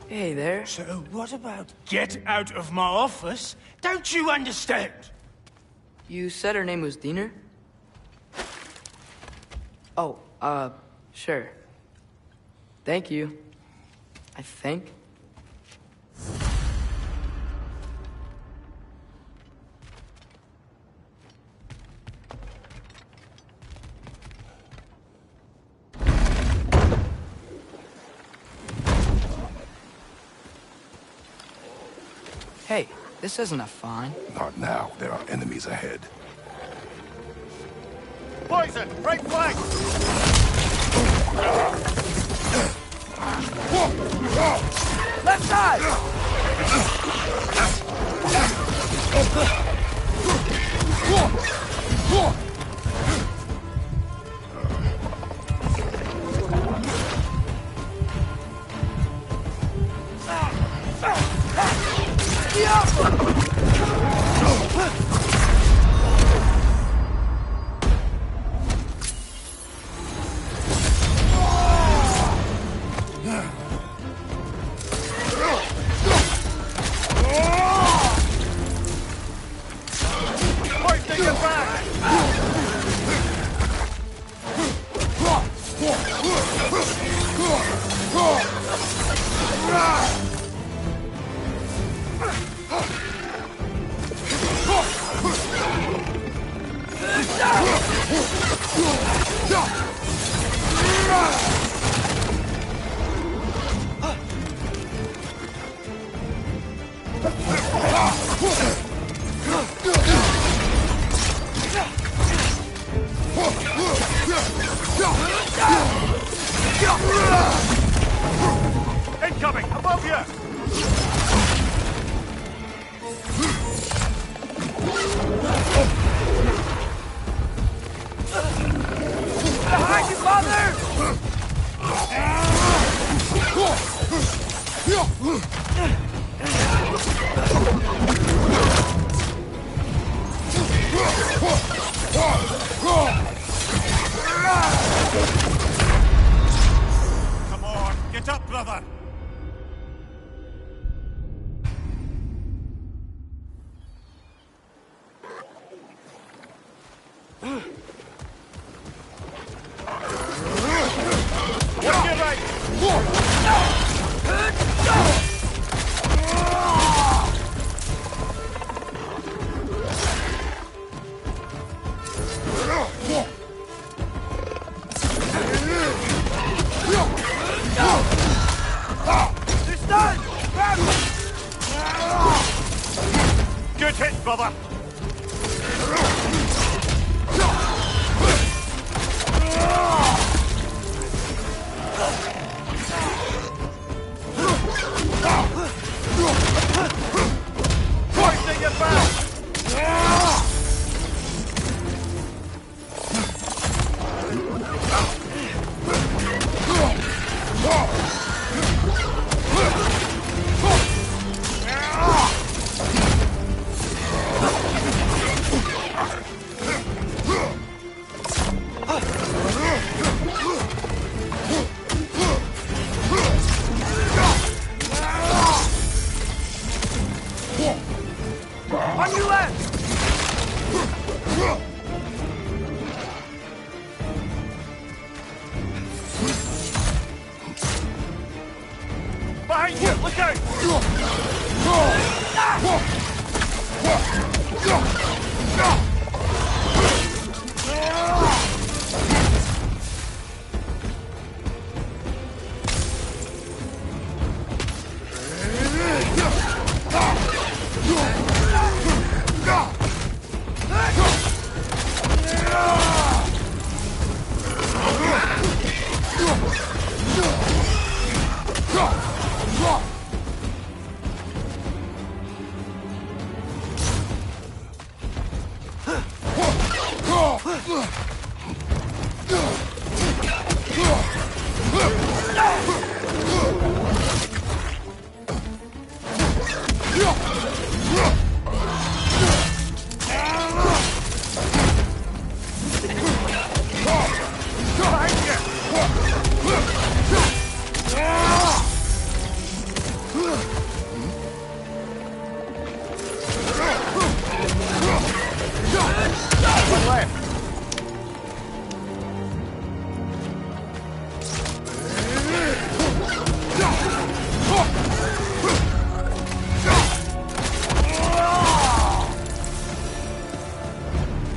Hey there. So what about get out of my office? Don't you understand? You said her name was Diener? Oh, sure. Thank you. I think. Hey, this isn't a fine. Not now. There are enemies ahead. Poison! Right flank! Left side! Incoming! Above you! Behind you, father! Come on, get up, brother! Good hit, brother! Pointing it back! On your left! Behind you! Look out!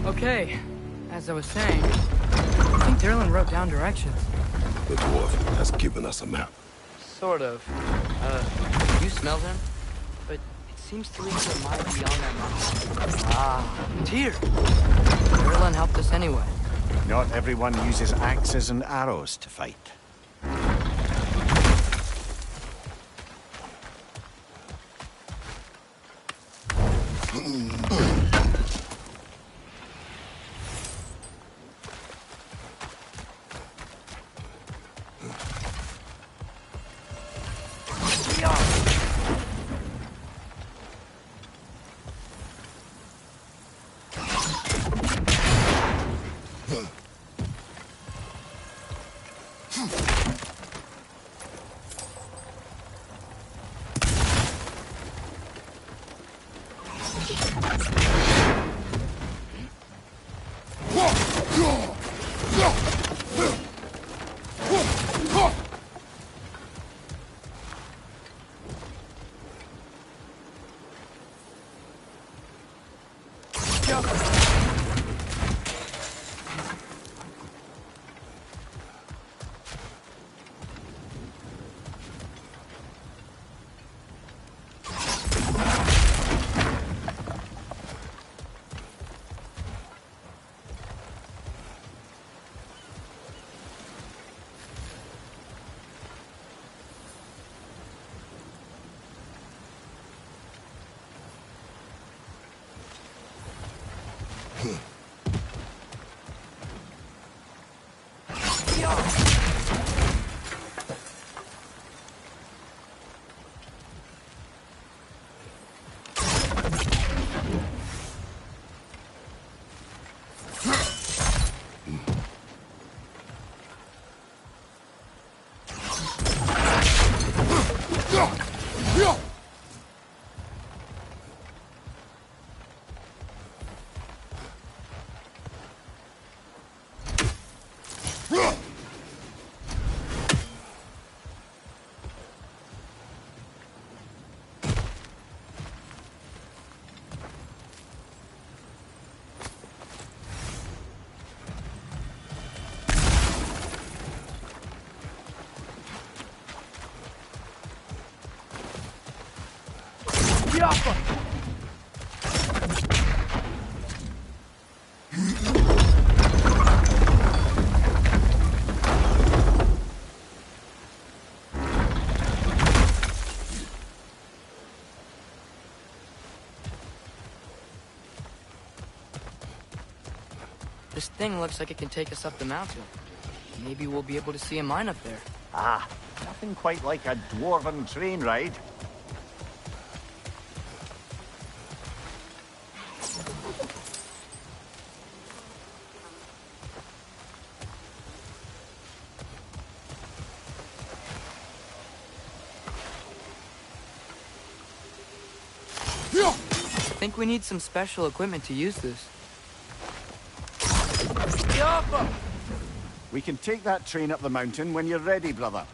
Okay, as I was saying, I think Derlin wrote down directions. The dwarf has given us a map. Sort of. You smell them? But it seems to lead to a mine beyond that mountain. Ah, Tyr! Erlen helped us anyway. Not everyone uses axes and arrows to fight. This thing looks like it can take us up the mountain. Maybe we'll be able to see a mine up there. Ah, nothing quite like a dwarven train ride. I think we need some special equipment to use this. We can take that train up the mountain when you're ready, brother.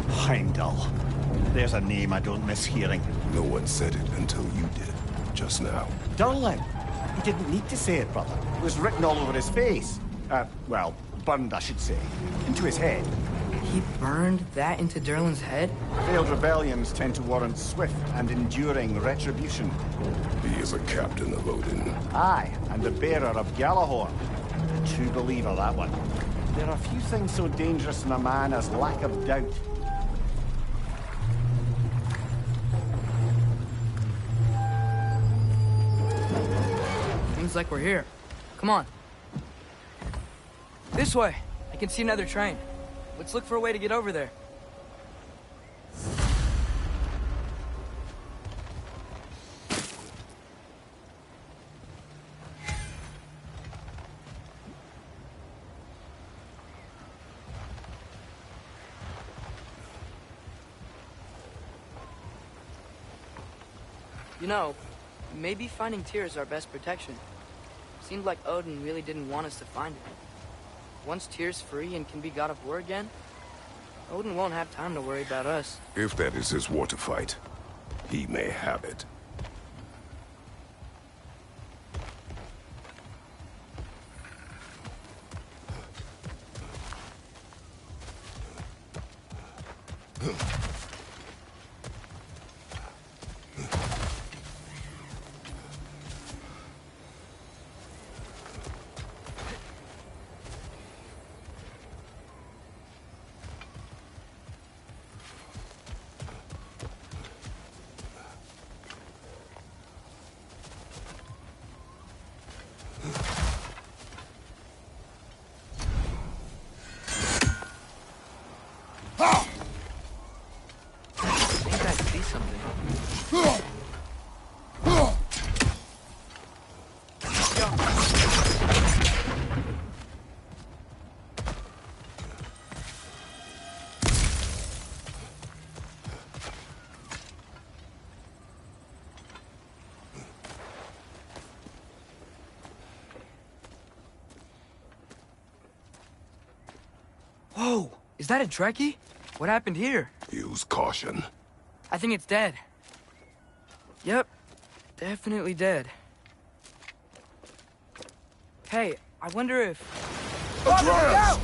Heimdall. There's a name I don't miss hearing. No one said it until you did, just now. Durlin. He didn't need to say it, brother. It was written all over his face. Well, burned, I should say. Into his head. He burned that into Durlin's head? Failed rebellions tend to warrant swift and enduring retribution. He is a captain of Odin. Aye, and the bearer of Galahorn. A true believer, that one. There are few things so dangerous in a man as lack of doubt. Seems like we're here. Come on. This way. I can see another train. Let's look for a way to get over there. You know, maybe finding Tyr is our best protection. Seemed like Odin really didn't want us to find it. Once Tyr's free and can be god of war again, Odin won't have time to worry about us. If that is his war to fight, he may have it. I think I see something. Whoa! Is that a Trekkie? What happened here? Use caution. I think it's dead. Yep. Definitely dead. Hey, I wonder if... Atreus!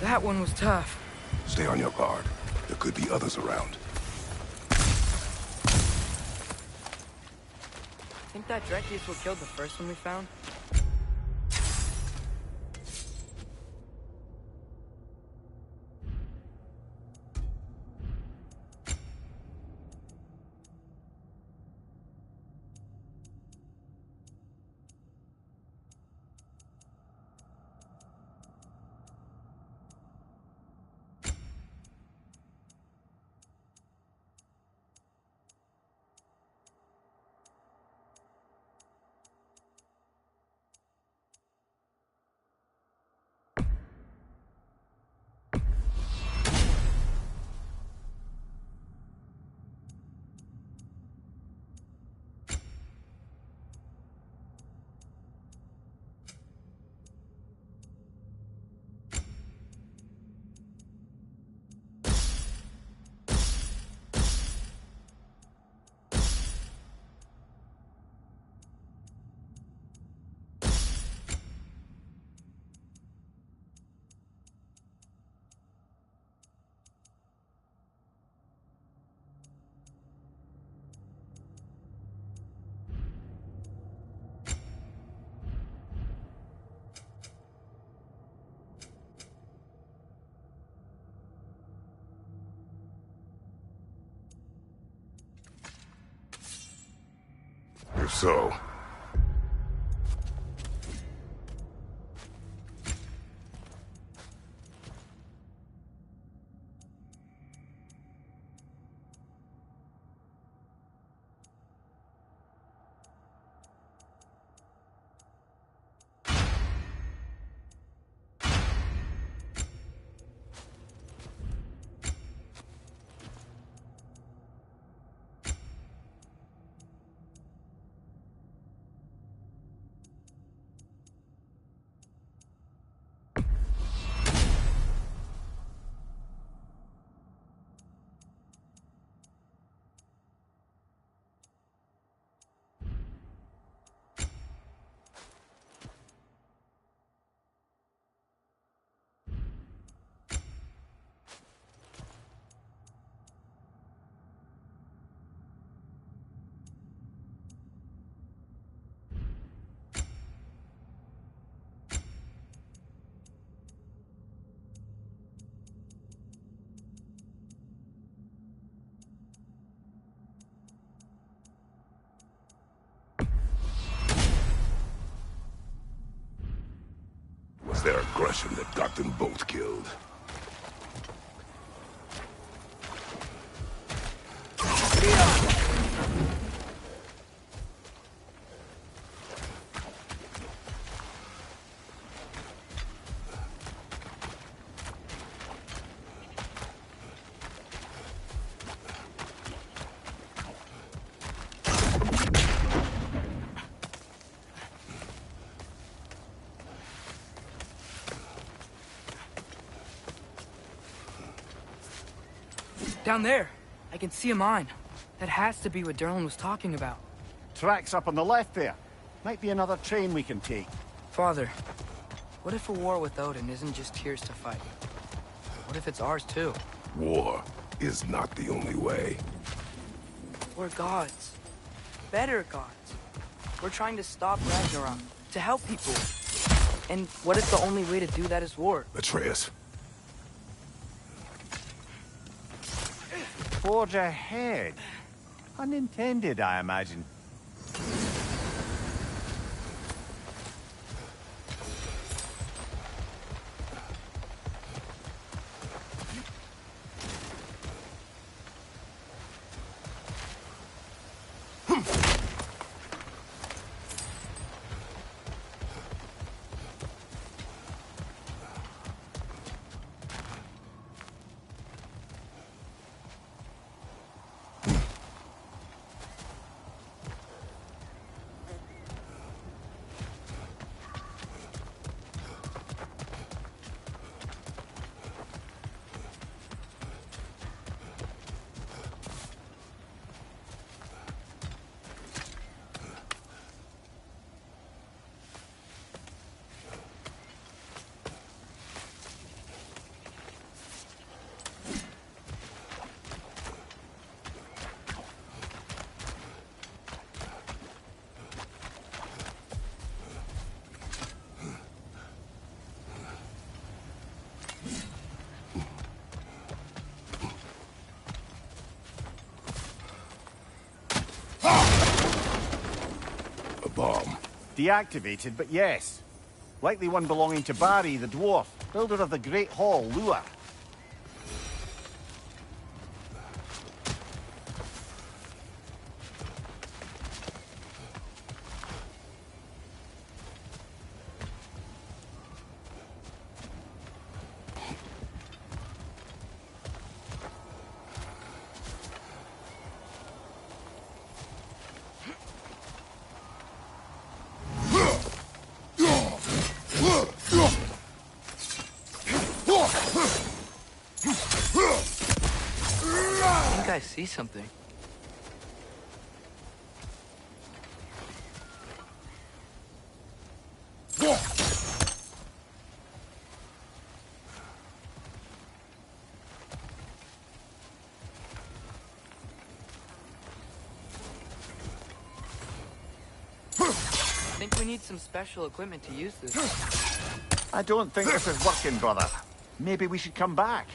That one was tough. Stay on your guard. There could be others around. Think that Trekkie is what killed the first one we found? so. Was their aggression that got them both killed? Down there, I can see a mine. That has to be what Derlin was talking about. Tracks up on the left there. Might be another train we can take. Father, what if a war with Odin isn't just Tyr's to fight? What if it's ours too? War is not the only way. We're gods. Better gods. We're trying to stop Ragnarok, to help people. And what if the only way to do that is war? Atreus, Forge ahead. Unintended, I imagine. bomb. Deactivated, but yes. Likely one belonging to Barry, the dwarf, builder of the Great Hall, Lua. I see something. I think we need some special equipment to use this. I don't think this is working, brother. Maybe we should come back.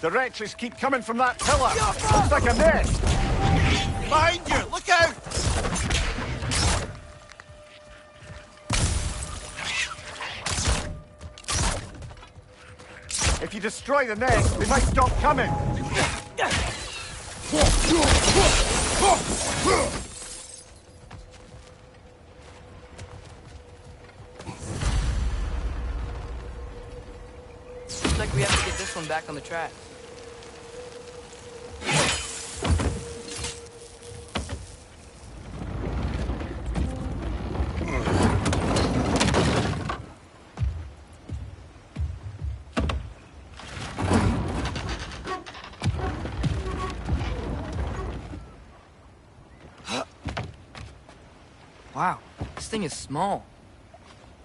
The wretches keep coming from that pillar. Looks like a nest. Behind you! Look out! If you destroy the nest, they might stop coming. Looks like we have to get this one back on the track. Wow, this thing is small.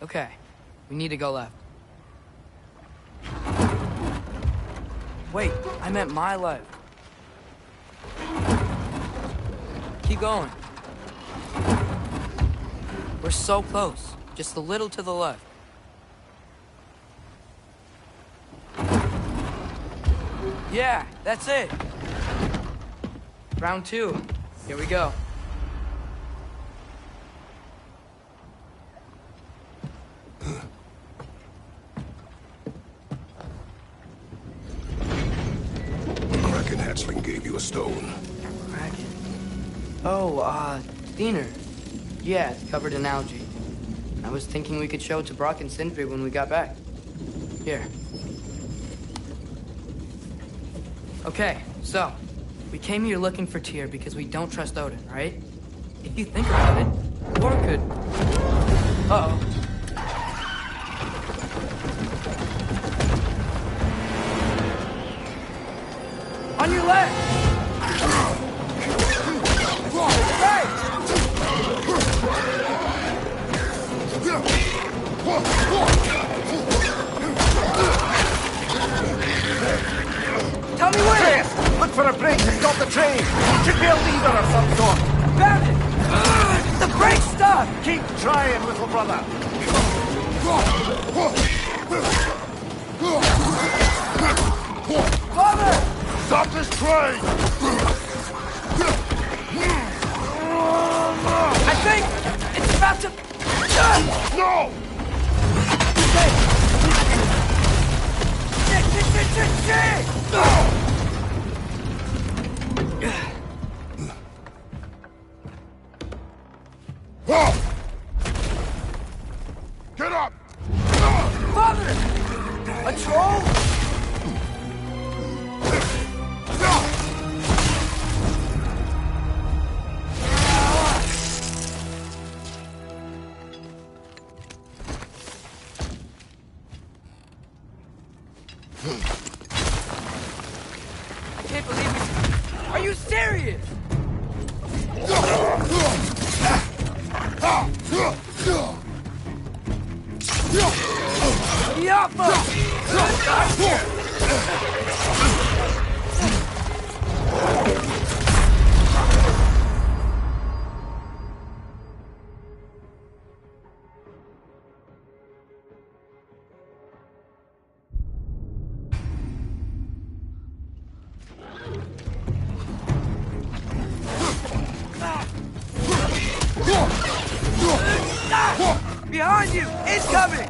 Okay, we need to go left. Wait, I meant my left. Keep going. We're so close, just a little to the left. Yeah, that's it. Round 2. Here we go. Hatchling gave you a stone. Kraken. Oh, Diener. Yeah, it's covered in algae. I was thinking we could show it to Brock and Sindri when we got back. Here. Okay, so, we came here looking for Tyr because we don't trust Odin, right? If you think about it, Thor could... Uh-oh. On your left! Right! Tell me where! Chris, look for a break to stop the train! Should be a leader of some sort! Found it! The brake stuck! Keep trying, little brother! Father! Stop this train! I think it's about to... No! Shit! Get up! Father! A troll? I can't believe it. Are you serious? Yapma! Behind you! Incoming!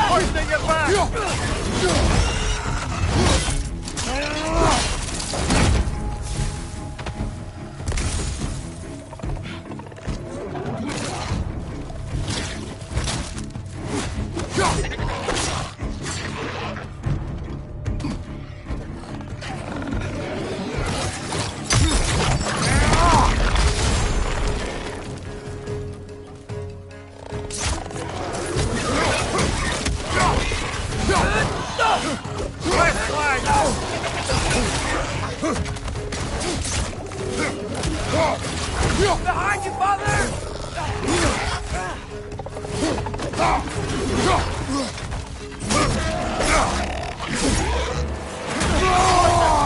Hoisting it back! Behind you, father!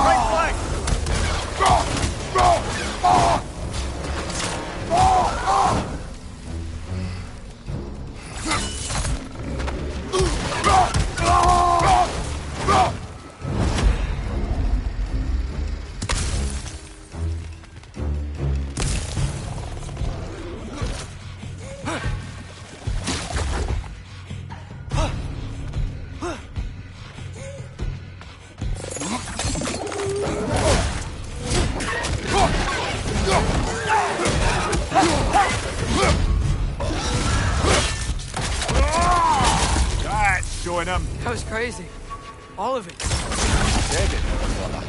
Right flank! That's showing him. That was crazy. All of it. Dead it, brother.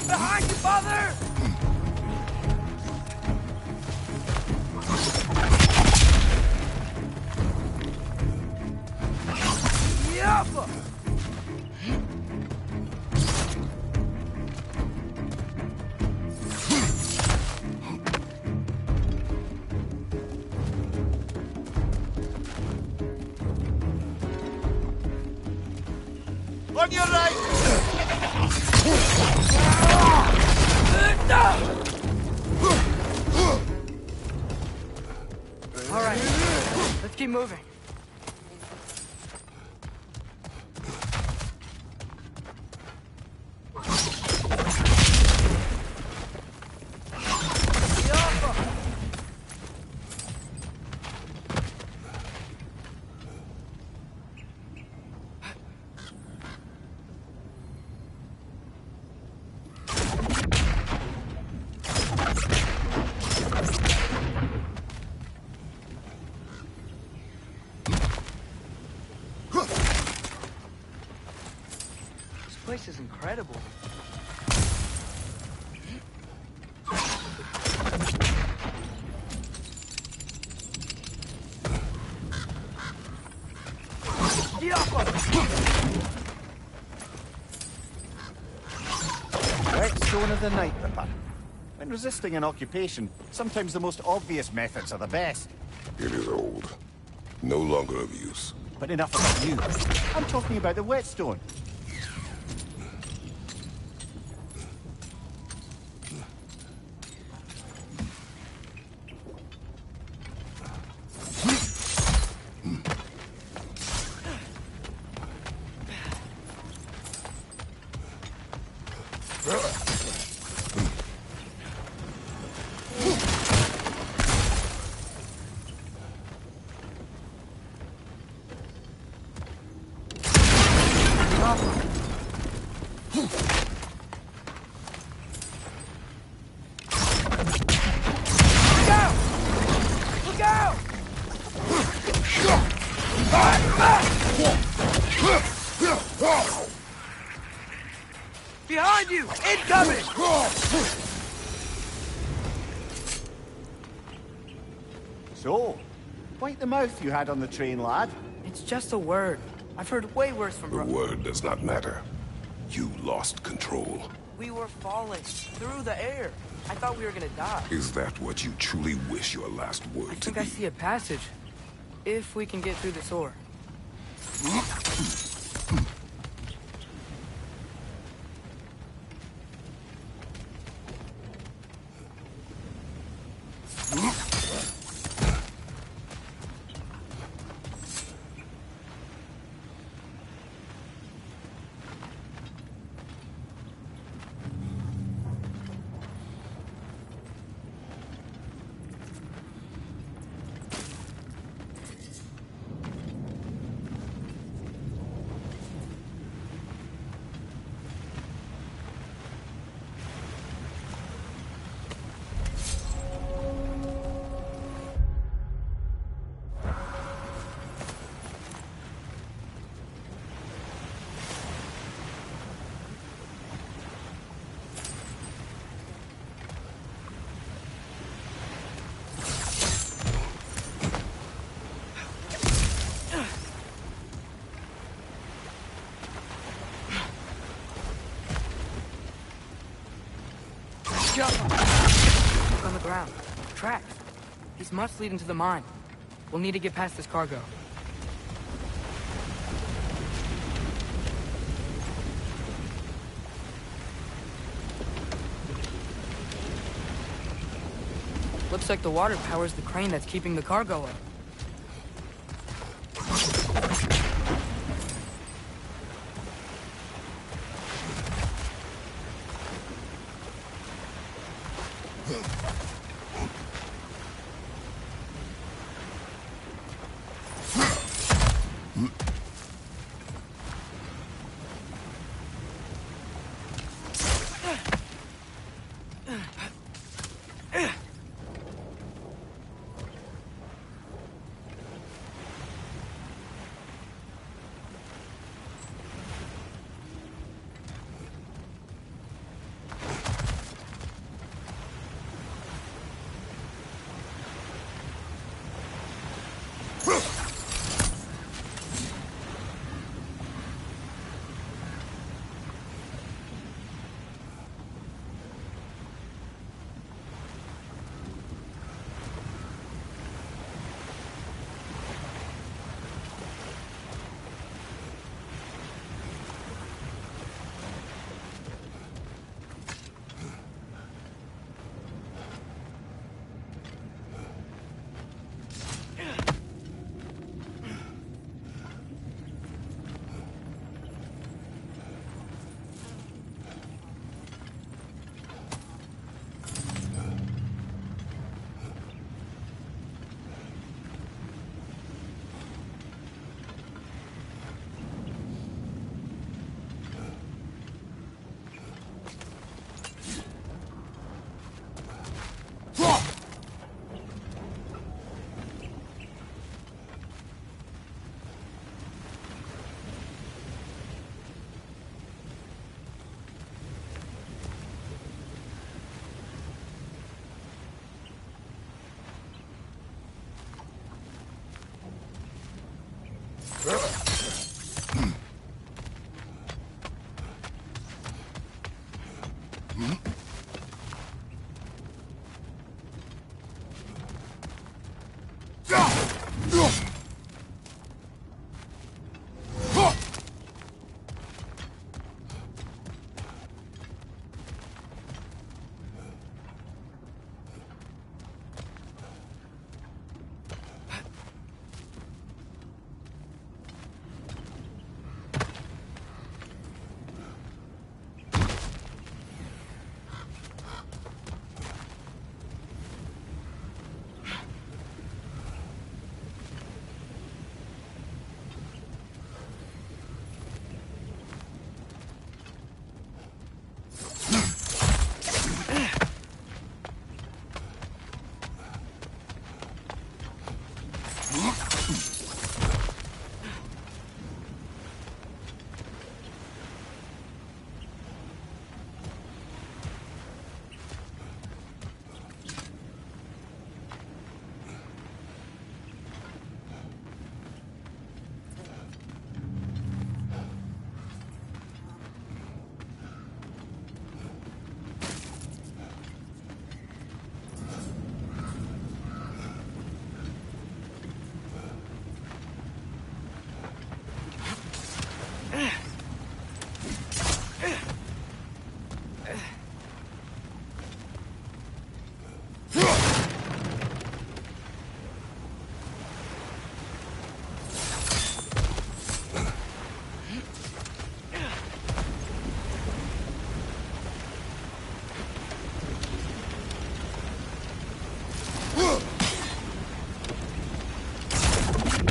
Behind you, father! Yup! On your right! All right, let's keep moving. This place is incredible. Whetstone of the Night Ripper. When resisting an occupation, sometimes the most obvious methods are the best. It is old. No longer of use. But enough about you. I'm talking about the whetstone. Look out! Behind you! Incoming! So, bite the mouth you had on the train, lad. It's just a word. I've heard way worse from The word does not matter. You lost control. We were falling through the air. I thought we were gonna die. Is that what you truly wish your last word I to think be? I see a passage. If we can get through this door. on the ground. Tracks. These must lead into the mine. We'll need to get past this cargo. Looks like the water powers the crane that's keeping the cargo up.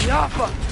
Yappa!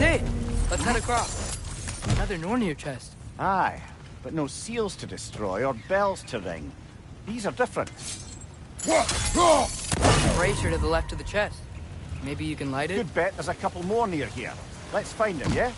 That's it. Let's head across. Another Nornir chest. Aye, but no seals to destroy or bells to ring. These are different. Bracer to the left of the chest. Maybe you can light it? Good bet there's a couple more near here. Let's find them, yeah?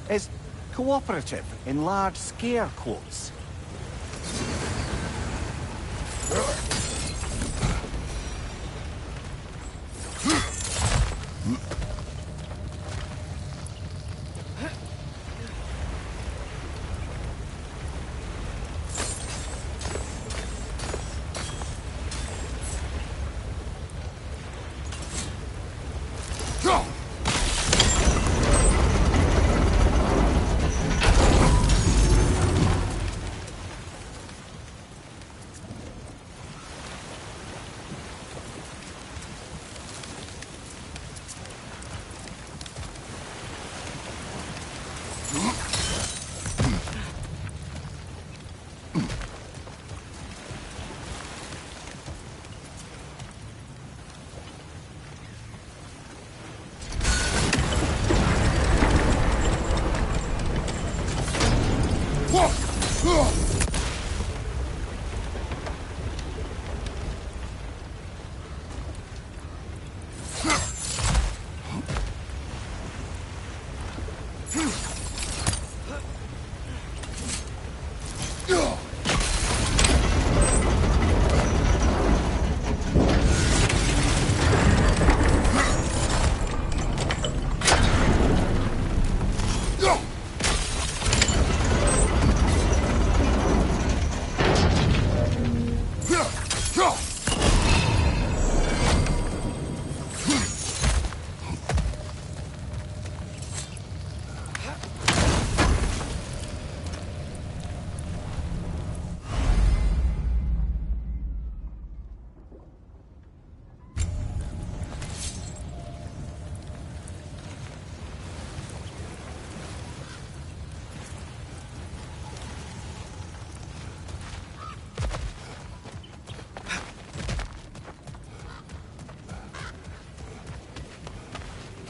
Is cooperative in large scare quotes.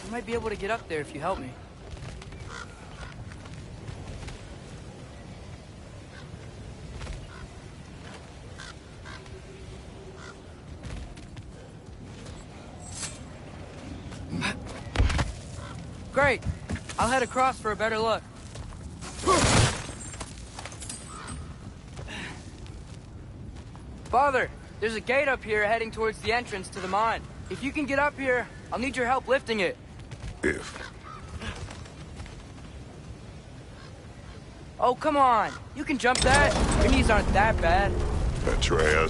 I might be able to get up there if you help me. Great! I'll head across for a better look. Father, there's a gate up here heading towards the entrance to the mine. If you can get up here, I'll need your help lifting it. If. Oh, come on. You can jump that. Your knees aren't that bad. Atreus.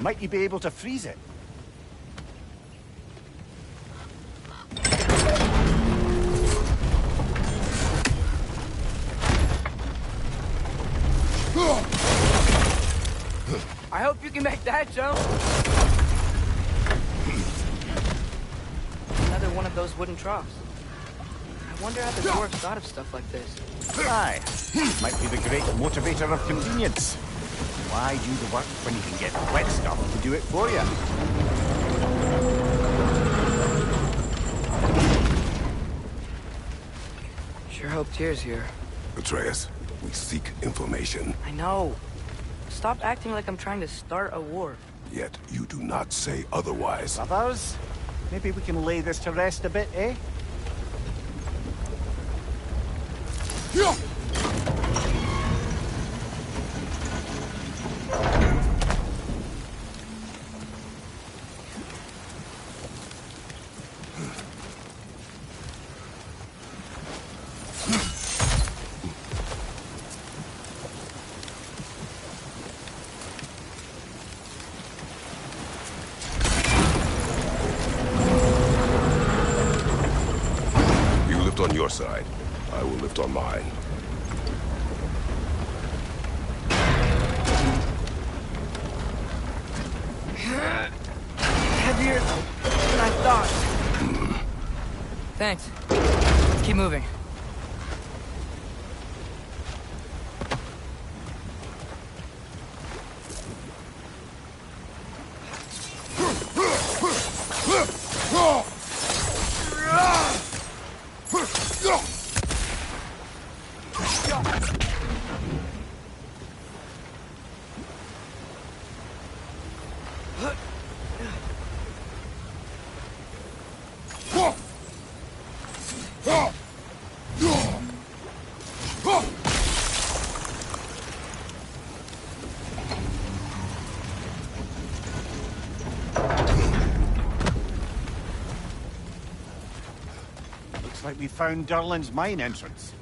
Might you be able to freeze it? I hope you can make that jump. Another one of those wooden troughs. I wonder how the dwarves thought of stuff like this. Aye. Might be the great motivator of convenience. Why do the work when you can get wet stuff to do it for you? Sure hope Tyr's here. Atreus, we seek information. I know. Stop acting like I'm trying to start a war. Yet you do not say otherwise. Brothers, maybe we can lay this to rest a bit, eh? On your side, I will lift on mine. Heavier than I thought. Thanks. Let's keep moving. Looks like we found Durlin's mine entrance.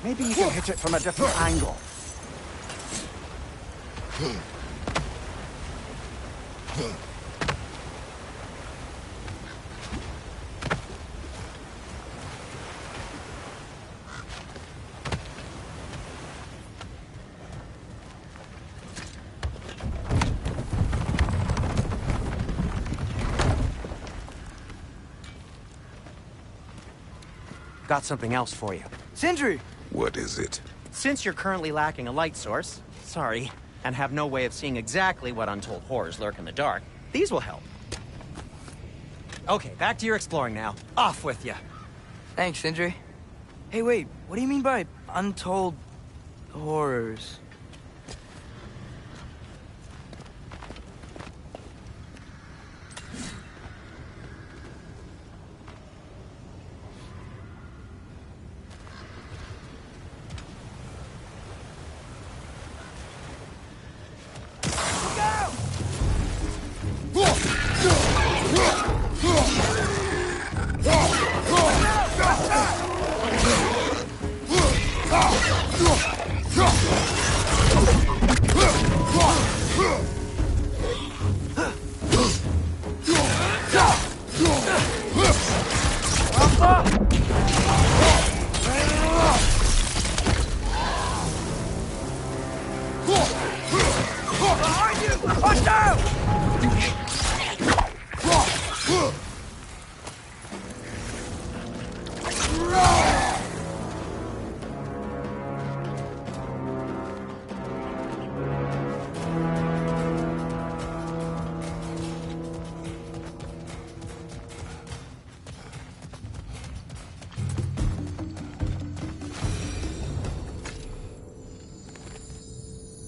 Maybe you can hit it from a different angle. Got something else for you. Sindri! What is it? Since you're currently lacking a light source, sorry, and have no way of seeing exactly what untold horrors lurk in the dark, these will help. Okay, back to your exploring now. Off with you. Thanks, Sindri. Hey, wait, what do you mean by untold horrors?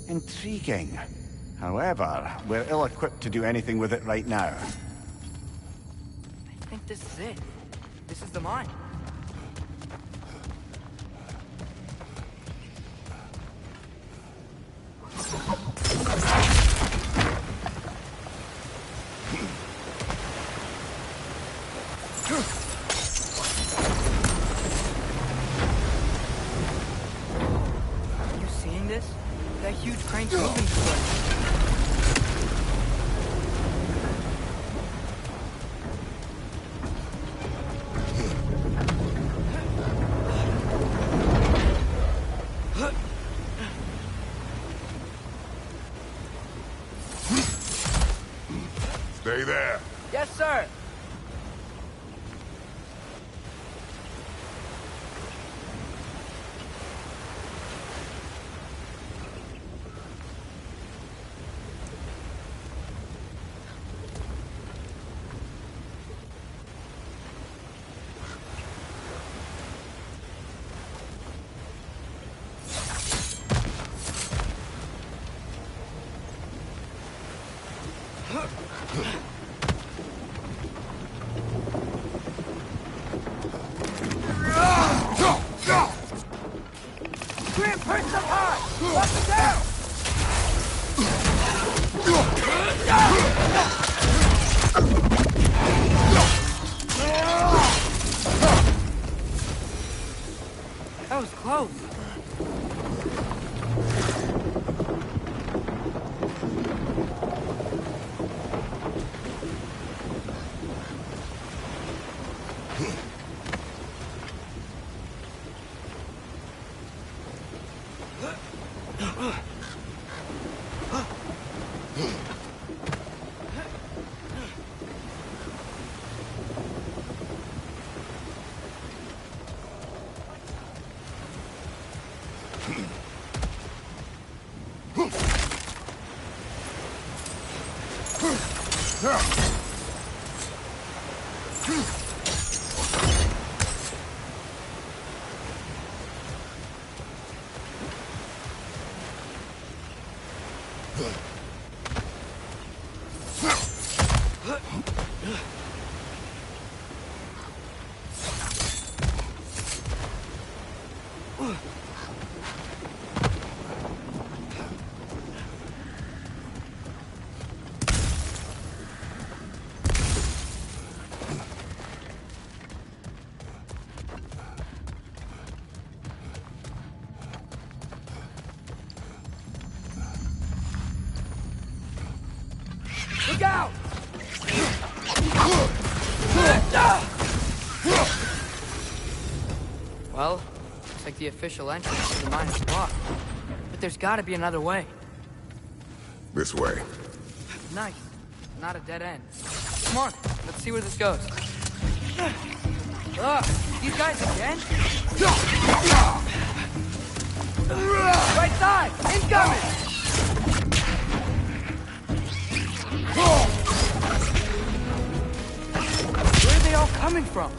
Intriguing. However, we're ill-equipped to do anything with it right now. I think this is it. This is the mine. us. That huge crane's moving this way. Stay there. Yes, sir. Grant, press them hard! Lock them down! That was close. Look out! Well, looks like the official entrance to the mine is blocked. But there's gotta be another way. This way. Nice. Not a dead end. Come on, let's see where this goes. Ugh, these guys again? Right side! Incoming! Where are they all coming from?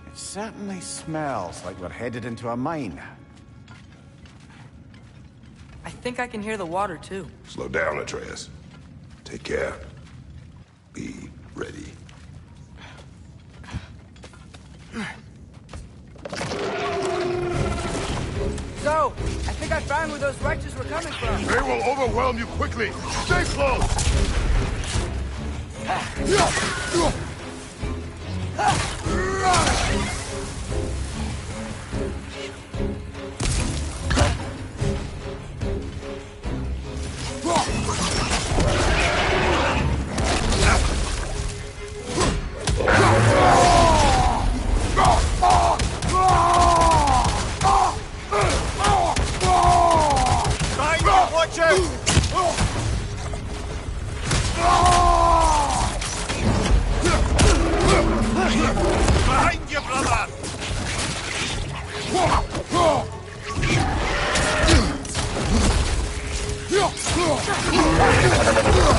It certainly smells like we're headed into a mine. I think I can hear the water, too. Slow down, Atreus. Take care. Be ready. So, I think I found where those wretches were coming from. They will overwhelm you quickly. Stay close! Watch out! Behind you, brother!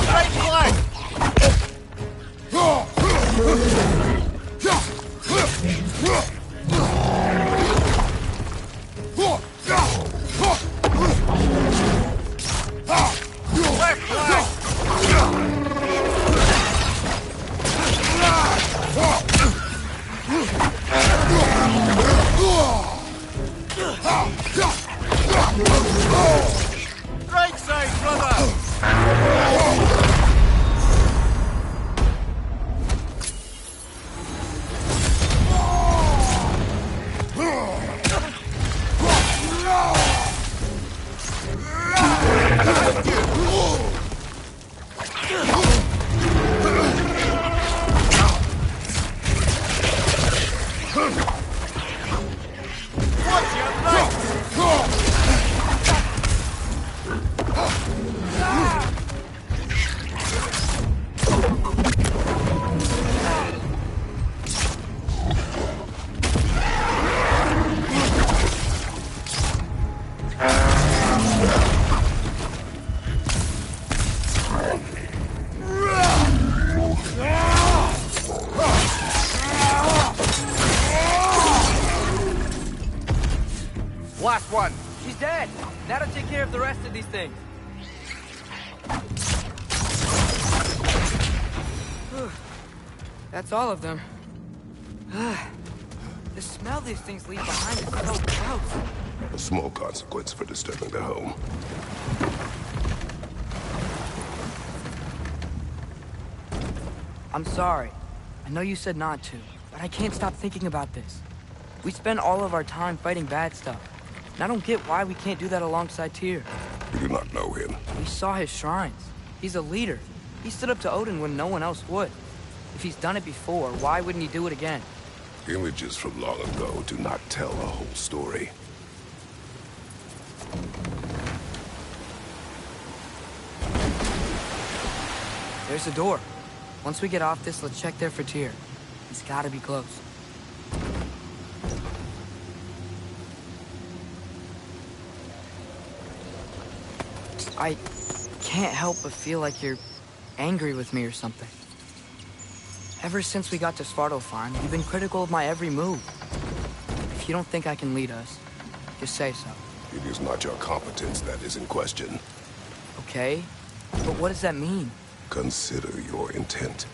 Right flank! Left flank! Right side, brother! Last one. She's dead. Now to take care of the rest of these things. That's all of them. The smell these things leave behind is so gross. A small consequence for disturbing their home. I'm sorry. I know you said not to, but I can't stop thinking about this. We spend all of our time fighting bad stuff. And I don't get why we can't do that alongside Tyr. We do not know him. We saw his shrines. He's a leader. He stood up to Odin when no one else would. If he's done it before, why wouldn't he do it again? Images from long ago do not tell a whole story. There's a door. Once we get off this, let's check there for Tyr. He's gotta be close. I can't help but feel like you're angry with me or something. Ever since we got to Svartalfheim, you've been critical of my every move. If you don't think I can lead us, just say so. It is not your competence that is in question. Okay? But what does that mean? Consider your intent.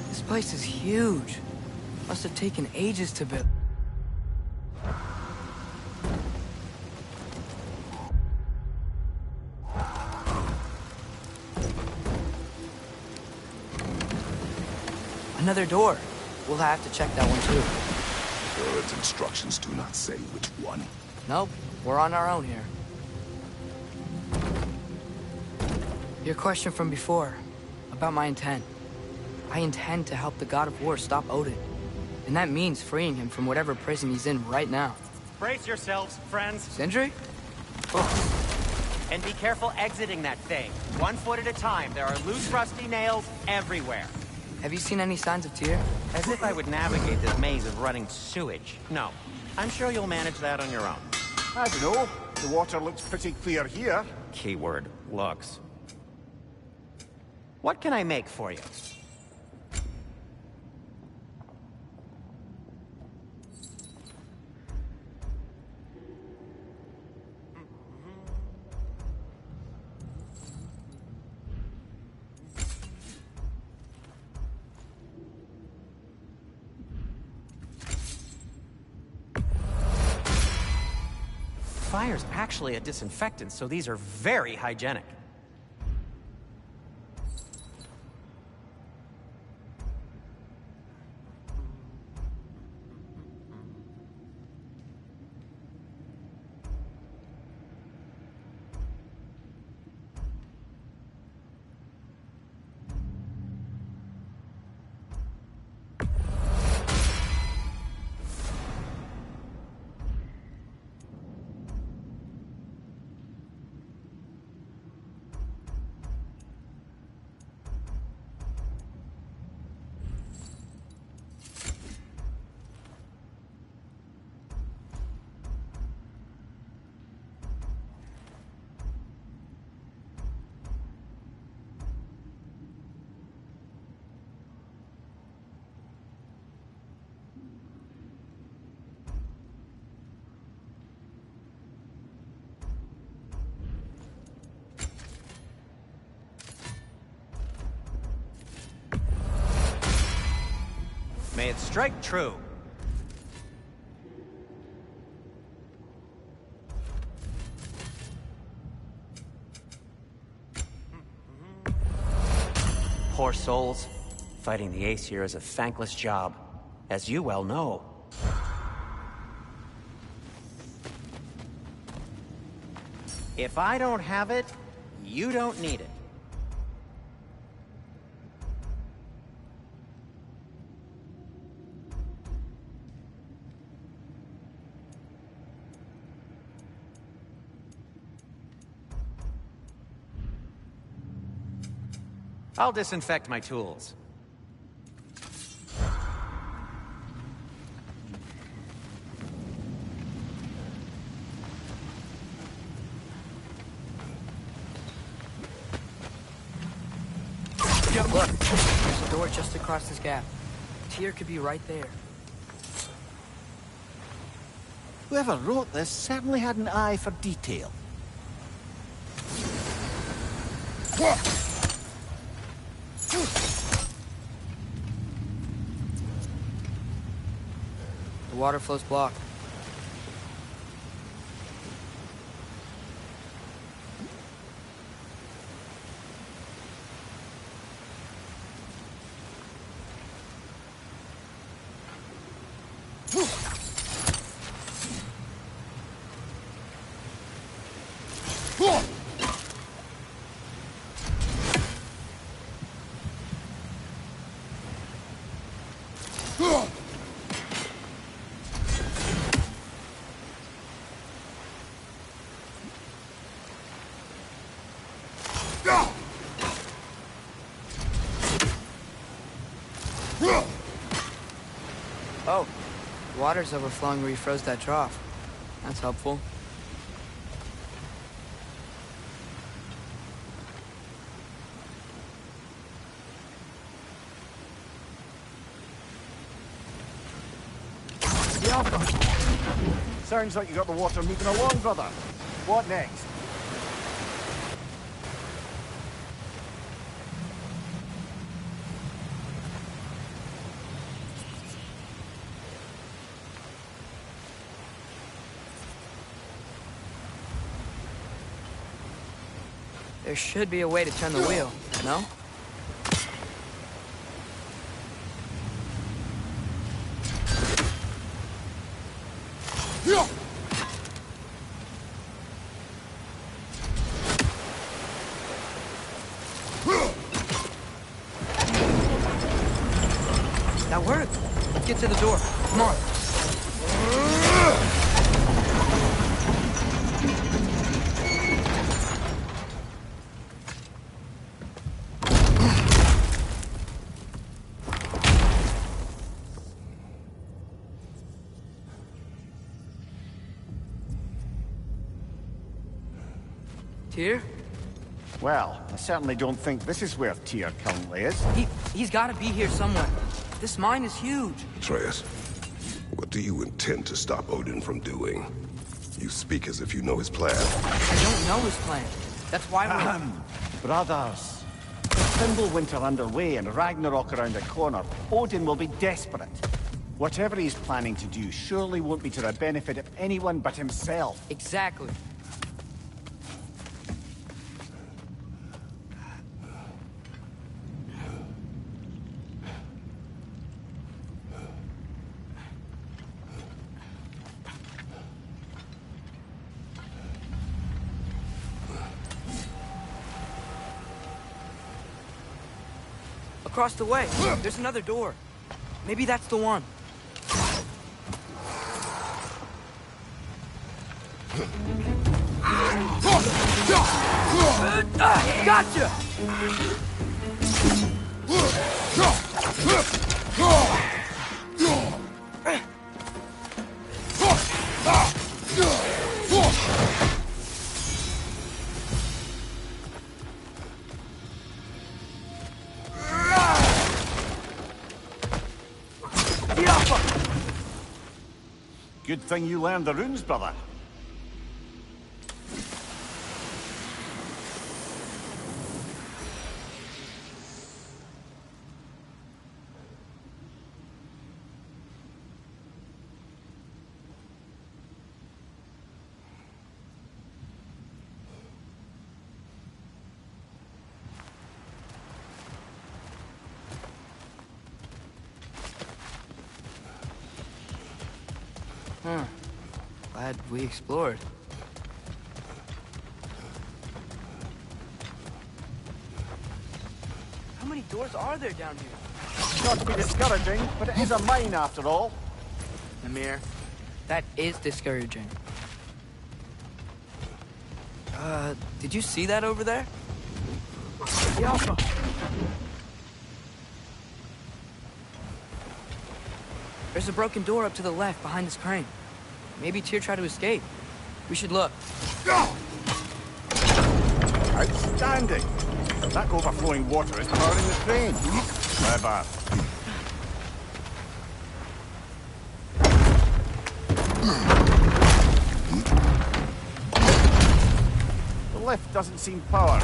This place is huge. Must have taken ages to build. Another door. We'll have to check that one too. Bird's instructions do not say which one. Nope, we're on our own here. Your question from before, about my intent. I intend to help the God of War stop Odin. And that means freeing him from whatever prison he's in right now. Brace yourselves, friends. Sindri? And be careful exiting that thing. 1 foot at a time. There are loose, rusty nails everywhere. Have you seen any signs of Tyr? As if I would navigate this maze of running sewage. No. I'm sure you'll manage that on your own. I don't know. The water looks pretty clear here. Keyword, looks. What can I make for you? Fire's actually a disinfectant, so these are very hygienic. May it strike true. Poor souls. Fighting the Aesir is a thankless job, as you well know. If I don't have it, you don't need it. I'll disinfect my tools. Look, there's a door just across this gap. Tyr could be right there. Whoever wrote this certainly had an eye for detail. The water flow's blocked. Oh, the water's overflowing where you froze that trough. That's helpful. Sounds like you got the water moving along, brother. What next? There should be a way to turn the wheel, no? That worked. Let's get to the door. Come on. Tyr? Well, I certainly don't think this is where Tyr currently is. He's got to be here somewhere. This mine is huge. Atreus, what do you intend to stop Odin from doing? You speak as if you know his plan. I don't know his plan. That's why we're... Brothers, with Fimbulwinter underway and Ragnarok around the corner, Odin will be desperate. Whatever he's planning to do surely won't be to the benefit of anyone but himself. Exactly. Across the way, there's another door. Maybe that's the one. Gotcha! Good thing you learned the runes, brother. Glad we explored. How many doors are there down here? Not to be discouraging, but it is a mine after all. Amir, that is discouraging. Did you see that over there? Alpha. There's a broken door up to the left behind this crane. Maybe Tyr tried to escape. We should look. Outstanding! That overflowing water is powering the train. Clever. The lift doesn't seem powered.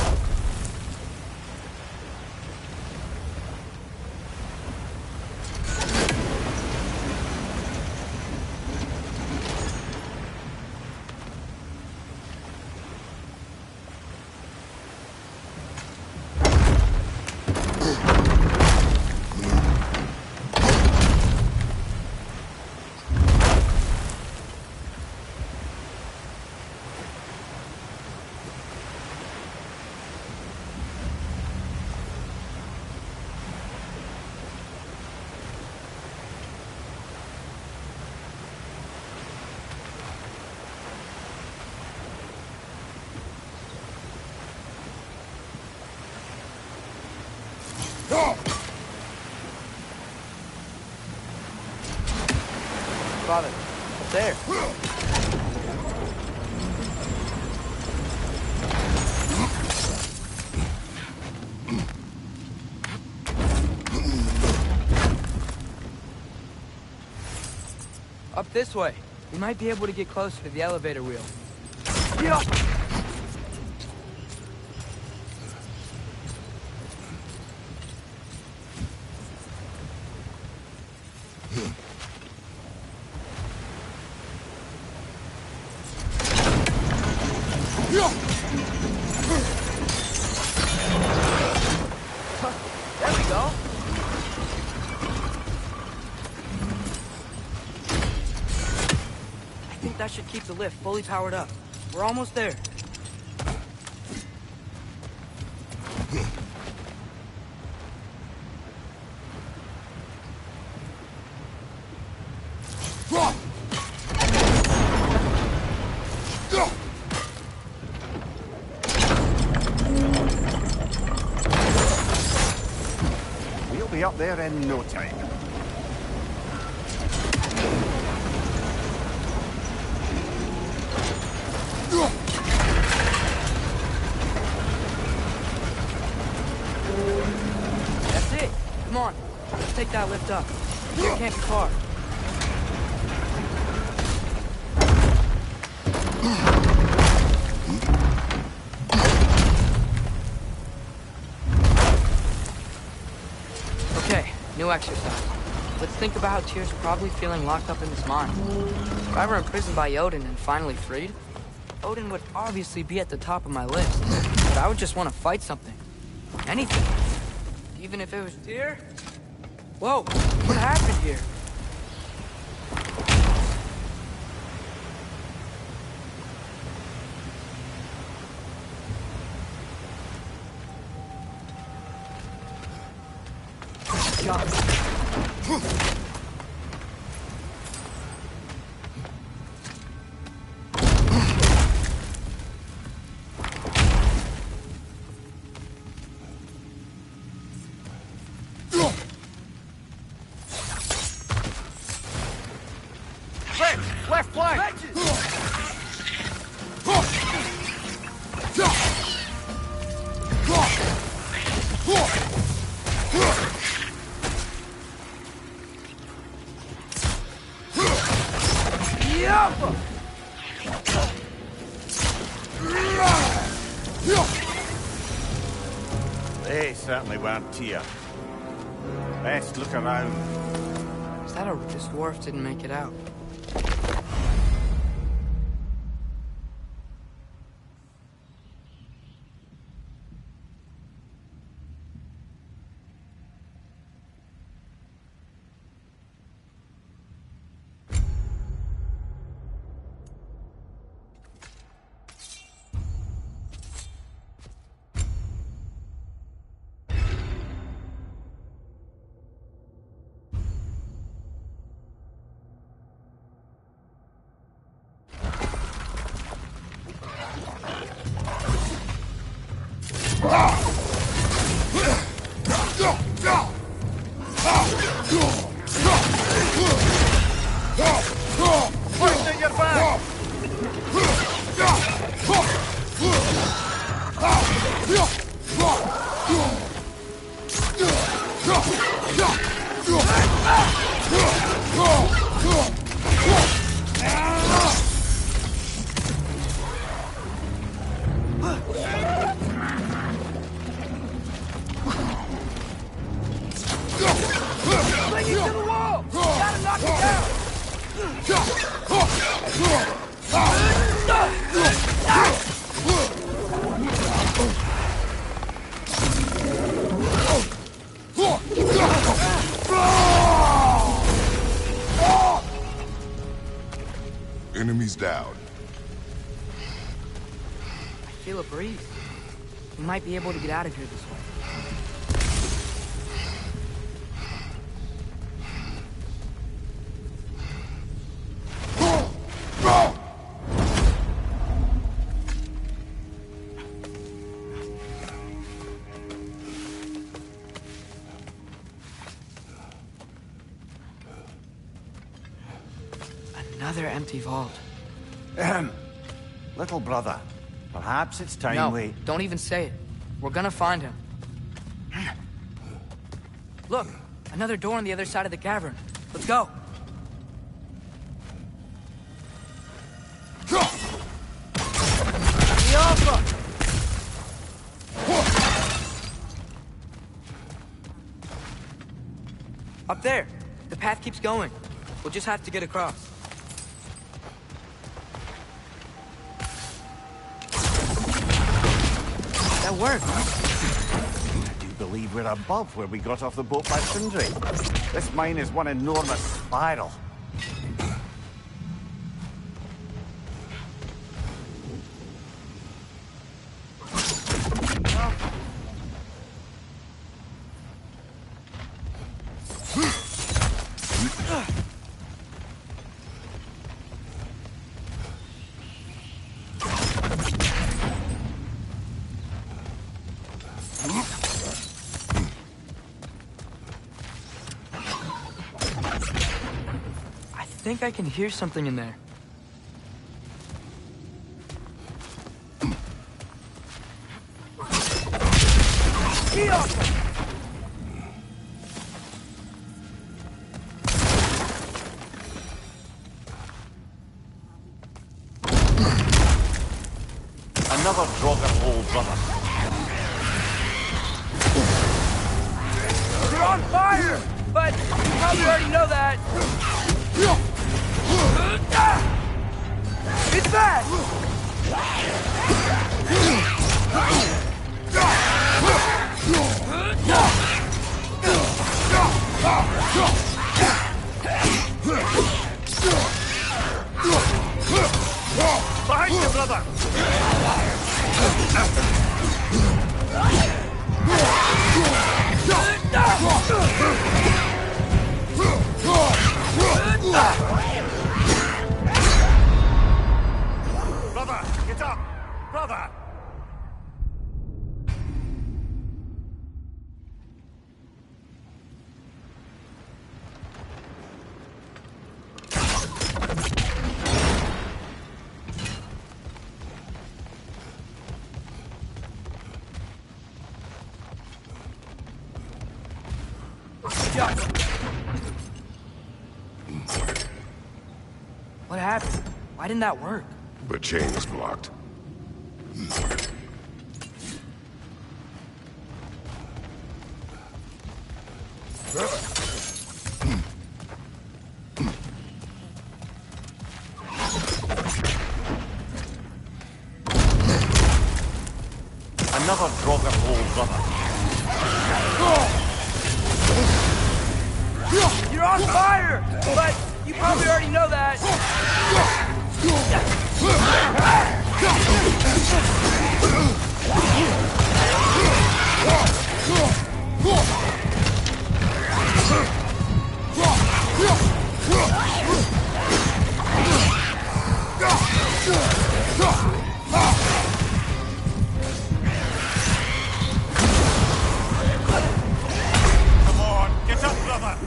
Father, up there. Up this way. We might be able to get closer to the elevator wheel. Yeah. There we go. I think that should keep the lift fully powered up. We're almost there. We'll be up there in no time. That's it. Come on. Let's take that lift up. It can't be far. Okay, new exercise. Let's think about how Tyr's probably feeling locked up in this mine. If I were imprisoned by Odin and finally freed, Odin would obviously be at the top of my list. But I would just want to fight something. Anything. Even if it was Tyr? Whoa, what happened here? God. Left flank! They certainly weren't Tyr. Best look around. Is that this dwarf didn't make it out? Bring it to the wall! Gotta knock it down! Enemies down. I feel a breeze. We might be able to get out of here this way. Another empty vault. Little brother, perhaps it's time we... Don't even say it. We're gonna find him. Look, another door on the other side of the cavern. Let's go. Up there. The path keeps going. We'll just have to get across. That worked. I do believe we're above where we got off the boat by Sindri. This mine is one enormous spiral. I think I can hear something in there. Another Draugr old brother. You're on fire! But you probably already know that. It's bad! Behind you, brother! Brother, get up! Brother! What happened? Why didn't that work? The chain is blocked. Another Draugr old brother. You're on fire! But you probably already know that. Come on, get up, brother!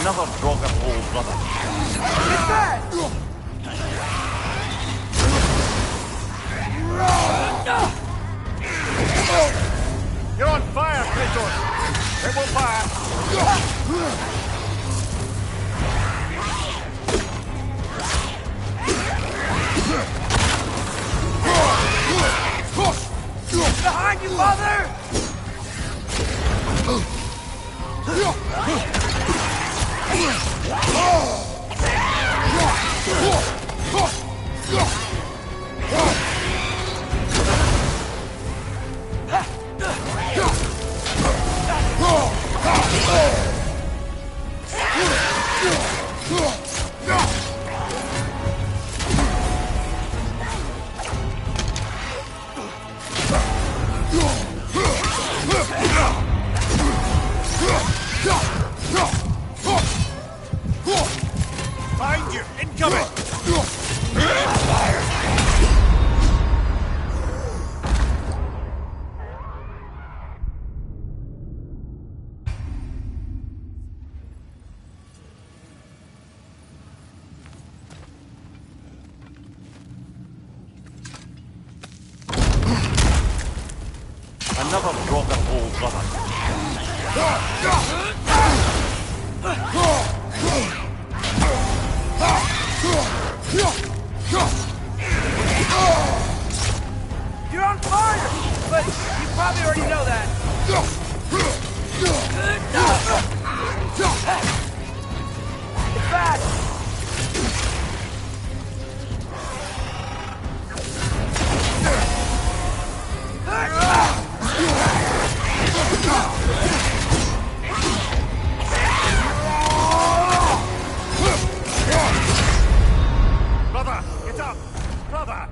Another drogger hole, brother. Get back! You're on fire, Kratos! It will pass! Behind you, father! Behind you! Incoming! Another drogger hole, brother. You're on fire! But you probably already know that. It's back! Brother, get up! Brother!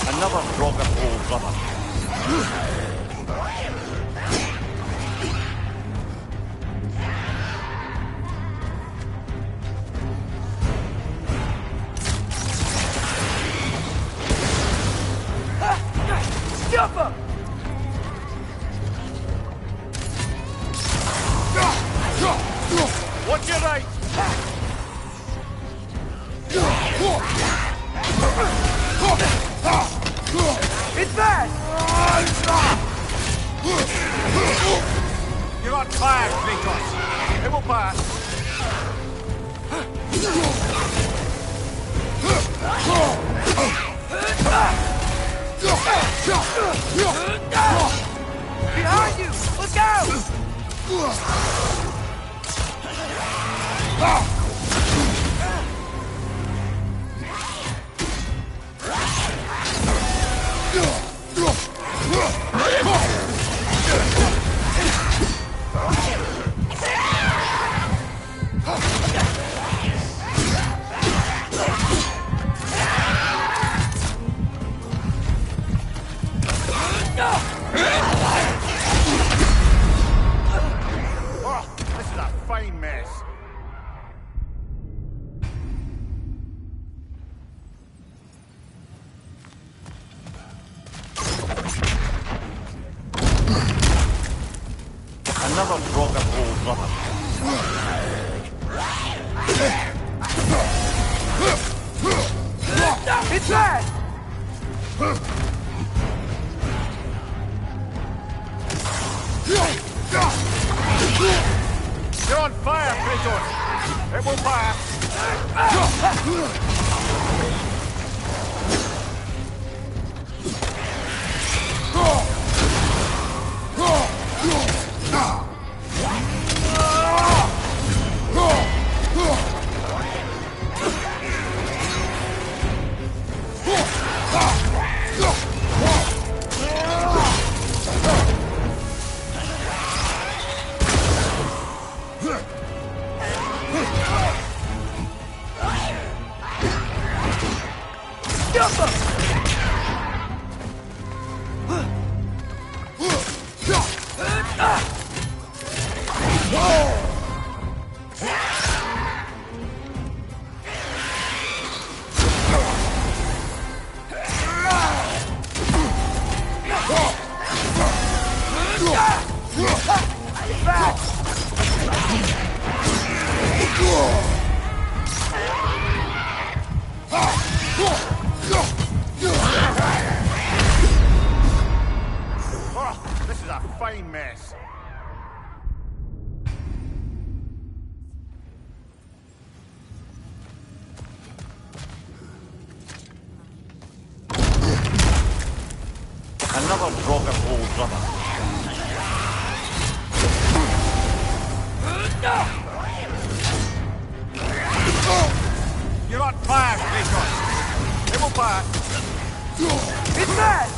Another drogger hole, brother. Jump him! Watch your right! It's back! You're on fire, Kratos! It will pass! Behind you! Look out! Oh, this is a fine mess. Another drogger hole, brother. It's back! You're on fire, Kratos! It will pass! Jump him! Another broken old brother. You're on fire, Kratos. They will fire. It's bad!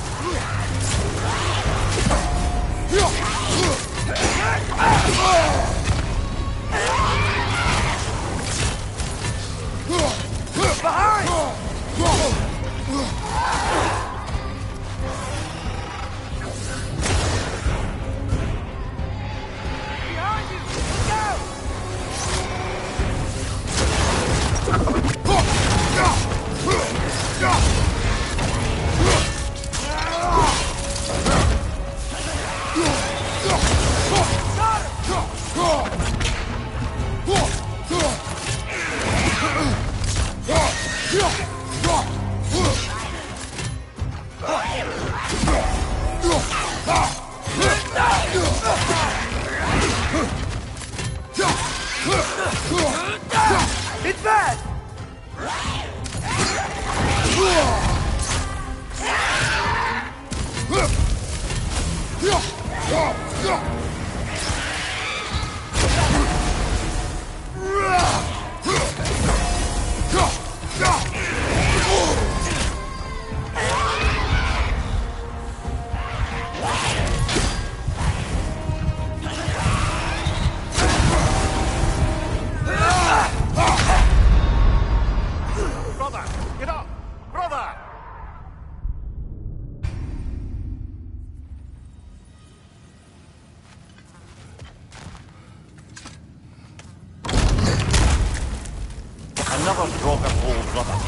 Behind! Behind you! Look out! It's bad! Brother, get up! Brother! Another broken old brother.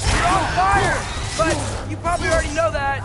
You're on fire! But you probably already know that.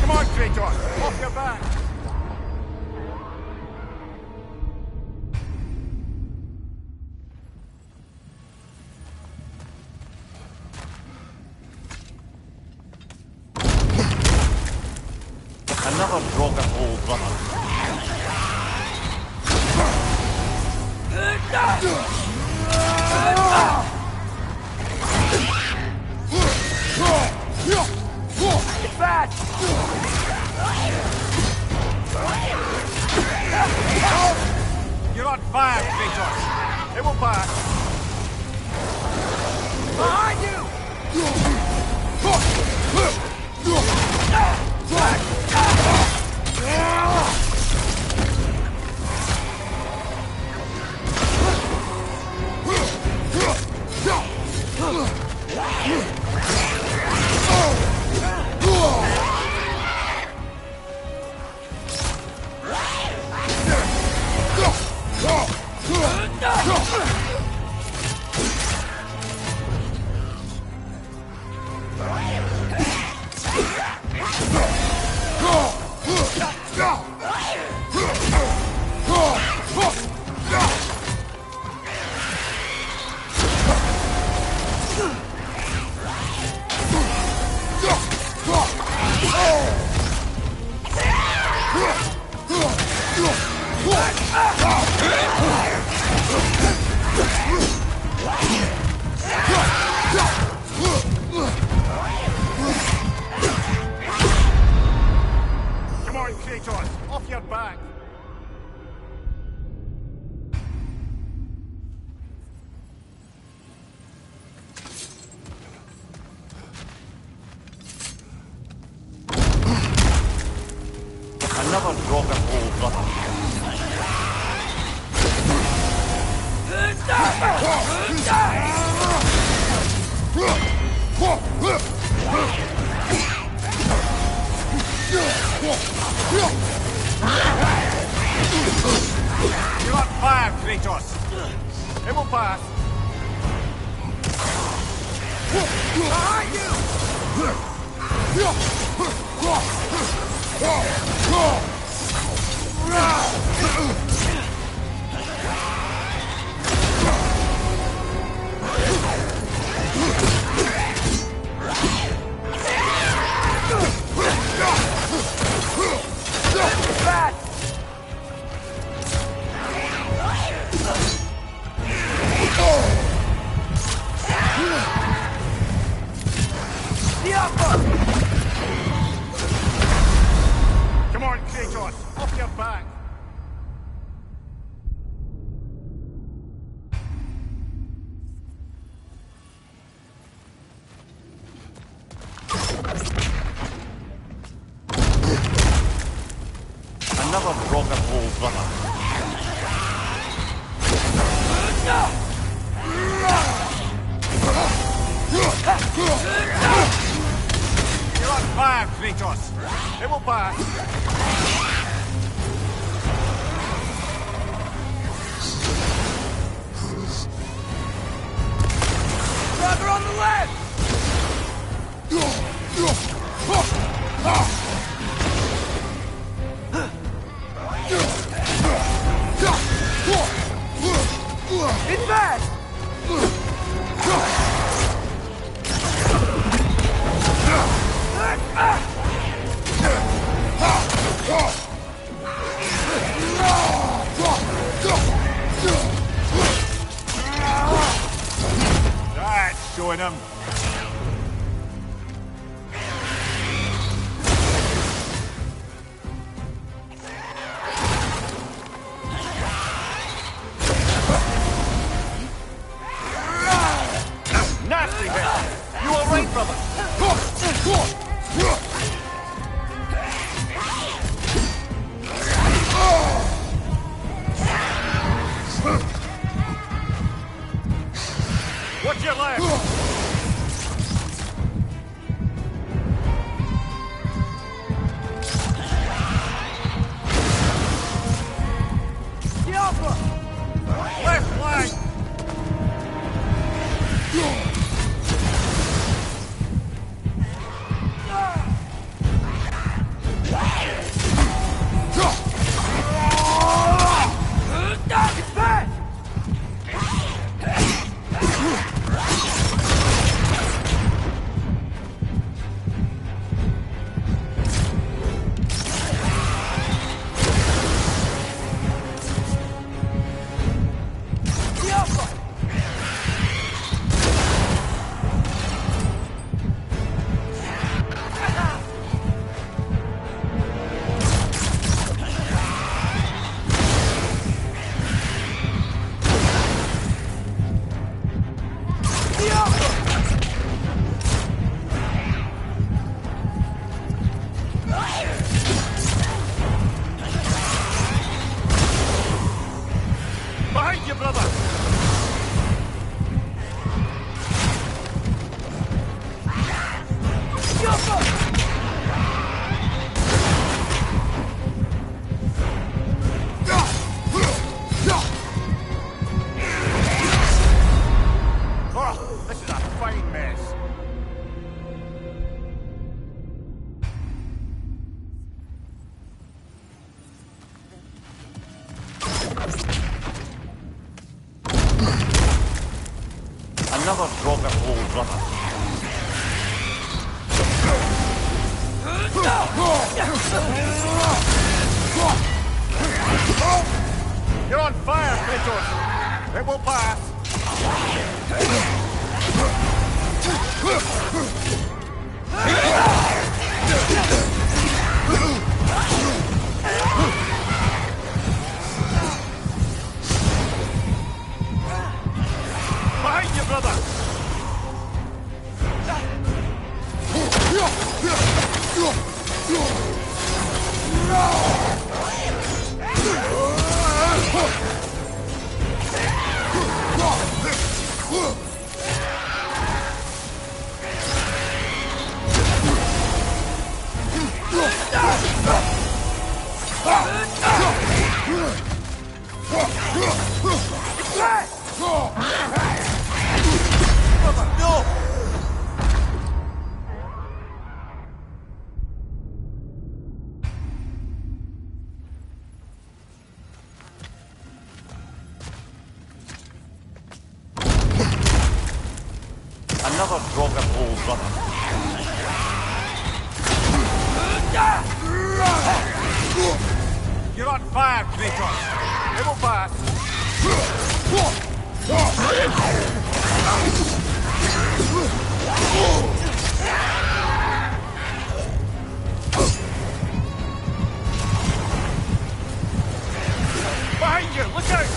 Come on, Kratos! Off your back! Another broken old brother. It's bad! You're on fire, Kratos! They will fire! Behind you! Come on, Kratos! Off your back! Another drop of old brother. You're on fire, Kratos! It will pass. Behind you! Fast! Come on, Kratos! Off your back! Another drop of old brother. You're on fire, Kratos! It will pass. Brother on the left! It's fast! That's showing him. Nasty hit! You all right, brother? Watch your left! Left flank! It's fast! Behind you, brother! Oh, this is a fine mess. Another drop of old brother. You're on fire, Kratos! It will pass. Behind you, brother! No! Another drunken old brother. You're on fire, Kratos. It will pass. Behind you, look out!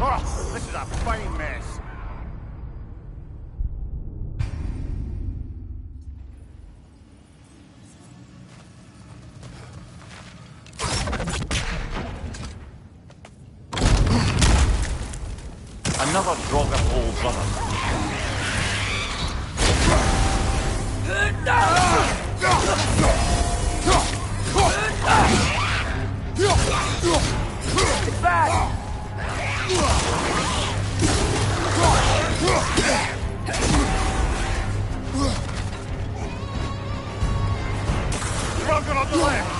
Oh, this is a fine mess. Another drunken old brother. It's back! Drunken on the left.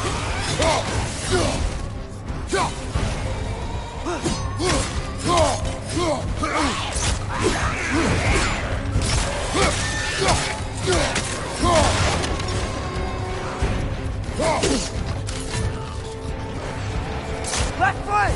Left foot!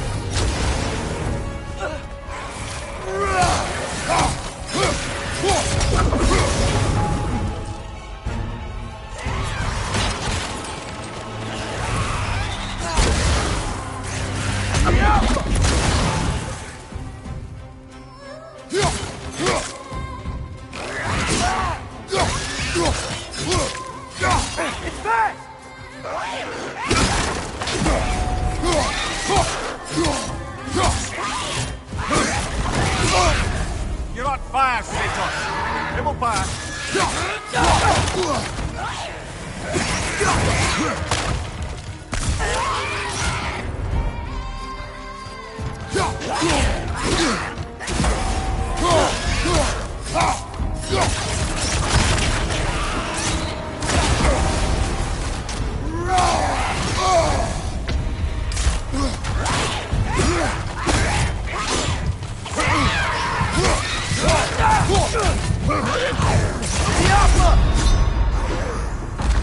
It's back! You're on fire, Kratos. It will pass.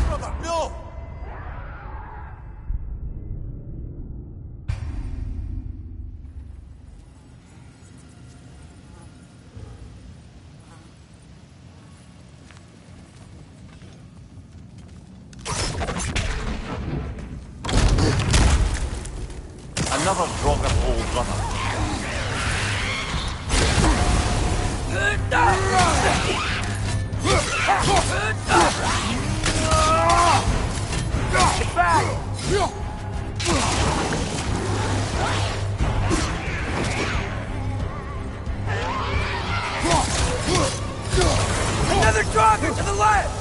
Brother, no! Another drunken old brother. It's back! Another drunken to the left!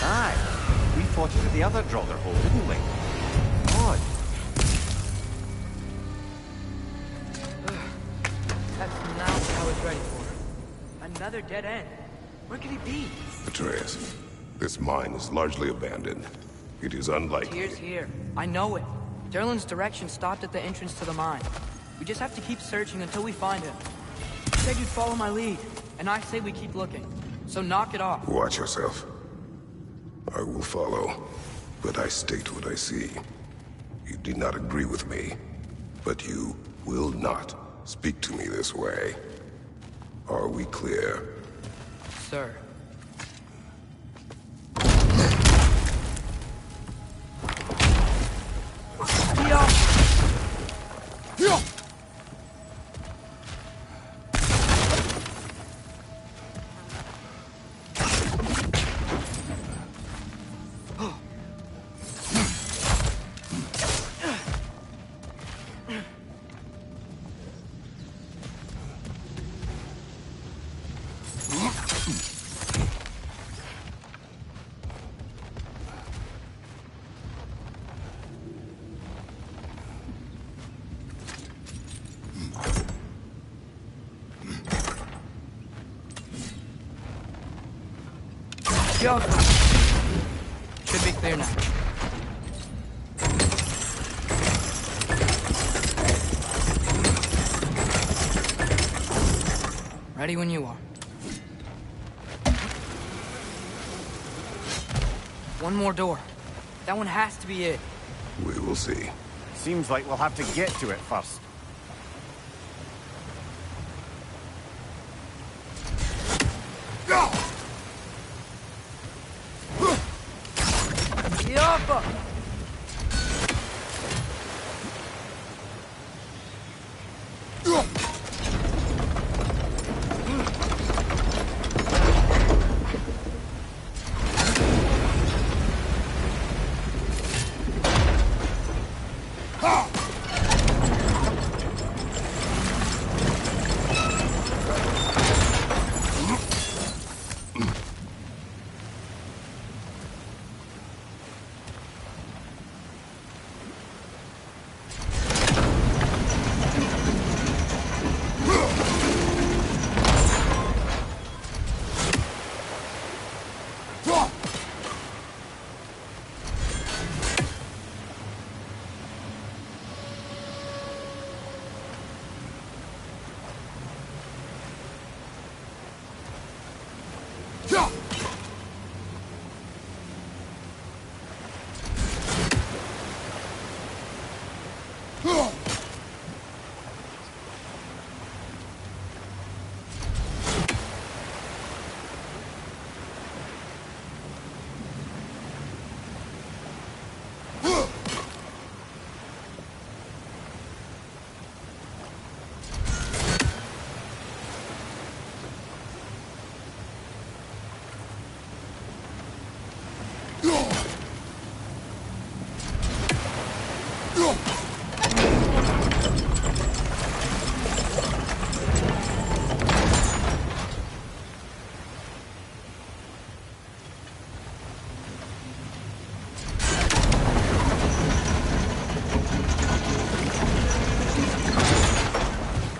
Aye. We fought it at the other Draugr hole, didn't we? Odd. That's not what I was ready for. Another dead end. Where could he be? Atreus, this mine is largely abandoned. It is unlikely. Tyr's here. I know it. Derlin's direction stopped at the entrance to the mine. We just have to keep searching until we find him. You said you'd follow my lead, and I say we keep looking. So knock it off. Watch yourself. I will follow, but I state what I see. You do not agree with me, but you will not speak to me this way. Are we clear? Sir. Go. Should be clear now. Ready when you are. One more door. That one has to be it. We will see. Seems like we'll have to get to it first.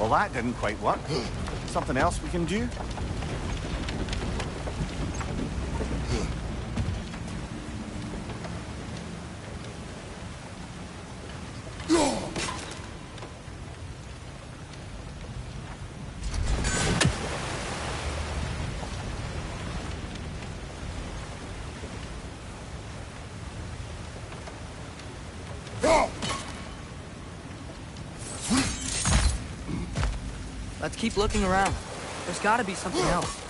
Well, that didn't quite work. Something else we can do? Let's keep looking around. There's gotta be something else.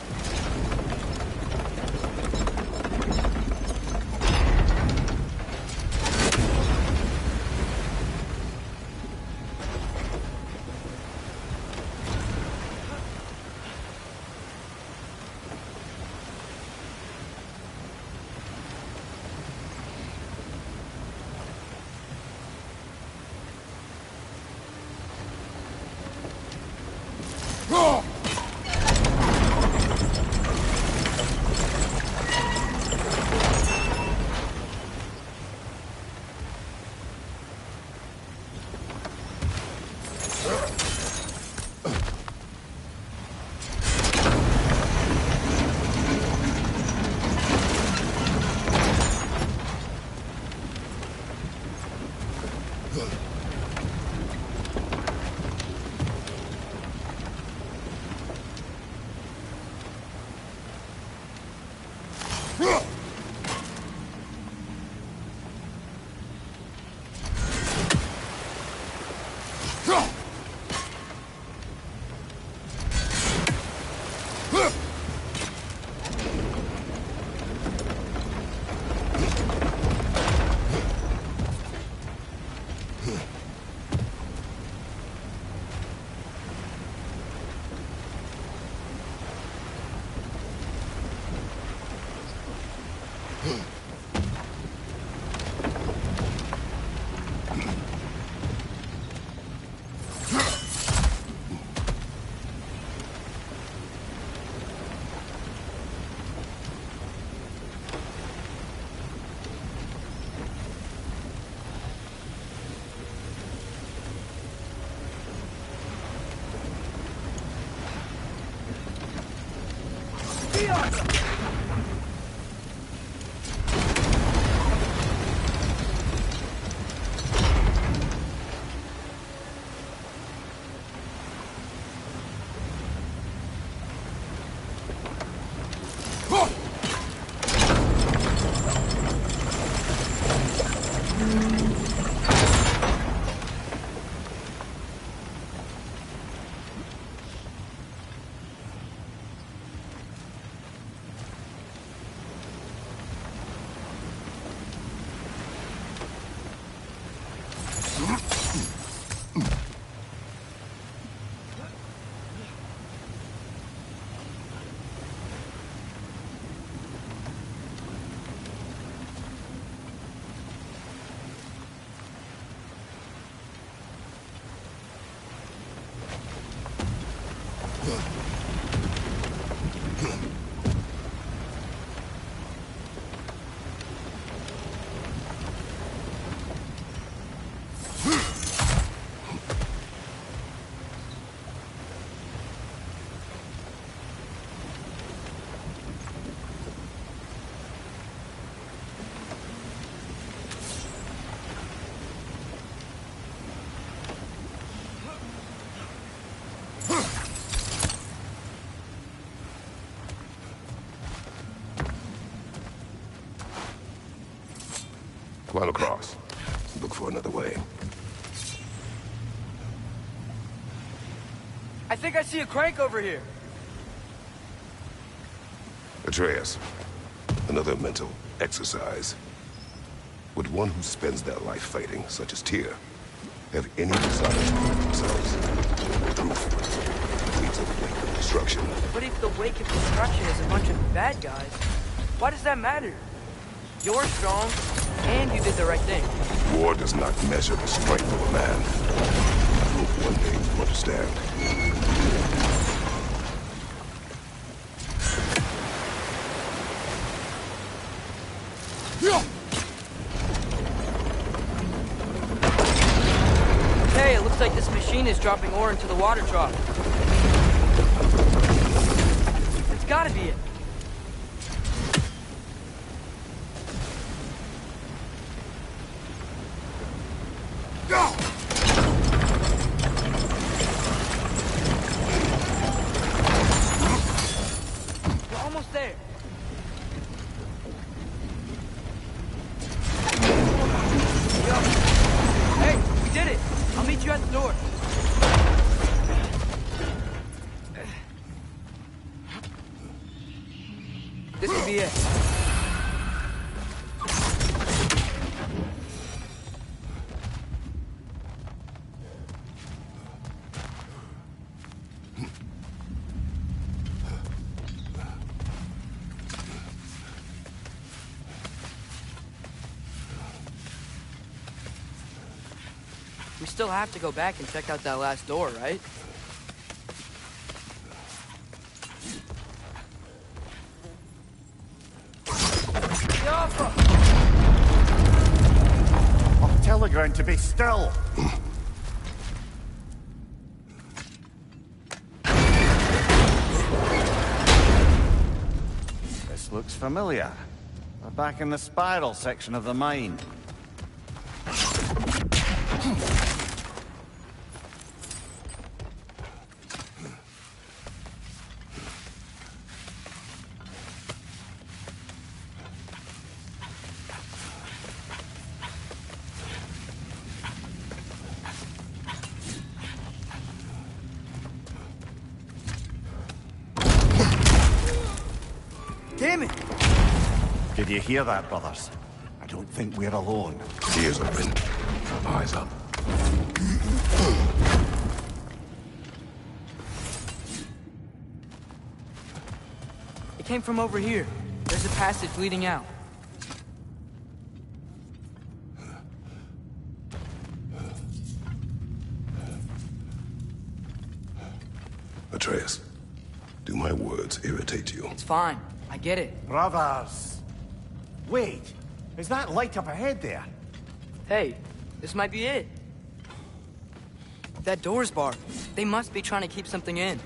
Climb across. Look for another way. I think I see a crank over here. Atreus, another mental exercise. Would one who spends their life fighting, such as Tyr, have any desire to prove themselves? Proof leads a wake of destruction. But if the wake of destruction is a bunch of bad guys, why does that matter? You're strong, and you did the right thing. War does not measure the strength of a man. You will one day understand. Hey, it looks like this machine is dropping ore into the water trough. It's gotta be it. We're almost there. Hey, we did it! I'll meet you at the door. be it. We still have to go back and check out that last door, right? I'll tell the ground to be still. This looks familiar. We're back in the spiral section of the mine. Damn it! Did you hear that, brothers? I don't think we're alone. Ears open. Eyes up. It came from over here. There's a passage leading out. Atreus, do my words irritate you? It's fine. I get it. Brothers! Wait! Is that light up ahead there? Hey, this might be it. That door's barred. They must be trying to keep something in.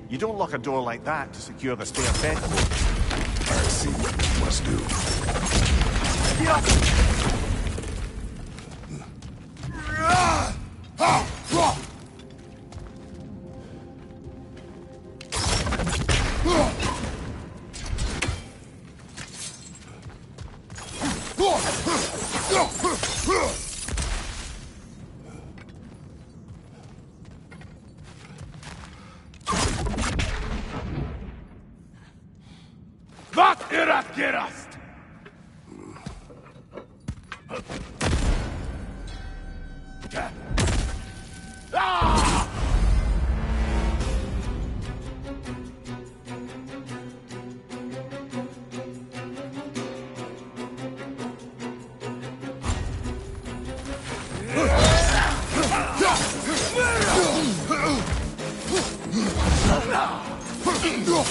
You don't lock a door like that to secure the stair bed. I see what you must do. Wat erat gerast!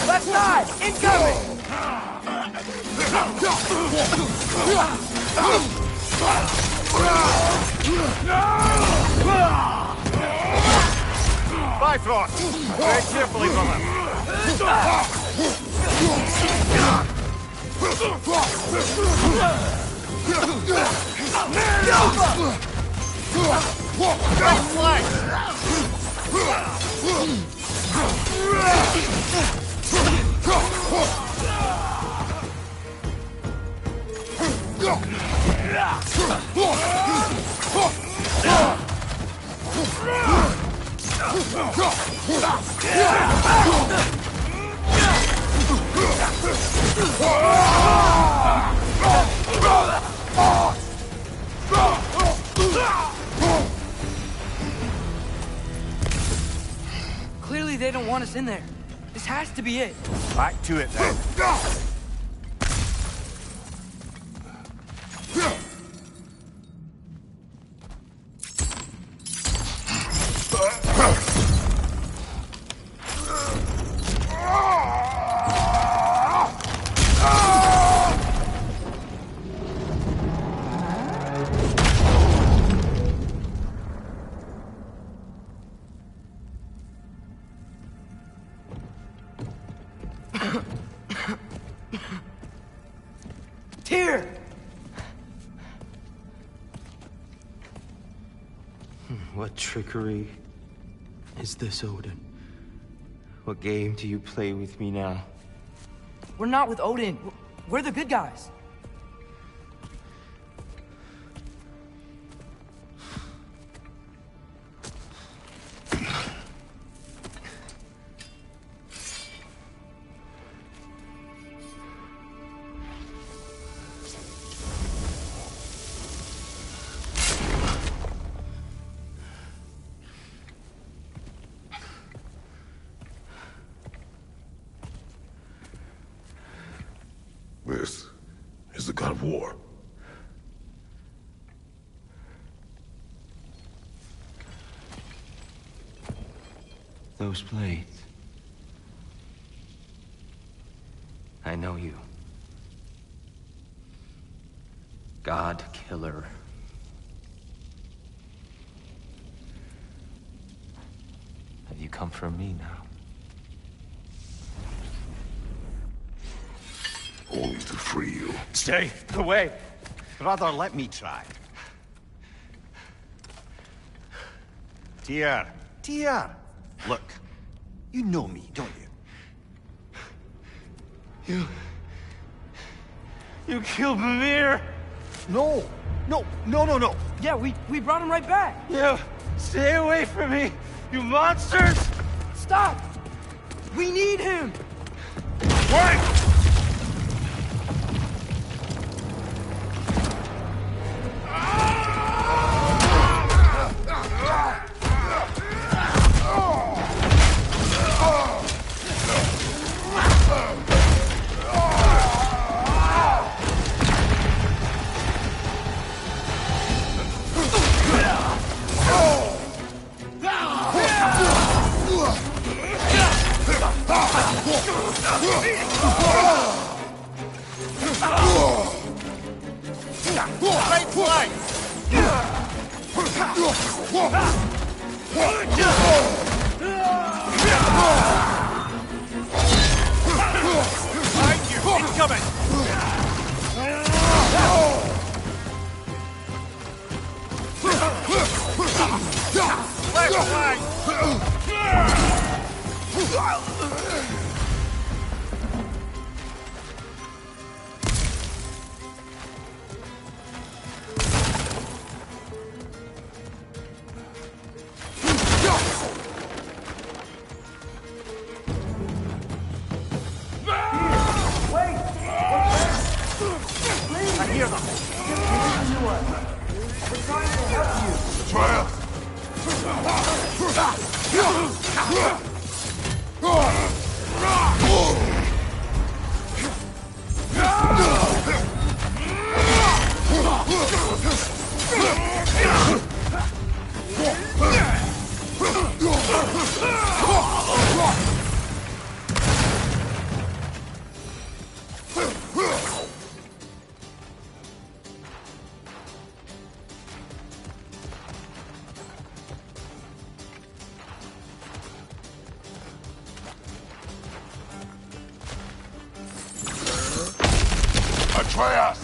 Left side! Incoming! Bifrost! Very carefully, brother. Clearly they don't want us in there. This has to be it. Back to it then. Tyr! What trickery is this, Odin? What game do you play with me now? We're not with Odin. We're the good guys. war. Those blades. I know you. God Killer. Have you come for me now? Only to free you. Stay away. Brother, let me try. Tyr. Tyr. Look, you know me, don't you? You killed Mimir! No. No. Yeah, we brought him right back. You stay away from me, you monsters! Stop! We need him! Wait!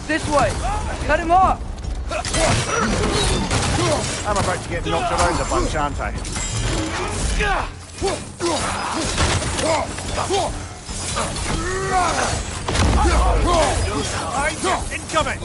This way! Cut him off! I'm about to get knocked around a bunch, aren't I? Incoming!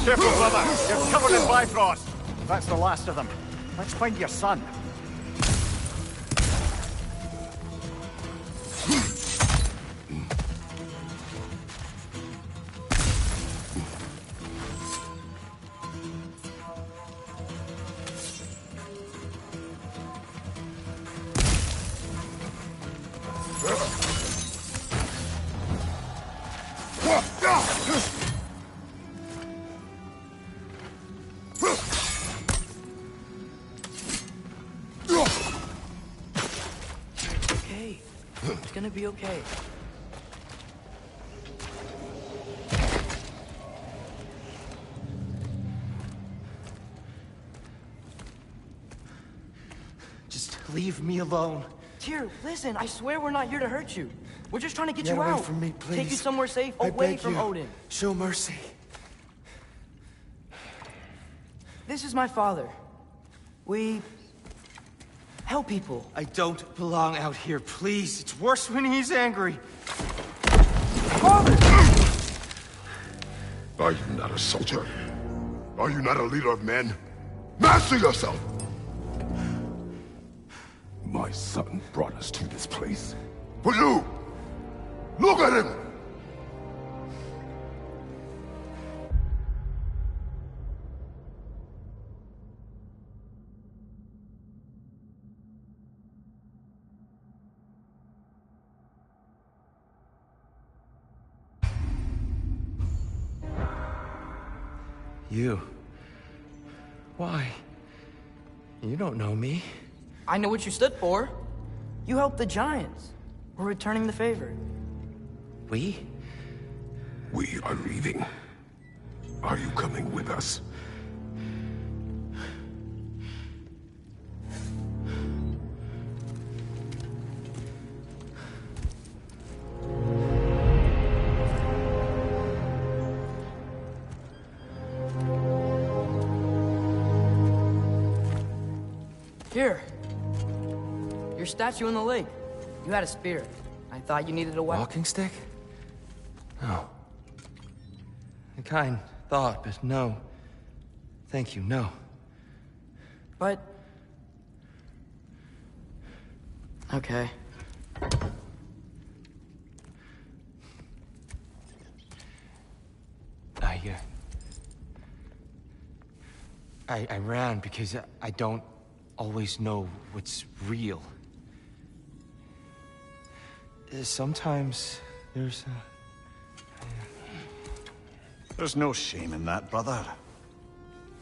Careful, brother. You're covered in Bifrost. That's the last of them. Let's find your son. Okay. It's gonna be okay. Just leave me alone. Tyr, listen, I swear we're not here to hurt you. We're just trying to get Get you away out. from me, Take you please. somewhere safe, I away beg from you. Odin. Show mercy. This is my father. We Help people. I don't belong out here, please. It's worse when he's angry. Father! Are you not a soldier? Are you not a leader of men? Master yourself! My son brought us to this place. For you! Look at him! You. Why? You don't know me. I know what you stood for. You helped the Giants. We're returning the favor. We? We are leaving. Are you coming with us? Here. Your statue in the lake. You had a spear. I thought you needed a weapon. Walking stick? No. A kind thought, but no. Thank you, no. But... okay. I ran because I don't always know what's real. Sometimes there's There's no shame in that, brother.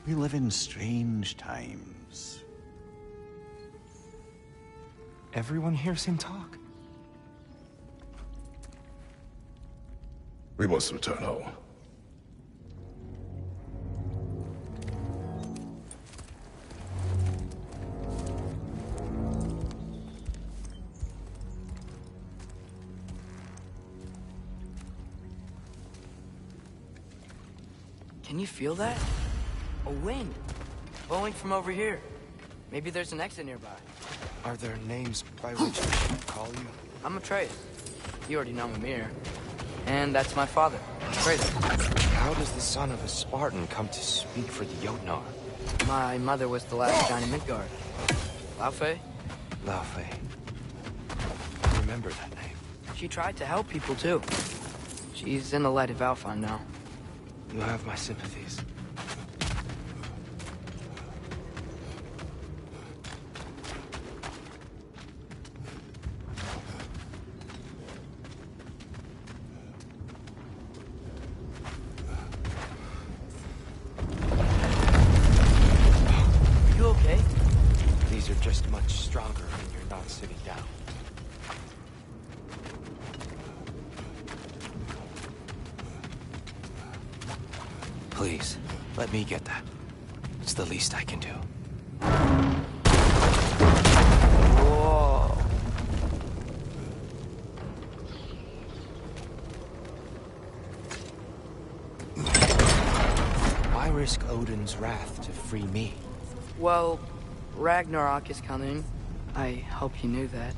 We live in strange times. Everyone hears him talk. We must return home. Can you feel that? A wind. Blowing from over here. Maybe there's an exit nearby. Are there names by which I should call you? I'm Atreus. You already know Mimir. And that's my father, Atreus. How does the son of a Spartan come to speak for the Jotnar? My mother was the last giant in Midgard. Laufey? Laufey. I remember that name. She tried to help people, too. She's in the light of Alfheim now. You have my sympathies. You okay? These are just much stronger when you're not sitting down. Please, let me get that. It's the least I can do. Whoa. Why risk Odin's wrath to free me? Well, Ragnarok is coming. I hope you knew that.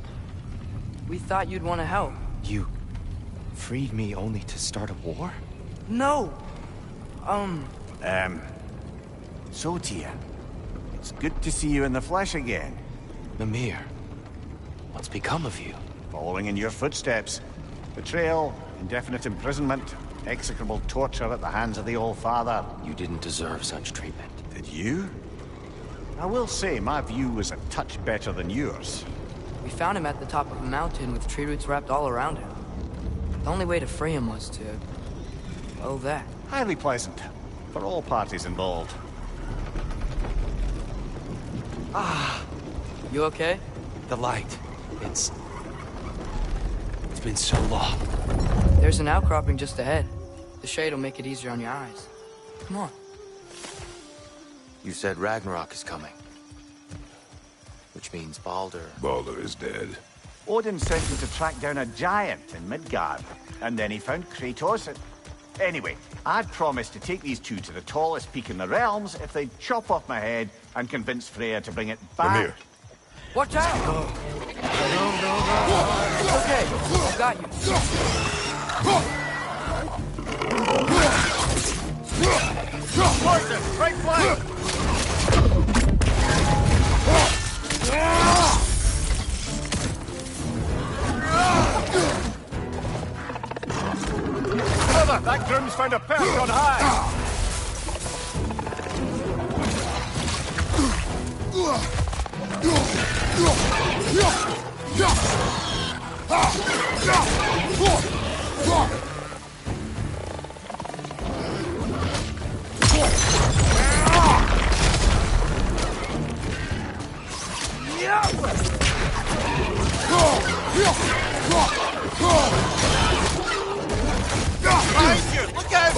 We thought you'd want to help. You freed me only to start a war? No! So, Tia, it's good to see you in the flesh again. Mimir, what's become of you? Following in your footsteps. Betrayal, indefinite imprisonment, execrable torture at the hands of the Old Father. You didn't deserve such treatment. Did you? I will say, my view was a touch better than yours. We found him at the top of a mountain with tree roots wrapped all around him. The only way to free him was to... well, that. Highly pleasant, for all parties involved. You okay? The light. It's been so long. There's an outcropping just ahead. The shade will make it easier on your eyes. Come on. You said Ragnarok is coming. Which means Baldur... Baldur is dead. Odin sent him to track down a giant in Midgard, and then he found Kratos. Anyway, I'd promised to take these two to the tallest peak in the realms if they'd chop off my head and convince Freya to bring it back. Mimir, Watch out! No. It's okay. I got you. Forces, right flank! Brother, that groom's found a perch on high! Behind you! Look out!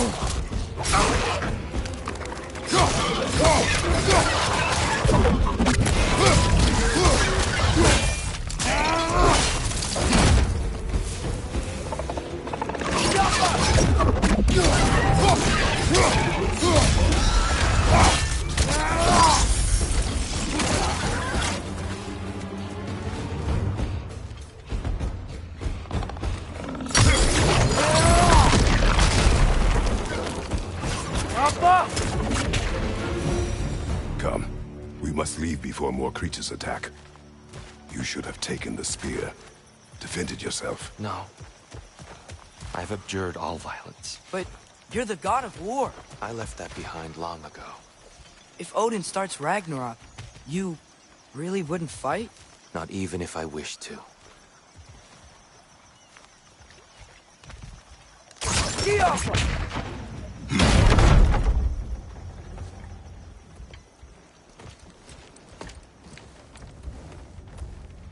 Come. We must leave before more creatures attack. You should have taken the spear. Defended yourself. No. I've abjured all violence. But you're the god of war. I left that behind long ago. If Odin starts Ragnarok, you really wouldn't fight? Not even if I wished to.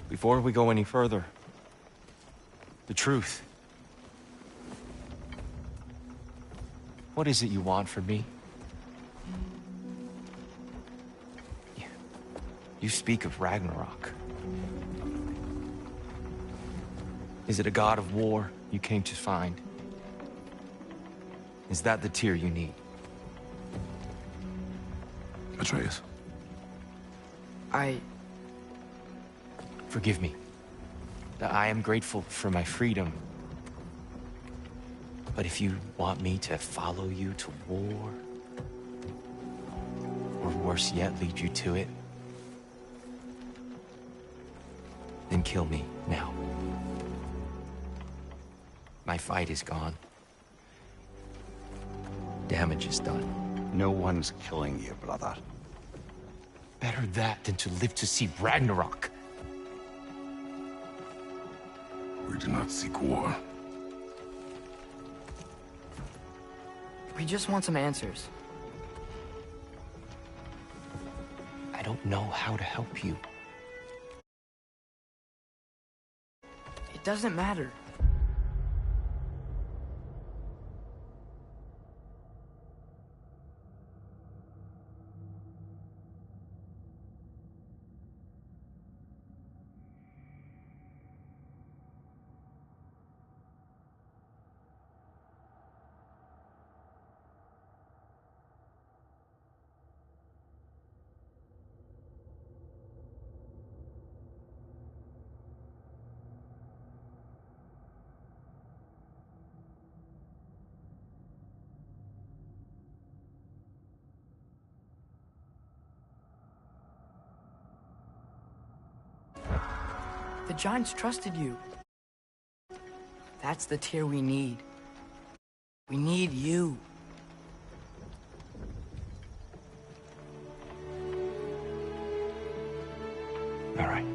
Before we go any further, the truth. What is it you want from me? You speak of Ragnarok. Is it a god of war you came to find? Is that the tear you need? Atreus. Forgive me. I am grateful for my freedom. But if you want me to follow you to war, or worse yet, lead you to it, then kill me now. My fight is gone. Damage is done. No one's killing you, brother. Better that than to live to see Ragnarok. We do not seek war. We just want some answers. I don't know how to help you. It doesn't matter. The Giants trusted you. That's the tear we need. We need you. All right.